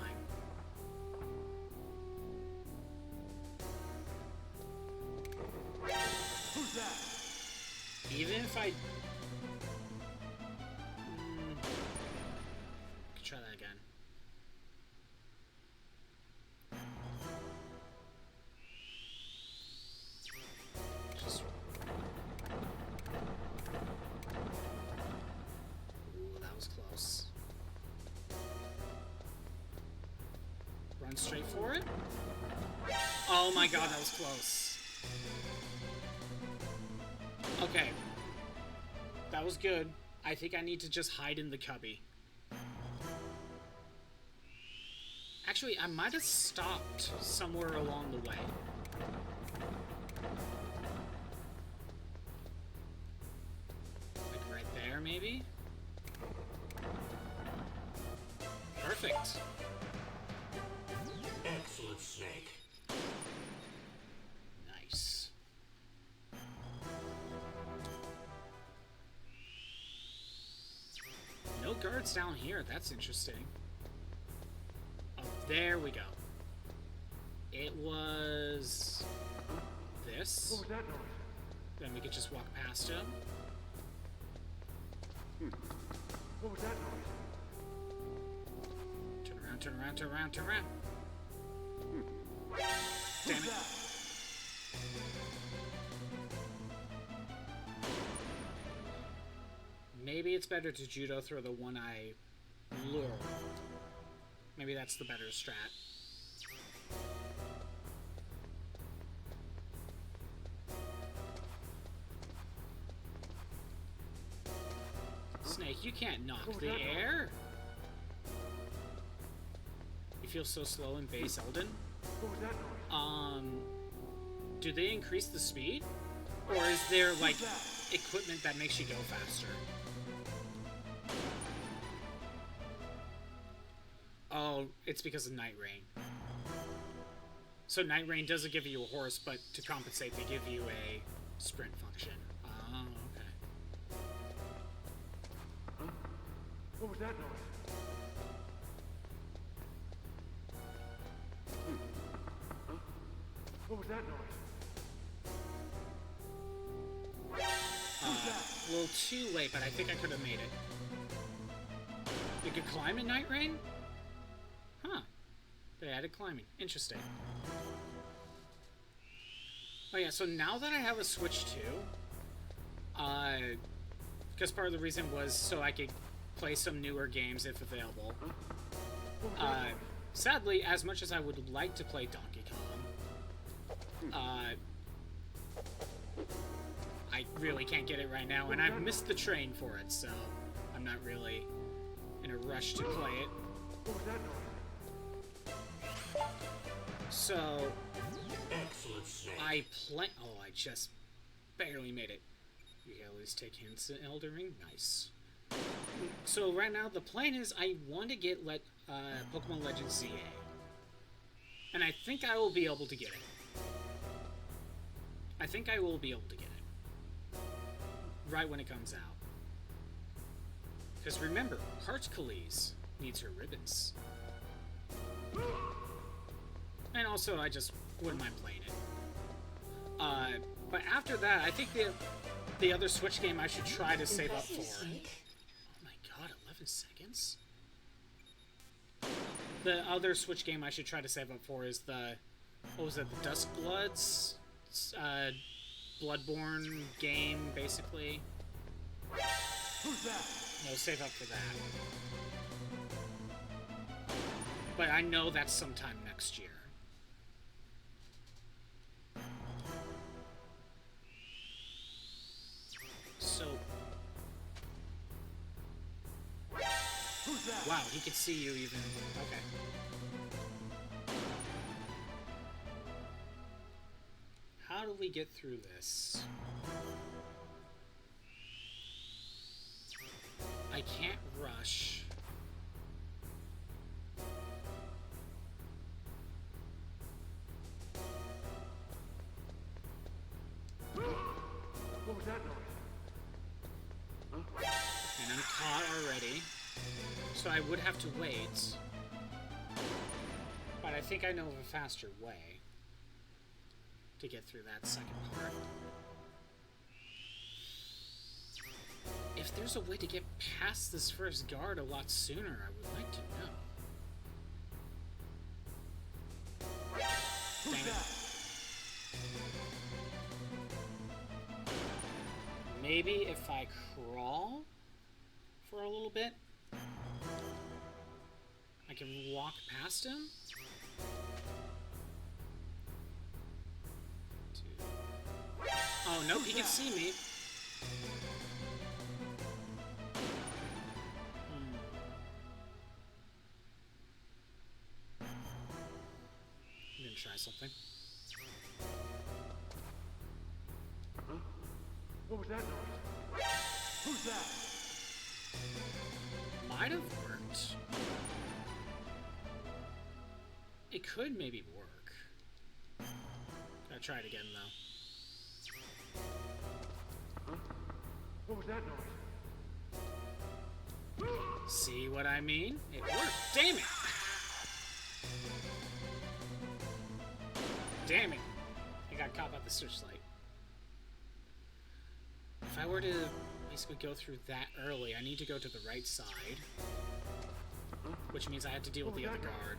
Who's that? Even if I... Could try that again. Just... Ooh, that was close. Run straight for it? Oh my god, that was close. Okay. That was good. I think I need to just hide in the cubby. Actually, I might have stopped somewhere along the way. Like right there, maybe? Perfect. Excellent, Snake. Nice. No guards down here. That's interesting. Oh, there we go. It was this. What was that noise? Then we could just walk past him. What was that noise? Turn around, turn around, turn around, turn around. Damn it. Maybe it's better to judo throw the one-eye lure. Maybe that's the better strat. Snake, you can't knock the air. You feel so slow in base Elden. What was that noise? Do they increase the speed? Or is there, like, equipment that makes you go faster? Oh, it's because of Night Rain. So Night Rain doesn't give you a horse, but to compensate, they give you a sprint function. Oh, okay. What was that noise? What was that noise? A little too late, but I think I could have made it. You could climb in Night Rain? Huh. They added climbing. Interesting. Oh yeah, so now that I have a Switch 2, because part of the reason was so I could play some newer games if available. Sadly, as much as I would like to play Donkey Kong, I really can't get it right now, and I've missed the train for it, so I'm not really in a rush to play it. What was that noise? So, Excellent, Snake. Oh, I just barely made it. You can at least take hints in Elden Ring. Nice. So right now, the plan is I want to get Pokemon Legends ZA. And I think I will be able to get it. I think I will be able to get it. Right when it comes out. Because remember, Heartcalise needs her ribbons. And also, I just wouldn't mind playing it. But after that, I think the other Switch game I should try to save up for. Oh my god, 11 seconds? The other Switch game I should try to save up for is the... What was it? The Dusk Bloods? Bloodborne game, basically. Who's that? No, save up for that. But I know that's sometime next year. So... Who's Wow, he could see you even. Okay. How do we get through this? I can't rush. What was that noise? And I'm caught already. So I would have to wait. But I think I know of a faster way to get through that second part. If there's a way to get past this first guard a lot sooner, I would like to know. Dang it. Maybe if I crawl for a little bit, I can walk past him. Oh, nope, he can see me. I'm gonna try something. What was that noise? Who's that? Might have worked. It could maybe work. Gotta try it again, though. What was that noise? See what I mean? It worked. Damn it! Damn it! I got caught by the searchlight. If I were to basically go through that early, I need to go to the right side. Which means I have to deal with the other guard.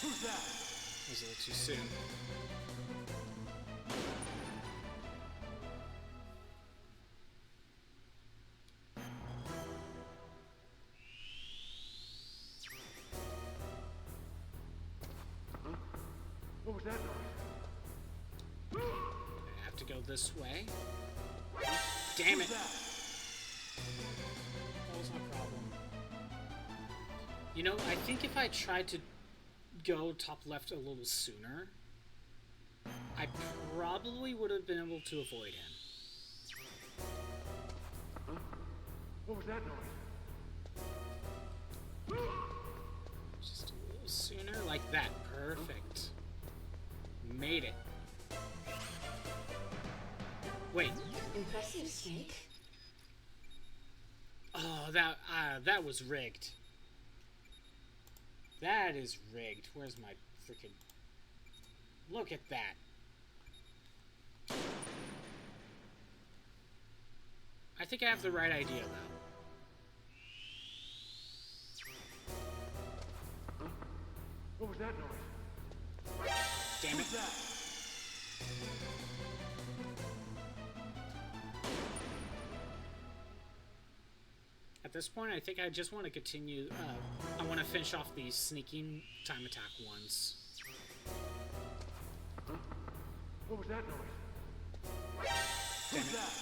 Who's that? It was a little too soon. What was that noise? I have to go this way. Damn it! Who's that? That was my problem. You know, I think if I tried to go top left a little sooner, I probably would have been able to avoid him. What was that noise? Just a little sooner, like that. Perfect. Made it. Wait. Impressive, Snake. Oh, that was rigged. That is rigged. Where's my freaking... Look at that. I think I have the right idea, though. What was that noise? Damn it. Who's that? At this point, I think I just want to continue. I want to finish off these sneaking time attack ones. What was that noise? Damn Who's it. that?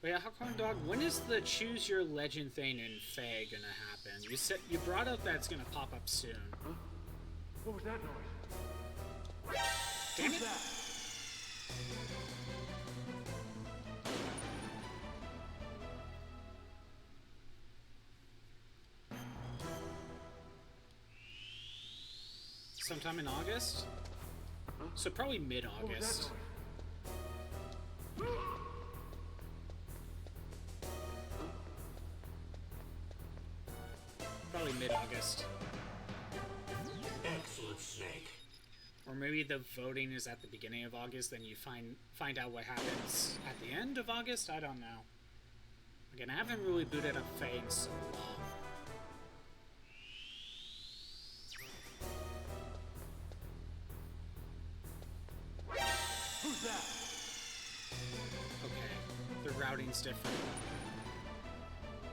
Wait, Hawkman Dog, when is the choose your legend thing in Fae gonna happen? You brought up that it's gonna pop up soon. What was that noise? Damn Who's it! that? Sometime in August? So probably What was mid-August. that Probably mid-August. Excellent, Snake. Or maybe the voting is at the beginning of August, then you find out what happens at the end of August? I don't know. Again, I haven't really booted up Fae in so long. Who's that? Okay, the routing's different.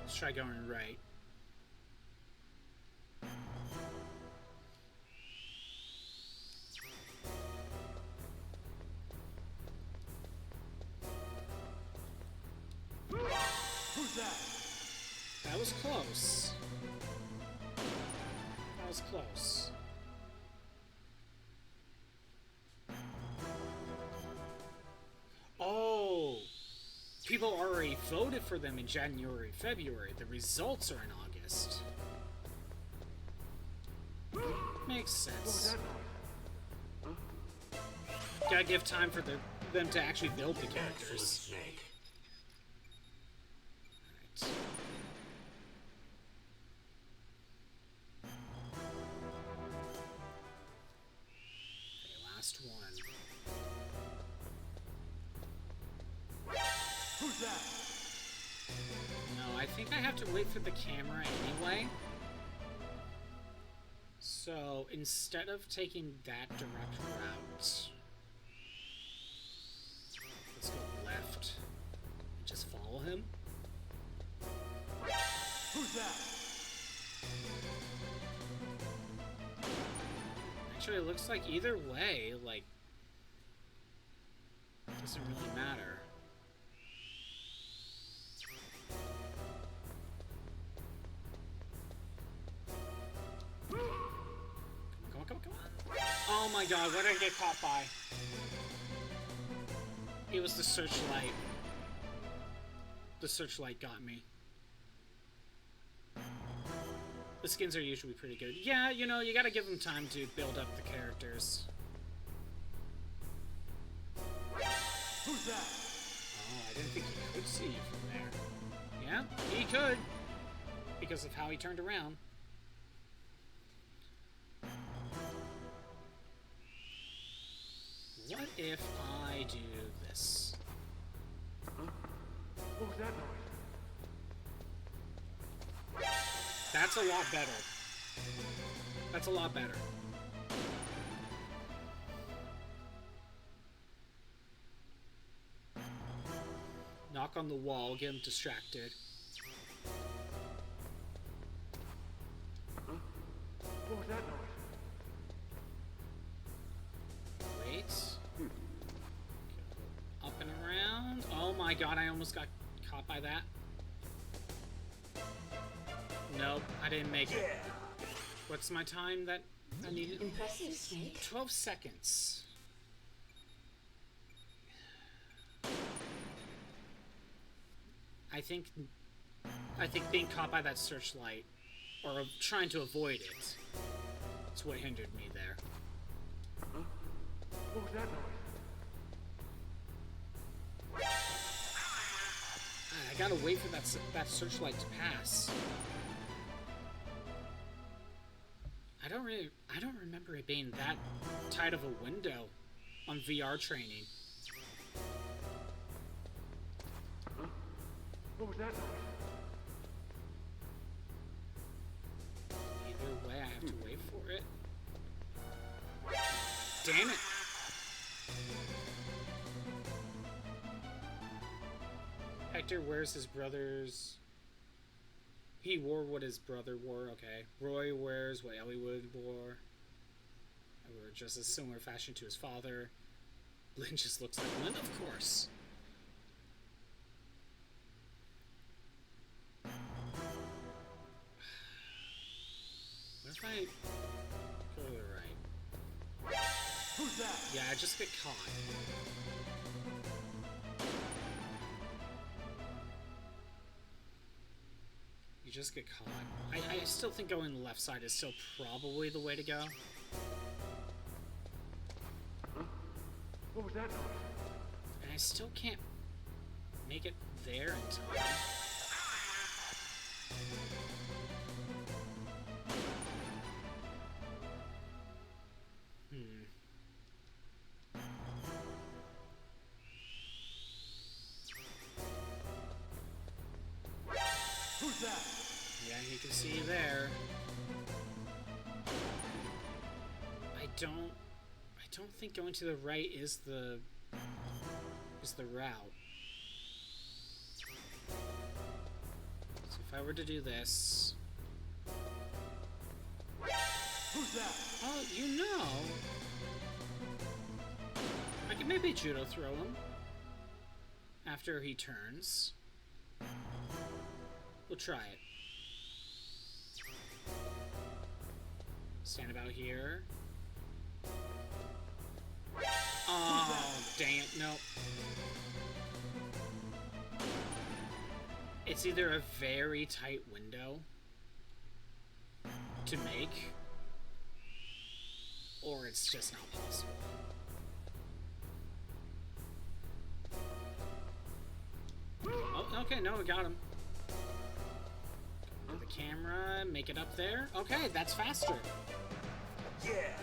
Let's try going right. That was close. That was close. Oh! People already voted for them in January, February. The results are in August. Makes sense. Gotta give time for them to actually build the Excellent, characters. Snake. Alright. Okay, last one. Who's that? No, I think I have to wait for the camera anyway. So instead of taking that direct route, let's go left and just follow him. Who's that? Actually, it looks like either way, like, doesn't really matter. Come on, come on, come on. Oh my god, what did I get caught by? It was the searchlight. The searchlight got me. The skins are usually pretty good. Yeah, you know, you gotta give them time to build up the characters. Who's that? Oh, I didn't think he could see you from there. Yeah, he could. Because of how he turned around. What if I do this? What was that noise? That's a lot better. That's a lot better. Knock on the wall, get him distracted. What was that noise? Wait. Up and around. Oh my god, I almost got caught by that. Nope, I didn't make it. What's my time that I needed? Impressive, Snake. 12 seconds. I think being caught by that searchlight, or trying to avoid it, is what hindered me there. What was that noise? I gotta wait for that searchlight to pass. I don't remember it being that tight of a window on VR training. What was that noise? Either way, I have to wait for it. Damn it! Hector wears his brother's... He wore what his brother wore, okay. Roy wears what Elliewood wore. I wore just a similar fashion to his father. Lynn just looks like Lynn, of course. What if I go to the right? Who's that? Yeah, I just get caught. You just get caught. I still think going the left side is still probably the way to go. What was that noise? And I still can't make it there in time. Who's that? Yeah, you can see there. I don't think going to the right is the route. So if I were to do this, Who's that? oh, you know, I can maybe judo throw him after he turns. We'll try it. Stand about here. Oh, dang it, nope. It's either a very tight window to make, or it's just not possible. Oh, okay, no, we got him. Go to the camera, make it up there. Okay, that's faster. Yeah.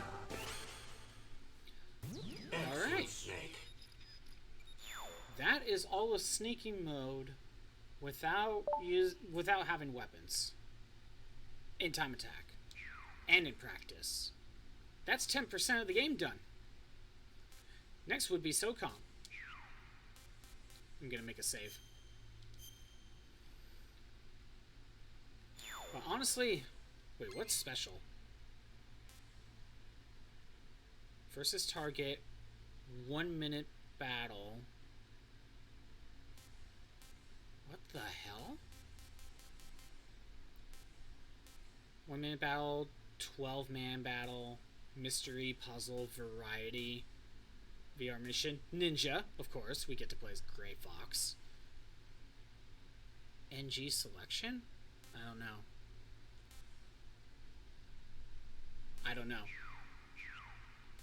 Alright. Snake. That is all of sneaking mode without having weapons. In time attack. And in practice. That's 10% of the game done. Next would be SOCOM. I'm gonna make a save. But honestly, wait, what's special? First is target, 1 minute battle. What the hell? 1 minute battle, 12-man battle, mystery, puzzle, variety, VR mission, ninja, of course, we get to play as Gray Fox. NG selection? I don't know.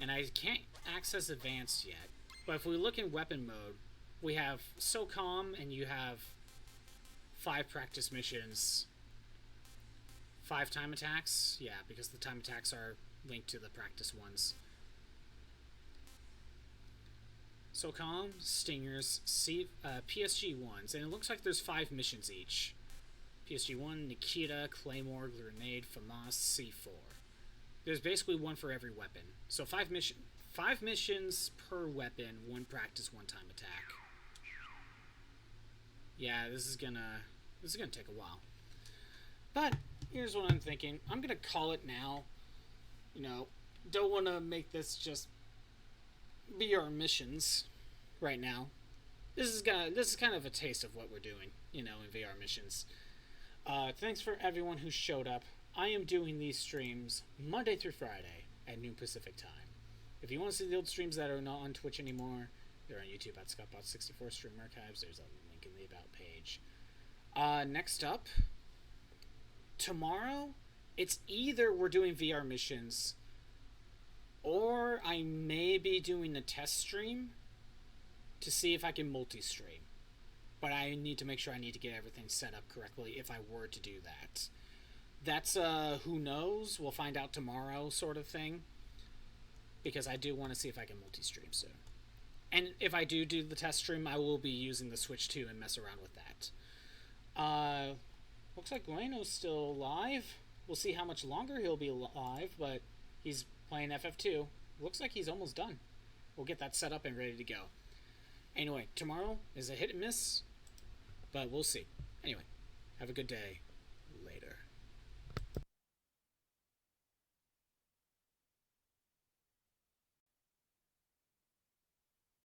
And I can't access advanced yet. But if we look in weapon mode, we have SOCOM, and you have 5 practice missions, 5 time attacks. Yeah, because the time attacks are linked to the practice ones. SOCOM, Stingers, PSG 1s, and it looks like there's 5 missions each. PSG 1, Nikita, Claymore, Grenade, FAMAS, C4. There's basically 1 for every weapon. So 5 missions per weapon, 1 practice, 1 time attack. Yeah, this is gonna take a while. But here's what I'm thinking. I'm gonna call it now. You know, don't want to make this just be our missions right now. This is kind of a taste of what we're doing, you know, in VR missions. Thanks for everyone who showed up. I am doing these streams Monday through Friday at noon Pacific time. If you want to see the old streams that are not on Twitch anymore, they're on YouTube at ScottBot64 Stream Archives. There's a link in the About page. Next up, tomorrow, it's either we're doing VR missions, or I may be doing a test stream to see if I can multi-stream. But I need to make sure I need to get everything set up correctly if I were to do that. That's who knows, we'll find out tomorrow sort of thing. Because I do want to see if I can multi-stream soon. And if I do the test stream, I will be using the Switch 2 and mess around with that. Looks like Gueno's still alive. We'll see how much longer he'll be alive, but he's playing FF2. Looks like he's almost done. We'll get that set up and ready to go. Anyway, tomorrow is a hit and miss, but we'll see. Anyway, have a good day.